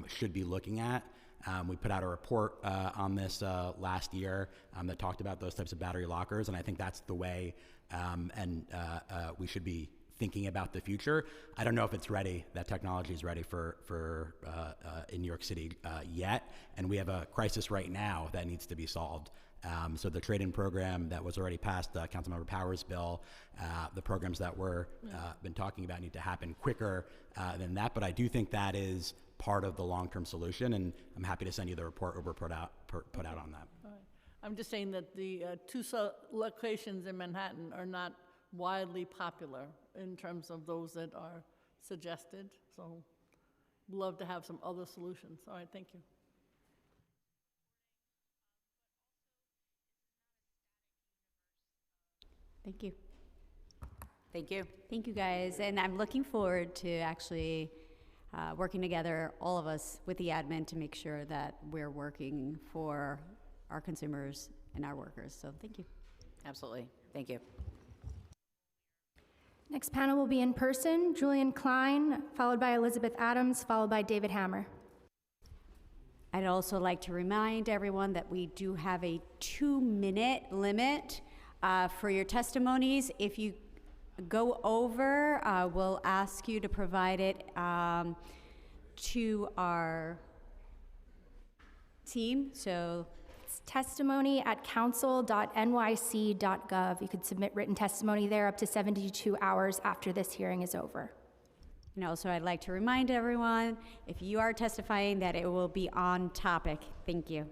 should be looking at. We put out a report on this last year that talked about those types of battery lockers, and I think that's the way we should be thinking about the future. I don't know if it's ready, that technology is ready for in New York City yet, and we have a crisis right now that needs to be solved. So the trade-in program that was already passed, Councilmember Powers' bill, the programs that we're been talking about need to happen quicker than that, but I do think that is part of the long-term solution, and I'm happy to send you the report Uber put out on that. All right. I'm just saying that the two locations in Manhattan are not widely popular in terms of those that are suggested, so love to have some other solutions. All right, thank you. Thank you. Thank you. Thank you, guys. And I'm looking forward to actually working together, all of us, with the admin to make sure that we're working for our consumers and our workers. So thank you. Absolutely. Thank you. Next panel will be in person, Julian Klein, followed by Elizabeth Adams, followed by David Hammer. I'd also like to remind everyone that we do have a 2-minute limit for your testimonies. If you go over, we'll ask you to provide it to our team. So it's testimony@council.nyc.gov. You could submit written testimony there up to 72 hours after this hearing is over. And also, I'd like to remind everyone, if you are testifying, that it will be on topic. Thank you.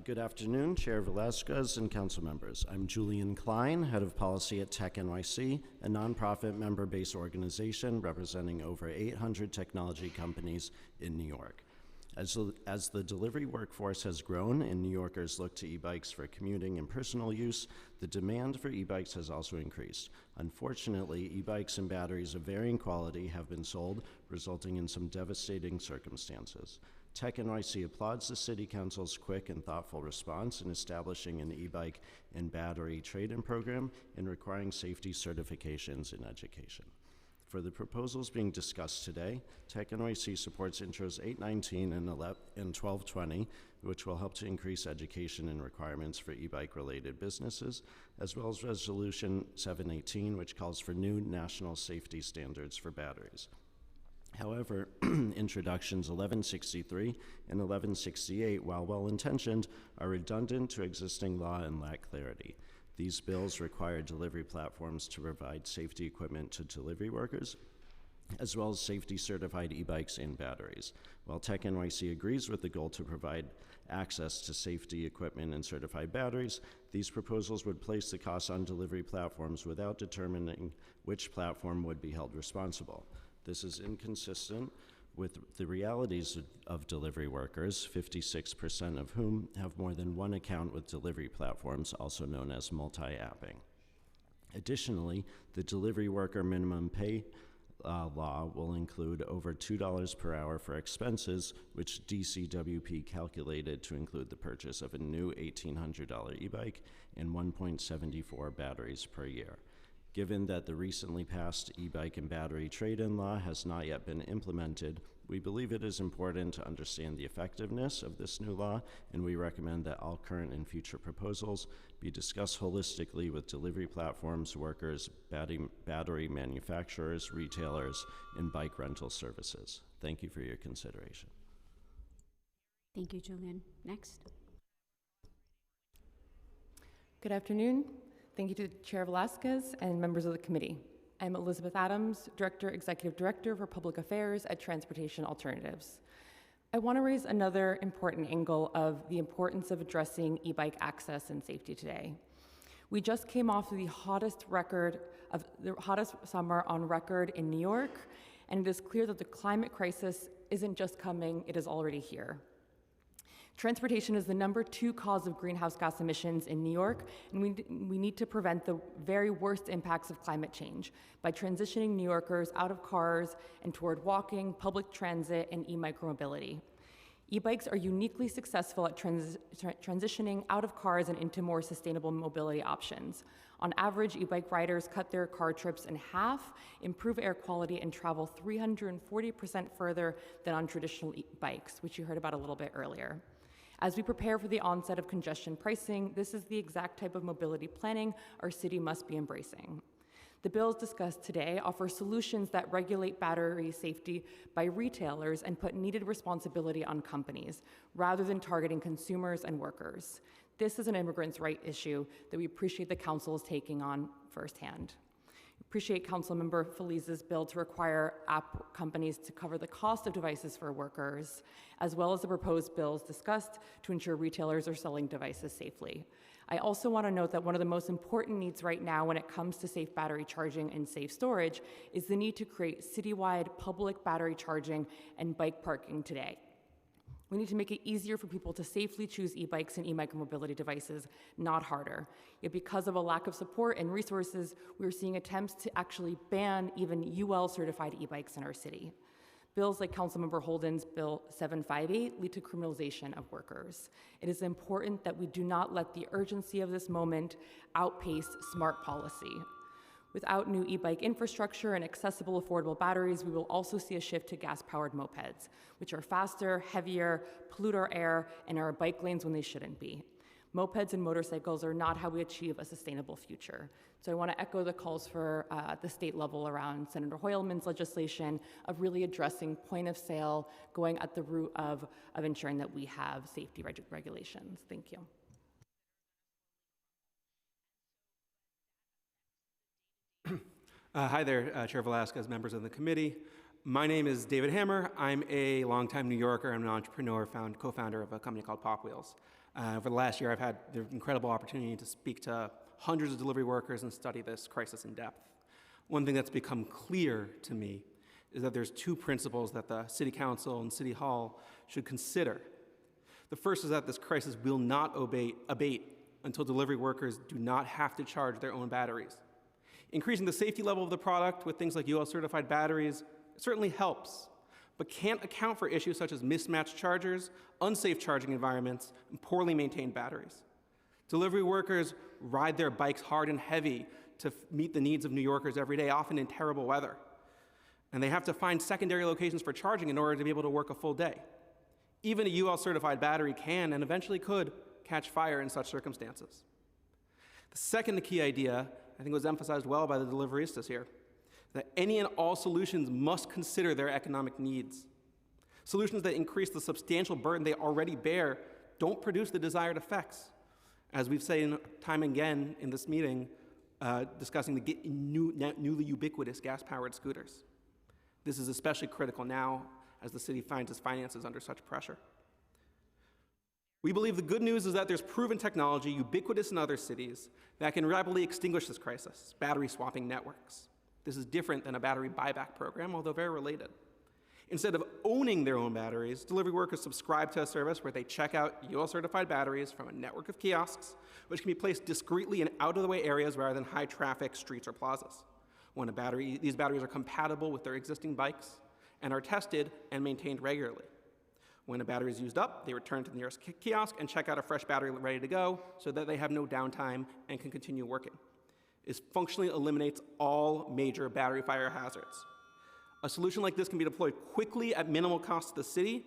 Good afternoon, Chair Velasquez and council members. I'm Julian Klein, Head of Policy at Tech NYC, a nonprofit member-based organization representing over 800 technology companies in New York. As the delivery workforce has grown and New Yorkers look to e-bikes for commuting and personal use, the demand for e-bikes has also increased. Unfortunately, e-bikes and batteries of varying quality have been sold, resulting in some devastating circumstances. Tech NYC applauds the City Council's quick and thoughtful response in establishing an e-bike and battery trade-in program and requiring safety certifications in education. For the proposals being discussed today, Tech NYC supports Intros 819 and 1220, which will help to increase education and requirements for e-bike related businesses, as well as Resolution 718, which calls for new national safety standards for batteries. However, introductions 1163 and 1168, while well-intentioned, are redundant to existing law and lack clarity. These bills require delivery platforms to provide safety equipment to delivery workers, as well as safety-certified e-bikes and batteries. While Tech NYC agrees with the goal to provide access to safety equipment and certified batteries, these proposals would place the costs on delivery platforms without determining which platform would be held responsible. This is inconsistent with the realities of delivery workers, 56% of whom have more than one account with delivery platforms, also known as multi-apping. Additionally, the delivery worker minimum pay law will include over $2 per hour for expenses, which DCWP calculated to include the purchase of a new $1,800 e-bike and 1.74 batteries per year. Given that the recently passed e-bike and battery trade-in law has not yet been implemented, we believe it is important to understand the effectiveness of this new law, and we recommend that all current and future proposals be discussed holistically with delivery platforms, workers, battery manufacturers, retailers, and bike rental services. Thank you for your consideration. Thank you, Julian. Next. Good afternoon. Thank you to Chair Velasquez and members of the committee. I'm Elizabeth Adams, Executive Director for Public Affairs at Transportation Alternatives. I want to raise another important angle of the importance of addressing e-bike access and safety today. We just came off of the hottest summer on record in New York, and it is clear that the climate crisis isn't just coming, it is already here. Transportation is the #2 cause of greenhouse gas emissions in New York, and we need to prevent the very worst impacts of climate change by transitioning New Yorkers out of cars and toward walking, public transit, and e-micromobility. E-bikes are uniquely successful at transitioning out of cars and into more sustainable mobility options. On average, e-bike riders cut their car trips in half, improve air quality, and travel 340% further than on traditional bikes, which you heard about a little bit earlier. As we prepare for the onset of congestion pricing, this is the exact type of mobility planning our city must be embracing. The bills discussed today offer solutions that regulate battery safety by retailers and put needed responsibility on companies, rather than targeting consumers and workers. This is an immigrants' right issue that we appreciate the council is taking on firsthand. We appreciate Councilmember Felice's bill to require app companies to cover the cost of devices for workers, as well as the proposed bills discussed to ensure retailers are selling devices safely. I also want to note that one of the most important needs right now when it comes to safe battery charging and safe storage is the need to create citywide public battery charging and bike parking today. We need to make it easier for people to safely choose e-bikes and e-micromobility devices, not harder. Yet because of a lack of support and resources, we're seeing attempts to actually ban even UL-certified e-bikes in our city. Bills like Councilmember Holden's Bill 758 lead to criminalization of workers. It is important that we do not let the urgency of this moment outpace smart policy. Without new e-bike infrastructure and accessible, affordable batteries, we will also see a shift to gas-powered mopeds, which are faster, heavier, pollute our air, and are bike lanes when they shouldn't be. Mopeds and motorcycles are not how we achieve a sustainable future. So I want to echo the calls for the state level around Senator Hoylman's legislation of really addressing point of sale, going at the root of ensuring that we have safety regulations. Thank you. Hi there, Chair Velasquez, members of the committee. My name is David Hammer. I'm a longtime New Yorker. I'm an entrepreneur, co-founder of a company called Pop Wheels. For the last year, I've had the incredible opportunity to speak to hundreds of delivery workers and study this crisis in depth. One thing that's become clear to me is that there's two principles that the City Council and City Hall should consider. The first is that this crisis will not abate until delivery workers do not have to charge their own batteries. Increasing the safety level of the product with things like UL-certified batteries certainly helps, but can't account for issues such as mismatched chargers, unsafe charging environments, and poorly maintained batteries. Delivery workers ride their bikes hard and heavy to meet the needs of New Yorkers every day, often in terrible weather. And they have to find secondary locations for charging in order to be able to work a full day. Even a UL-certified battery can and eventually could catch fire in such circumstances. The second key idea, I think, was emphasized well by the deliveristas here, that any and all solutions must consider their economic needs. Solutions that increase the substantial burden they already bear don't produce the desired effects. As we've said time and again in this meeting, discussing the newly ubiquitous gas-powered scooters. This is especially critical now as the city finds its finances under such pressure. We believe the good news is that there's proven technology ubiquitous in other cities that can rapidly extinguish this crisis, battery swapping networks. This is different than a battery buyback program, although very related. Instead of owning their own batteries, delivery workers subscribe to a service where they check out UL-certified batteries from a network of kiosks, which can be placed discreetly in out-of-the-way areas rather than high-traffic streets or plazas. When these batteries are compatible with their existing bikes and are tested and maintained regularly. When a battery is used up, they return to the nearest kiosk and check out a fresh battery ready to go so that they have no downtime and can continue working. It functionally eliminates all major battery fire hazards. A solution like this can be deployed quickly at minimal cost to the city,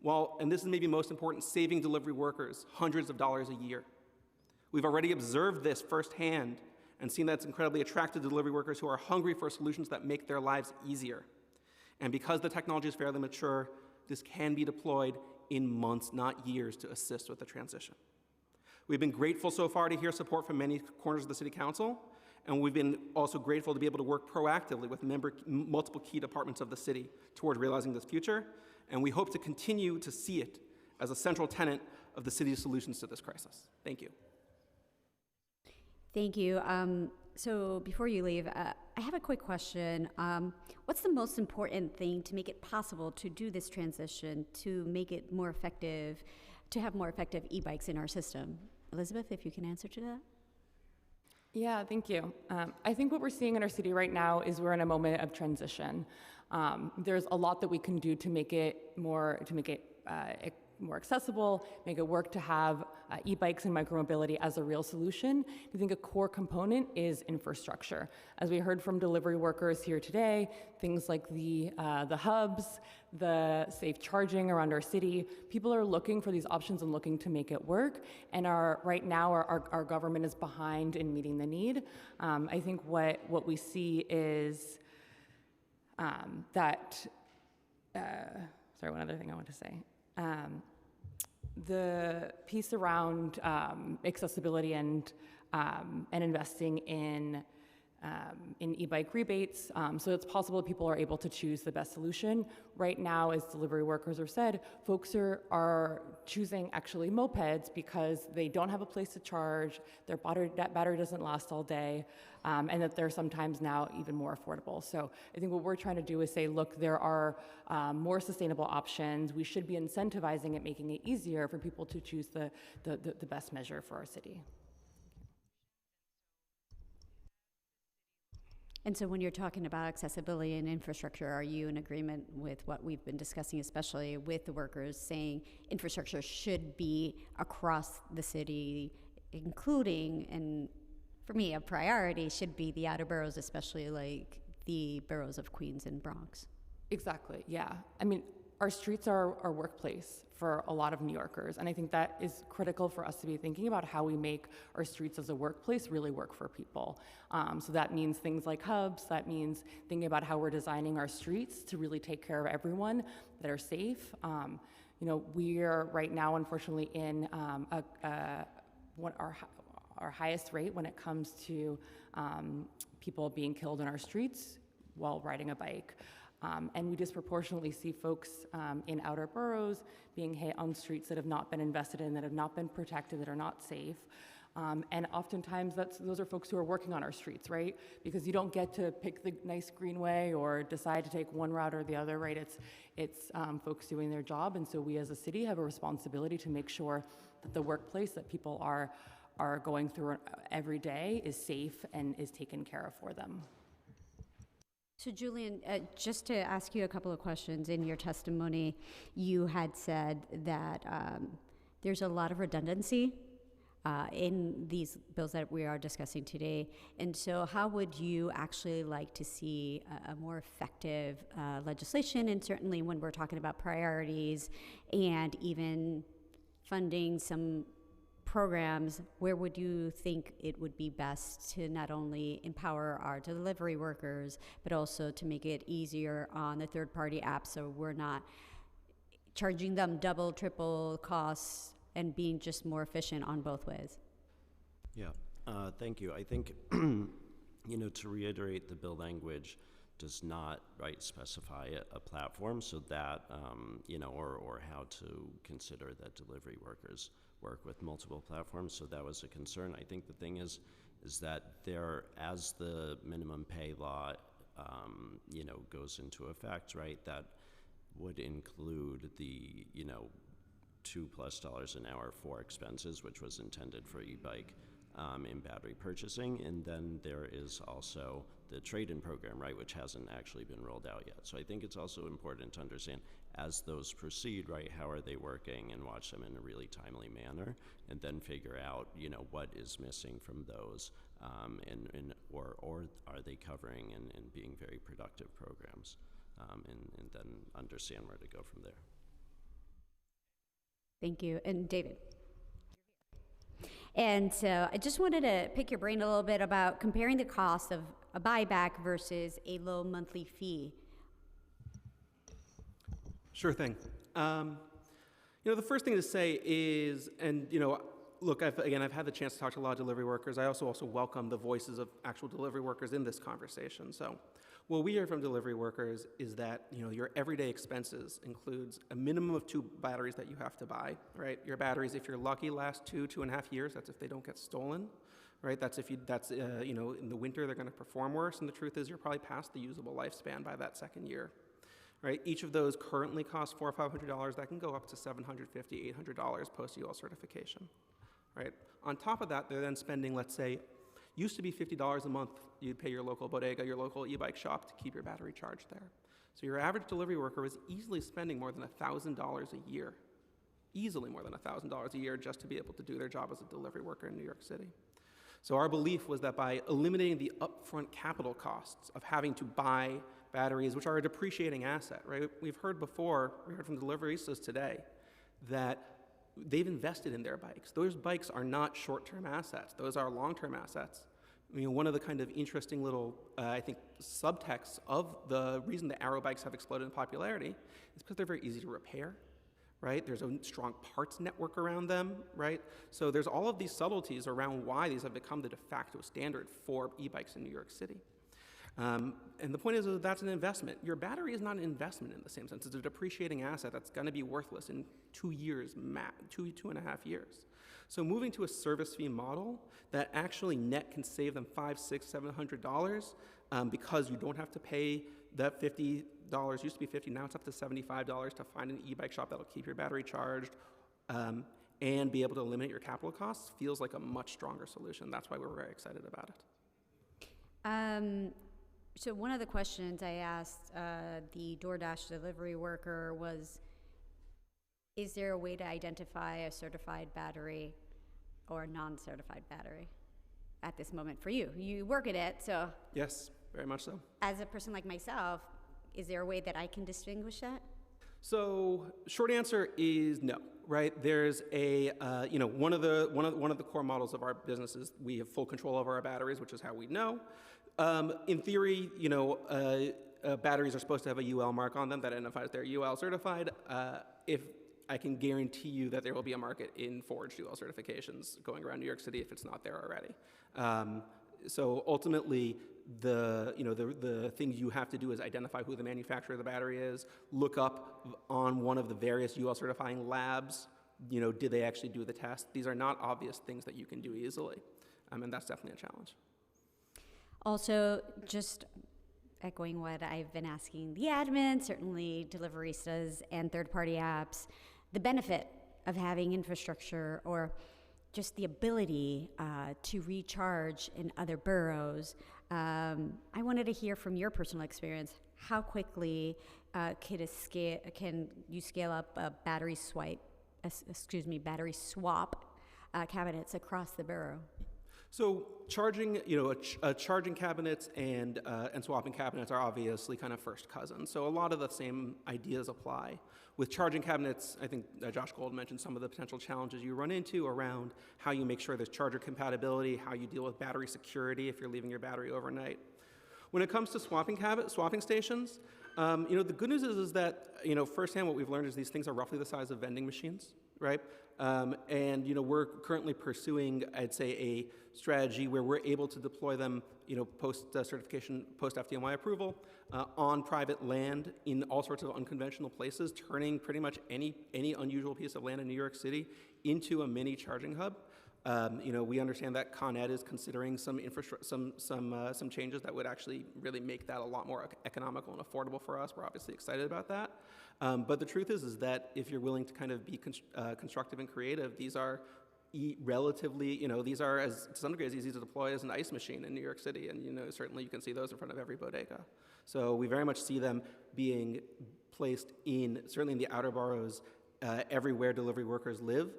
and this is maybe most important, saving delivery workers hundreds of dollars a year. We've already observed this firsthand and seen that it's incredibly attractive to delivery workers who are hungry for solutions that make their lives easier. And because the technology is fairly mature, this can be deployed in months, not years, to assist with the transition. We've been grateful so far to hear support from many corners of the City Council, and we've been also grateful to be able to work proactively with multiple key departments of the city toward realizing this future, and we hope to continue to see it as a central tenet of the city's solutions to this crisis. Thank you. Thank you. So before you leave, I have a quick question. What's the most important thing to make it possible to do this transition, to make it more effective, to have more effective e-bikes in our system? Elizabeth, if you can answer to that. Yeah, thank you. I think what we're seeing in our city right now is we're in a moment of transition. There's a lot that we can do to make it more, more accessible, make it work to have e-bikes and micromobility as a real solution. I think a core component is infrastructure. As we heard from delivery workers here today, things like the hubs, the safe charging around our city, people are looking for these options and looking to make it work. And right now our government is behind in meeting the need. I think what we see is sorry, one other thing I want to say. The piece around accessibility and investing in e-bike rebates, so it's possible that people are able to choose the best solution. Right now, as delivery workers have said, folks are choosing actually mopeds because they don't have a place to charge, that battery doesn't last all day, and that they're sometimes now even more affordable. So I think what we're trying to do is say, look, there are more sustainable options. We should be incentivizing it, making it easier for people to choose the best measure for our city. And so when you're talking about accessibility and infrastructure, are you in agreement with what we've been discussing, especially with the workers, saying infrastructure should be across the city, including, and for me, a priority should be the outer boroughs, especially like the boroughs of Queens and Bronx? Exactly, yeah. I mean, our streets are our workplace for a lot of New Yorkers, and I think that is critical for us to be thinking about how we make our streets as a workplace really work for people. So that means things like hubs, that means thinking about how we're designing our streets to really take care of everyone, that are safe. You know, we are right now, unfortunately, in our highest rate when it comes to people being killed in our streets while riding a bike. And we disproportionately see folks in outer boroughs being hit on streets that have not been invested in, that have not been protected, that are not safe. And oftentimes those are folks who are working on our streets, right? Because you don't get to pick the nice greenway or decide to take one route or the other, right? It's folks doing their job. And so we as a city have a responsibility to make sure that the workplace that people are going through every day is safe and is taken care of for them. So Julian, just to ask you a couple of questions, in your testimony, you had said that there's a lot of redundancy in these bills that we are discussing today. And so how would you actually like to see a more effective legislation? And certainly when we're talking about priorities and even funding some programs, where would you think it would be best to not only empower our delivery workers, but also to make it easier on the third-party apps so we're not charging them double, triple costs and being just more efficient on both ways? Yeah, thank you. I think, you know, to reiterate, the bill language does not, right, specify a platform, so that, you know, or how to consider that delivery workers work with multiple platforms, so that was a concern. I think the thing is that there, as the minimum pay law, you know, goes into effect, right, that would include the, you know, $2+ an hour for expenses, which was intended for e-bike in battery purchasing, and then there is also the trade-in program, right, which hasn't actually been rolled out yet. So I think it's also important to understand, as those proceed, right, how are they working, and watch them in a really timely manner, and then figure out, you know, what is missing from those, or are they covering and being very productive programs, and then understand where to go from there. Thank you. And David? And so I just wanted to pick your brain a little bit about comparing the cost of a buyback versus a low monthly fee. Sure thing. You know, the first thing to say is, and you know, look, I've had the chance to talk to a lot of delivery workers. I also welcome the voices of actual delivery workers in this conversation. So what we hear from delivery workers is that, you know, your everyday expenses includes a minimum of 2 batteries that you have to buy, right? Your batteries, if you're lucky, last 2.5 years. That's if they don't get stolen, right? That's if you know, in the winter they're going to perform worse, and the truth is you're probably past the usable lifespan by that second year. Right? Each of those currently costs $400 or $500. That can go up to $750, $800 post-UL certification. Right? On top of that, they're then spending, let's say, used to be $50 a month. You'd pay your local bodega, your local e-bike shop to keep your battery charged there. So your average delivery worker was easily spending more than $1,000 a year easily more than $1,000 a year just to be able to do their job as a delivery worker in New York City. So our belief was that by eliminating the upfront capital costs of having to buy batteries, which are a depreciating asset, right? We heard from deliveristas today, that they've invested in their bikes. Those bikes are not short-term assets. Those are long-term assets. I mean, one of the kind of interesting little, I think, subtexts of the reason the aero bikes have exploded in popularity is because they're very easy to repair, right? There's a strong parts network around them, right? So there's all of these subtleties around why these have become the de facto standard for e-bikes in New York City. And the point is that that's an investment. Your battery is not an investment in the same sense. It's a depreciating asset that's going to be worthless in 2 years, 2.5 years. So moving to a service fee model that actually net can save them $500, $600, $700 because you don't have to pay that $50, used to be $50, now it's up to $75 to find an e-bike shop that'll keep your battery charged and be able to eliminate your capital costs feels like a much stronger solution. That's why we're very excited about it. So one of the questions I asked the DoorDash delivery worker was, is there a way to identify a certified battery or a non-certified battery at this moment for you? You work at it, so. Yes, very much so. As a person like myself, is there a way that I can distinguish that? So short answer is no, right? There's a, one of the core models of our business is we have full control over our batteries, which is how we know. In theory, batteries are supposed to have a UL mark on them that identifies they're UL certified. If I can guarantee you that there will be a market in forged UL certifications going around New York City if it's not there already. So ultimately, the things you have to do is identify who the manufacturer of the battery is, look up on one of the various UL certifying labs, did they actually do the test? These are not obvious things that you can do easily, and that's definitely a challenge. Also, just echoing what I've been asking the admin, certainly deliveristas and third-party apps, the benefit of having infrastructure or just the ability to recharge in other boroughs. I wanted to hear from your personal experience, how quickly can you scale up a battery swap cabinets across the borough? So charging, charging cabinets and swapping cabinets are obviously kind of first cousins. So a lot of the same ideas apply. With charging cabinets, I think Josh Gold mentioned some of the potential challenges you run into around how you make sure there's charger compatibility, how you deal with battery security if you're leaving your battery overnight. When it comes to swapping stations, the good news is that, firsthand what we've learned is these things are roughly the size of vending machines, right? And we're currently pursuing, I'd say, a strategy where we're able to deploy them, post certification, post FDNY approval, on private land in all sorts of unconventional places, turning pretty much any unusual piece of land in New York City into a mini charging hub. We understand that Con Ed is considering some changes that would actually really make that a lot more economical and affordable for us. We're obviously excited about that. But the truth is that if you're willing to kind of be constructive and creative, these are relatively, these are to some degree as easy to deploy as an ice machine in New York City, and certainly you can see those in front of every bodega. So we very much see them being placed certainly in the outer boroughs, everywhere delivery workers live,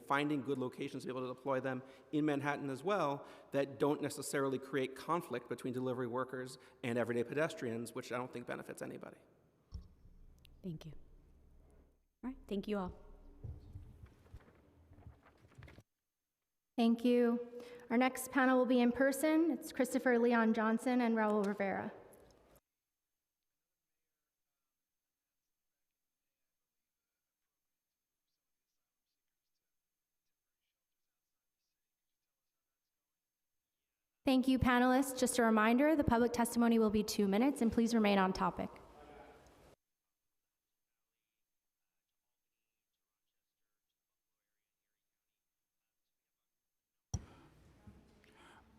finding good locations to be able to deploy them in Manhattan as well that don't necessarily create conflict between delivery workers and everyday pedestrians, which I don't think benefits anybody. Thank you. All right, thank you all. Thank you. Our next panel will be in person. It's Christopher Leon Johnson and Raul Rivera. Thank you, panelists. Just a reminder, the public testimony will be 2 minutes, and please remain on topic.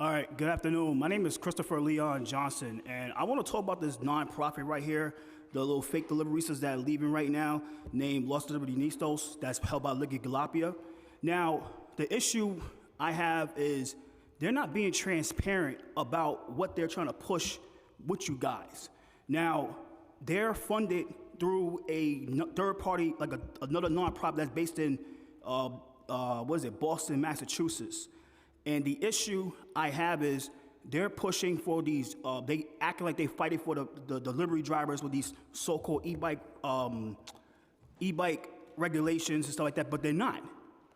All right, good afternoon. My name is Christopher Leon Johnson, and I want to talk about this nonprofit right here, the little fake deliveristas that are leaving right now, named Los Deliveristas, that's held by Liga Galapia. Now, the issue I have is they're not being transparent about what they're trying to push with you guys. Now, they're funded through a third party, like another nonprofit that's based in, Boston, Massachusetts. And the issue I have is they're pushing for these, they acting like they fighting for the delivery drivers with these so-called e-bike regulations and stuff like that, but they're not.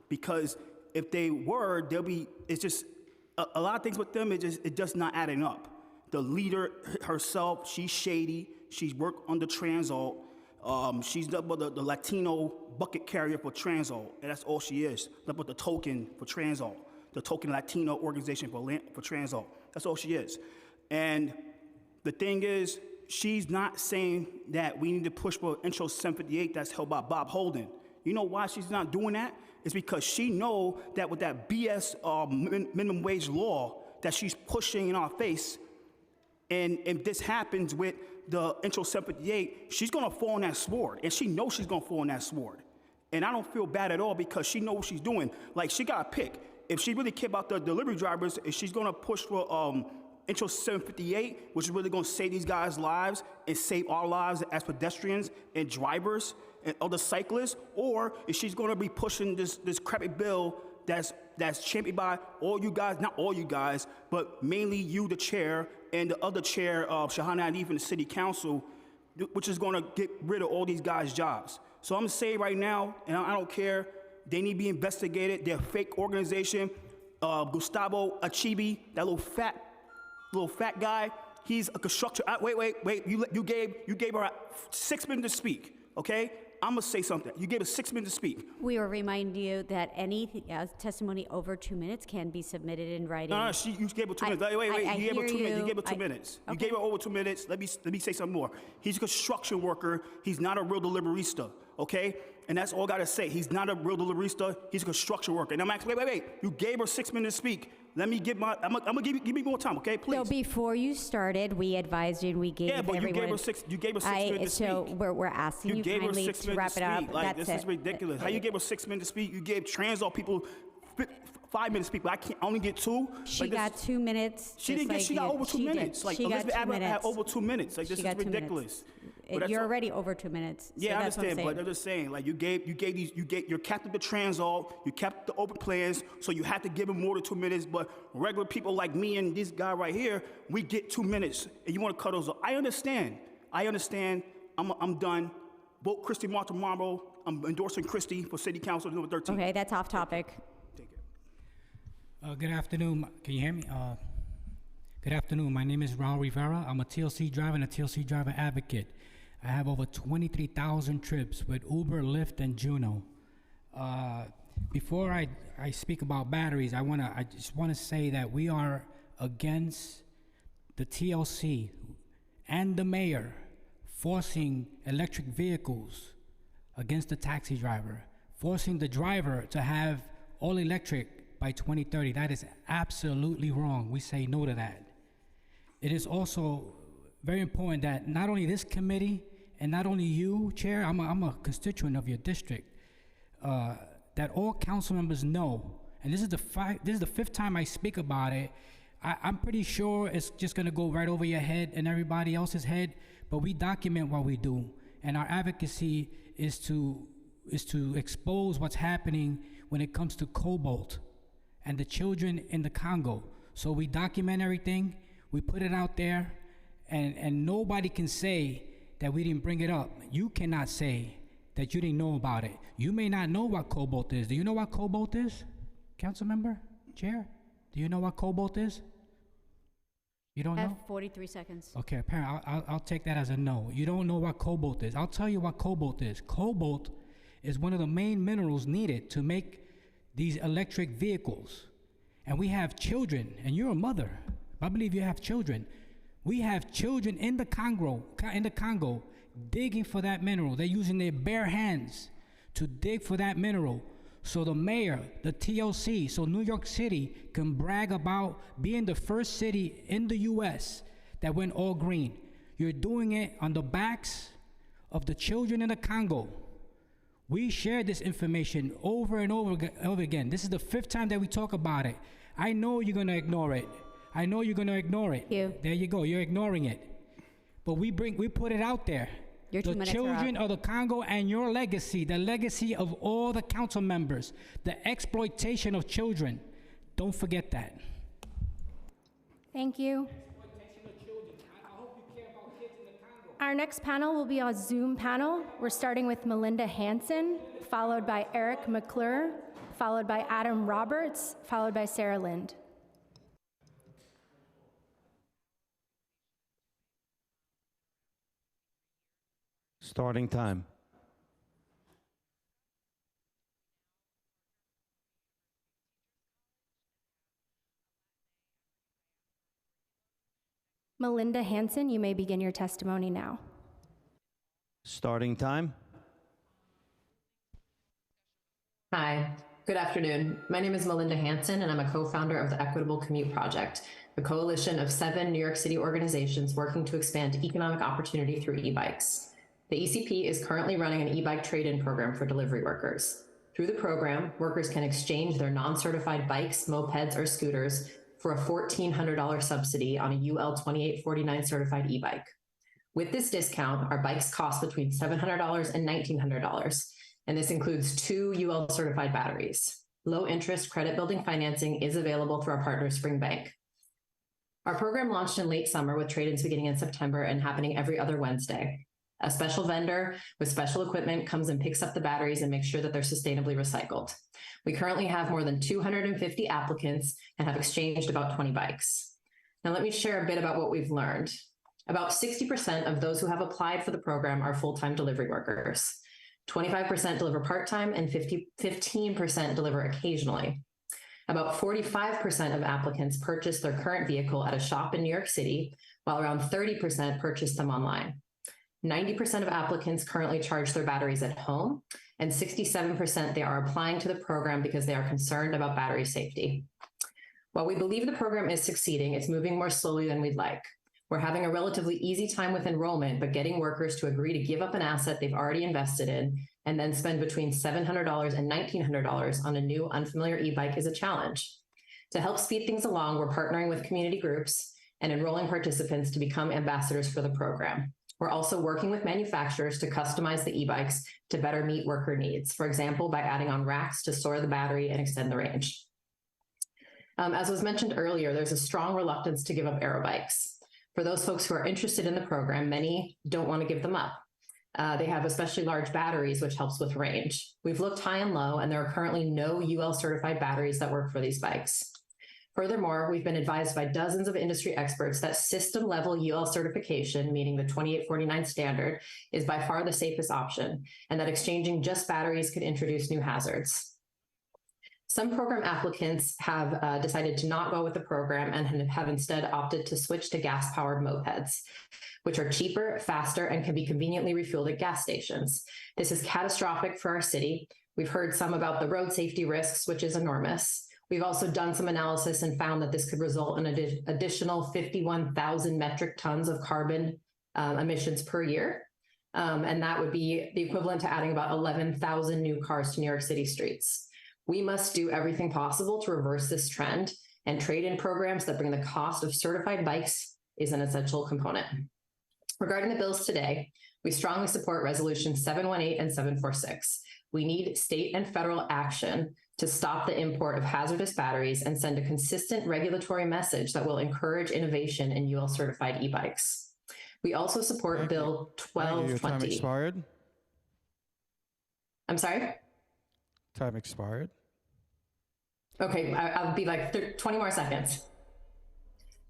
Because if they were, it's just, a lot of things with them, it's just not adding up. The leader herself, she's shady. She's worked under Transalt. She's the Latino bucket carrier for Transalt, and that's all she is. Nothing but the token for Transalt, the token Latino organization for Transalt. That's all she is. And the thing is, she's not saying that we need to push for Intro 758 that's held by Bob Holden. You know why she's not doing that? It's because she know that with that BS minimum wage law that she's pushing in our face, and if this happens with the Intro 758, she's gonna fall on that sword, and she knows she's gonna fall on that sword. And I don't feel bad at all because she knows what she's doing. Like, she gotta pick. If she really care about the delivery drivers, if she's gonna push for Intro 758, which is really gonna save these guys' lives and save our lives as pedestrians and drivers and other cyclists, or if she's gonna be pushing this crappy bill that's championed by all you guys, not all you guys, but mainly you, the chair, and the other chair, Shahana Hanif, in the city council, which is gonna get rid of all these guys' jobs. So I'm gonna say right now, and I don't care, they need to be investigated. They're a fake organization. Gustavo Achibi, that little fat guy, he's a constructor. Wait, you gave her 6 minutes to speak, okay? I'm gonna say something. You gave us 6 minutes to speak. We will remind you that any testimony over 2 minutes can be submitted in writing. No, you gave her 2 minutes. Wait, you gave her 2 minutes. You gave her 2 minutes. You gave her over 2 minutes. Let me say something more. He's a construction worker. He's not a real deliverista, okay? And that's all I gotta say. He's not a real deliverista. He's a construction worker. And I'm asking, wait. You gave her 6 minutes to speak. Let me give I'm gonna give me more time, okay? Please. So before you started, we advised you and we gave everyone. You gave her 6 minutes to speak. So we're asking you kindly to wrap it up. Like, this is ridiculous. How you gave her 6 minutes to speak? You gave Transalt people 5 minutes to speak, but I can't only get 2. She got 2 minutes. She didn't get. She got over 2 minutes. Like, Elizabeth Abbott had over 2 minutes. Like, this is ridiculous. You're already over 2 minutes. Yeah, I understand, but I'm just saying, like, you kept the Transalt, you kept the open plans, so you had to give them more than 2 minutes. But regular people like me and this guy right here, we get 2 minutes, and you want to cut those off. I understand. I'm done. Vote Christy Martin-Marmo. I'm endorsing Christy for City Council number 13. Okay, that's off topic. Take it. Good afternoon. Can you hear me? Good afternoon. My name is Raul Rivera. I'm a TLC driver and a TLC driver advocate. I have over 23,000 trips with Uber, Lyft, and Juno. Before I speak about batteries, I just want to say that we are against the TLC and the mayor forcing electric vehicles against the taxi driver, forcing the driver to have all electric by 2030. That is absolutely wrong. We say no to that. It is also very important that not only this committee and not only you, Chair, I'm a constituent of your district, that all council members know, and this is the 5th time I speak about it. I'm pretty sure it's just gonna go right over your head and everybody else's head, but we document what we do, and our advocacy is to expose what's happening when it comes to cobalt and the children in the Congo. So we document everything, we put it out there, and nobody can say that we didn't bring it up. You cannot say that you didn't know about it. You may not know what cobalt is. Do you know what cobalt is, council member, chair? Do you know what cobalt is? You don't I have know? 43 seconds. Okay, apparently I'll take that as a no. You don't know what cobalt is. I'll tell you what cobalt is. Cobalt is one of the main minerals needed to make these electric vehicles. And we have children, and you're a mother. I believe you have children. We have children in the Congo digging for that mineral. They're using their bare hands to dig for that mineral. So the mayor, the TLC, so New York City can brag about being the first city in the US that went all green. You're doing it on the backs of the children in the Congo. We share this information over and over again. This is the 5th time that we talk about it. I know you're gonna ignore it. I know you're gonna ignore it. There you go, you're ignoring it. But we put it out there. Your 2 the minutes are up. children of the Congo and your legacy, the legacy of all the council members, the exploitation of children. Don't forget that. Thank you. Our next panel will be a Zoom panel. We're starting with Melinda Hanson, followed by Eric McClure, followed by Adam Roberts, followed by Sarah Lind. Starting time. Melinda Hanson, you may begin your testimony now. Starting time. Hi, good afternoon. My name is Melinda Hanson, and I'm a co-founder of the Equitable Commute Project, a coalition of 7 New York City organizations working to expand economic opportunity through e-bikes. The ECP is currently running an e-bike trade-in program for delivery workers. Through the program, workers can exchange their non-certified bikes, mopeds, or scooters for a $1,400 subsidy on a UL 2849 certified e-bike. With this discount, our bikes cost between $700 and $1,900, and this includes 2 UL certified batteries. Low interest credit building financing is available through our partner Spring Bank. Our program launched in late summer with trade-ins beginning in September and happening every other Wednesday. A special vendor with special equipment comes and picks up the batteries and makes sure that they're sustainably recycled. We currently have more than 250 applicants and have exchanged about 20 bikes. Now let me share a bit about what we've learned. About 60% of those who have applied for the program are full-time delivery workers. 25% deliver part-time and 15% deliver occasionally. About 45% of applicants purchase their current vehicle at a shop in New York City, while around 30% purchase them online. 90% of applicants currently charge their batteries at home, and 67% they are applying to the program because they are concerned about battery safety. While we believe the program is succeeding, it's moving more slowly than we'd like. We're having a relatively easy time with enrollment, but getting workers to agree to give up an asset they've already invested in and then spend between $700 and $1,900 on a new unfamiliar e-bike is a challenge. To help speed things along, we're partnering with community groups and enrolling participants to become ambassadors for the program. We're also working with manufacturers to customize the e-bikes to better meet worker needs, for example, by adding on racks to store the battery and extend the range. As was mentioned earlier, there's a strong reluctance to give up aerobikes. For those folks who are interested in the program, many don't want to give them up. They have especially large batteries, which helps with range. We've looked high and low, and there are currently no UL certified batteries that work for these bikes. Furthermore, we've been advised by dozens of industry experts that system-level UL certification, meaning the 2849 standard, is by far the safest option, and that exchanging just batteries could introduce new hazards. Some program applicants have decided to not go with the program and have instead opted to switch to gas-powered mopeds, which are cheaper, faster, and can be conveniently refueled at gas stations. This is catastrophic for our city. We've heard some about the road safety risks, which is enormous. We've also done some analysis and found that this could result in an additional 51,000 metric tons of carbon emissions per year. And that would be the equivalent to adding about 11,000 new cars to New York City streets. We must do everything possible to reverse this trend, and trade-in programs that bring the cost of certified bikes is an essential component. Regarding the bills today, we strongly support Resolutions 718 and 746. We need state and federal action to stop the import of hazardous batteries and send a consistent regulatory message that will encourage innovation in UL certified e-bikes. We also support Bill 1220. Your time expired. I'm sorry? Time expired. Okay, I'll be like 20 more seconds.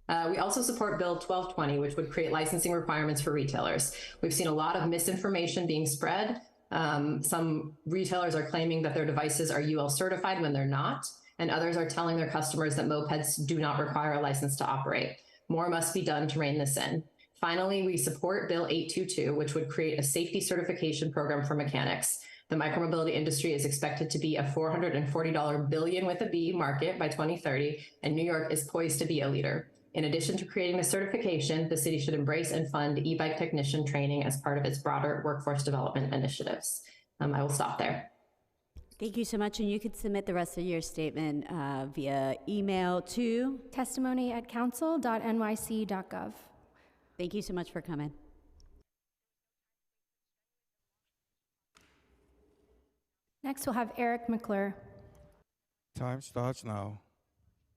We also support Bill 1220, which would create licensing requirements for retailers. We've seen a lot of misinformation being spread. Some retailers are claiming that their devices are UL certified when they're not, and others are telling their customers that mopeds do not require a license to operate. More must be done to rein this in. Finally, we support Bill 822, which would create a safety certification program for mechanics. The micromobility industry is expected to be a $440 billion with a B market by 2030, and New York is poised to be a leader. In addition to creating the certification, the city should embrace and fund e-bike technician training as part of its broader workforce development initiatives. I will stop there. Thank you so much, and you could submit the rest of your statement via email to testimony@council.nyc.gov. Thank you so much for coming. Next, we'll have Eric McClure. Time starts now.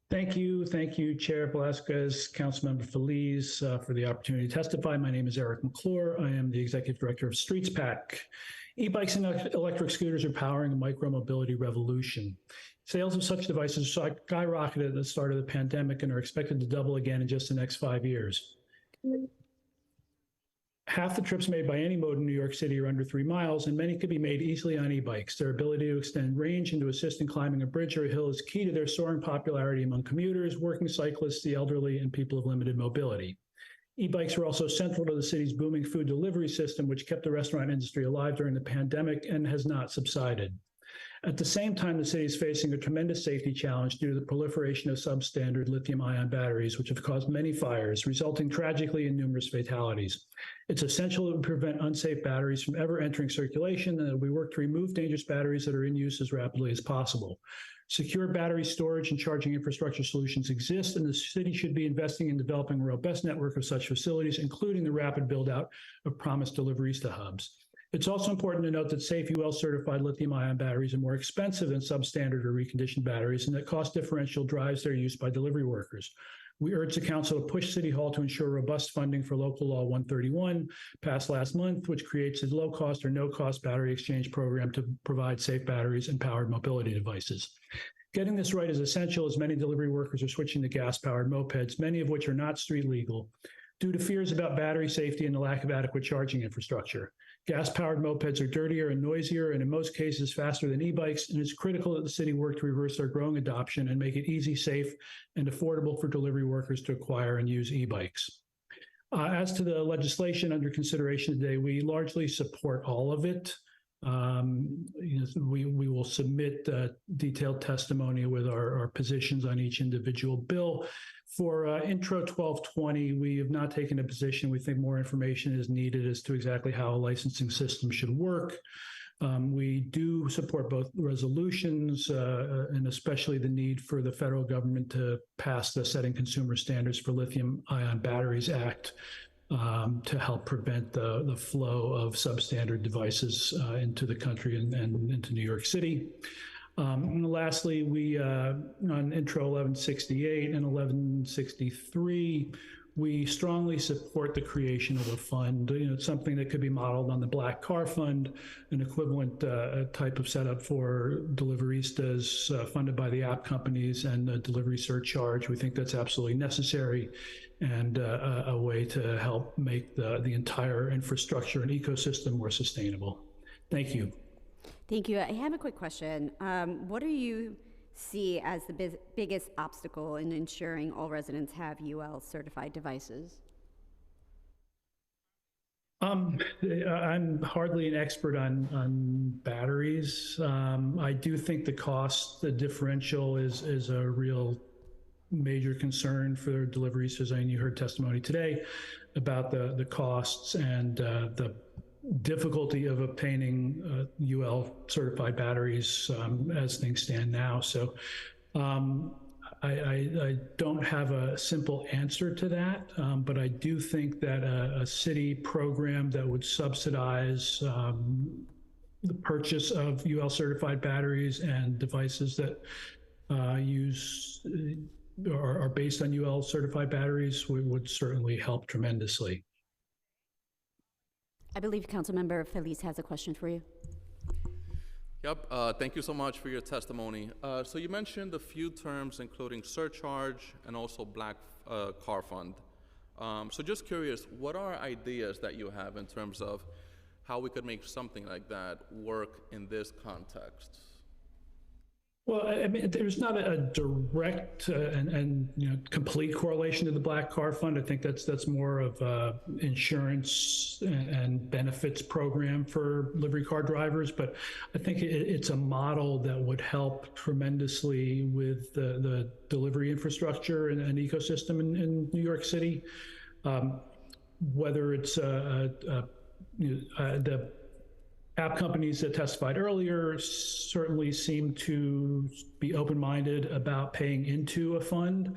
Thank you, Chair Velasquez, Councilmember Feliz, for the opportunity to testify. My name is Eric McClure. I am the Executive Director of Streets PAC. E-bikes and electric scooters are powering a micro-mobility revolution. Sales of such devices skyrocketed at the start of the pandemic and are expected to double again in just the next 5 years. Half the trips made by any mode in New York City are under 3 miles, and many could be made easily on e-bikes. Their ability to extend range and to assist in climbing a bridge or a hill is key to their soaring popularity among commuters, working cyclists, the elderly, and people of limited mobility. E-bikes were also central to the city's booming food delivery system, which kept the restaurant industry alive during the pandemic and has not subsided. At the same time, the city is facing a tremendous safety challenge due to the proliferation of substandard lithium-ion batteries, which have caused many fires, resulting tragically in numerous fatalities. It's essential to prevent unsafe batteries from ever entering circulation, and that we work to remove dangerous batteries that are in use as rapidly as possible. Secure battery storage and charging infrastructure solutions exist, and the city should be investing in developing a robust network of such facilities, including the rapid build-out of promised Deliverista hubs. It's also important to note that safe UL-certified lithium-ion batteries are more expensive than substandard or reconditioned batteries, and that cost differential drives their use by delivery workers. We urge the council to push City Hall to ensure robust funding for Local Law 131, passed last month, which creates a low-cost or no-cost battery exchange program to provide safe batteries and powered mobility devices. Getting this right is essential, as many delivery workers are switching to gas-powered mopeds, many of which are not street legal, due to fears about battery safety and the lack of adequate charging infrastructure. Gas-powered mopeds are dirtier and noisier, and in most cases faster than e-bikes, and it's critical that the city work to reverse their growing adoption and make it easy, safe, and affordable for delivery workers to acquire and use e-bikes. As to the legislation under consideration today, we largely support all of it. We will submit detailed testimony with our positions on each individual bill. For Intro 1220, we have not taken a position. We think more information is needed as to exactly how a licensing system should work. We do support both resolutions and especially the need for the federal government to pass the Setting Consumer Standards for Lithium-Ion Batteries Act to help prevent the flow of substandard devices into the country and into New York City. And lastly, we, on Intro 1168 and 1163, we strongly support the creation of a fund. It's something that could be modeled on the Black Car Fund, an equivalent type of setup for deliveristas funded by the app companies and a delivery surcharge. We think that's absolutely necessary and a way to help make the entire infrastructure and ecosystem more sustainable. Thank you. Thank you. I have a quick question. What do you see as the biggest obstacle in ensuring all residents have UL certified devices? I'm hardly an expert on batteries. I do think the differential is a real major concern for deliveries. And you heard testimony today about the costs and the difficulty of obtaining UL certified batteries as things stand now. So I don't have a simple answer to that, but I do think that a city program that would subsidize the purchase of UL certified batteries and devices that are based on UL certified batteries would certainly help tremendously. I believe Councilmember Feliz has a question for you. Yep, thank you so much for your testimony. So you mentioned a few terms, including surcharge and also Black Car Fund. So just curious, what are ideas that you have in terms of how we could make something like that work in this context? Well, I mean, there's not a direct and complete correlation to the Black Car Fund. I think that's more of a insurance and benefits program for livery car drivers. But I think it's a model that would help tremendously with the delivery infrastructure and ecosystem in New York City. Whether it's the app companies that testified earlier certainly seem to be open-minded about paying into a fund.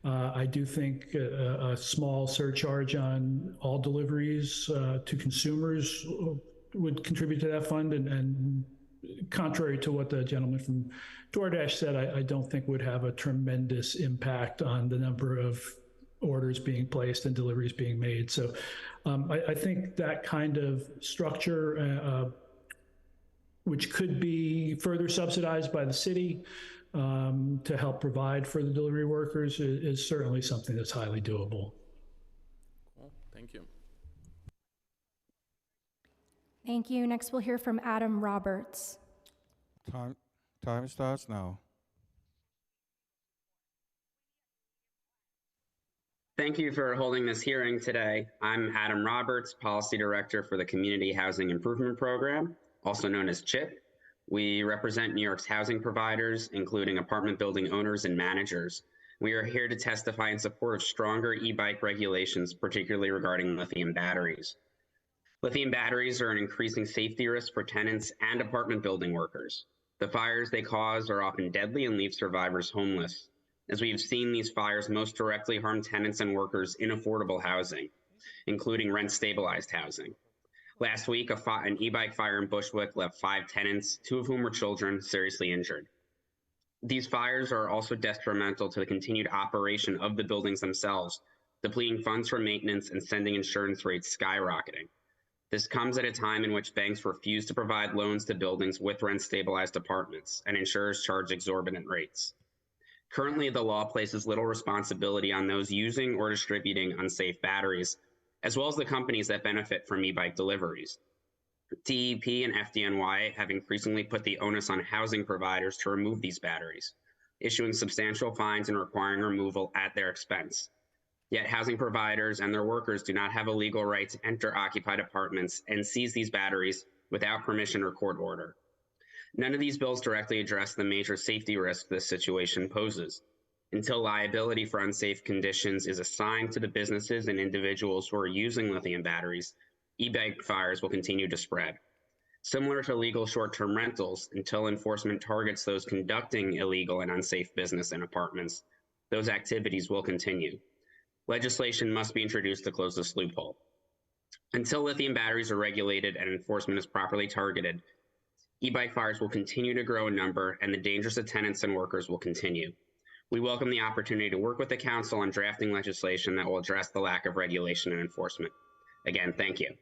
I do think a small surcharge on all deliveries to consumers would contribute to that fund and contrary to what the gentleman from DoorDash said, I don't think would have a tremendous impact on the number of orders being placed and deliveries being made. So I think that kind of structure, which could be further subsidized by the city to help provide for the delivery workers, is certainly something that's highly doable. Cool. Thank you. Thank you. Next, we'll hear from Adam Roberts. Time starts now. Thank you for holding this hearing today. I'm Adam Roberts, Policy Director for the Community Housing Improvement Program, also known as CHIP. We represent New York's housing providers, including apartment building owners and managers. We are here to testify in support of stronger e-bike regulations, particularly regarding lithium batteries. Lithium batteries are an increasing safety risk for tenants and apartment building workers. The fires they cause are often deadly and leave survivors homeless. As we've seen, these fires most directly harm tenants and workers in affordable housing, including rent-stabilized housing. Last week, an e-bike fire in Bushwick left 5 tenants, 2 of whom were children, seriously injured. These fires are also detrimental to the continued operation of the buildings themselves, depleting funds for maintenance and sending insurance rates skyrocketing. This comes at a time in which banks refuse to provide loans to buildings with rent-stabilized apartments, and insurers charge exorbitant rates. Currently, the law places little responsibility on those using or distributing unsafe batteries, as well as the companies that benefit from e-bike deliveries. DEP and FDNY have increasingly put the onus on housing providers to remove these batteries, issuing substantial fines and requiring removal at their expense. Yet housing providers and their workers do not have a legal right to enter occupied apartments and seize these batteries without permission or court order. None of these bills directly address the major safety risk this situation poses. Until liability for unsafe conditions is assigned to the businesses and individuals who are using lithium batteries, e-bike fires will continue to spread. Similar to legal short-term rentals, until enforcement targets those conducting illegal and unsafe business in apartments, those activities will continue. Legislation must be introduced to close this loophole. Until lithium batteries are regulated and enforcement is properly targeted, e-bike fires will continue to grow in number and the dangers to tenants and workers will continue. We welcome the opportunity to work with the council on drafting legislation that will address the lack of regulation and enforcement. Again, thank you.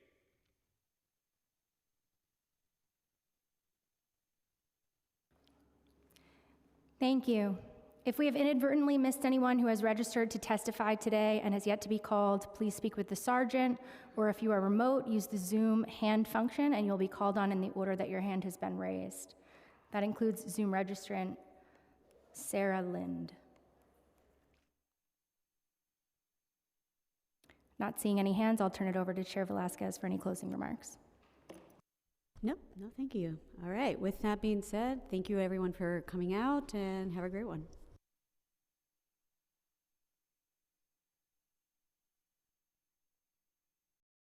Thank you. If we have inadvertently missed anyone who has registered to testify today and has yet to be called, please speak with the sergeant, or if you are remote, use the Zoom hand function and you'll be called on in the order that your hand has been raised. That includes Zoom registrant Sarah Lind. Not seeing any hands, I'll turn it over to Chair Velasquez for any closing remarks. Nope, no, thank you. All right, with that being said, thank you everyone for coming out and have a great one.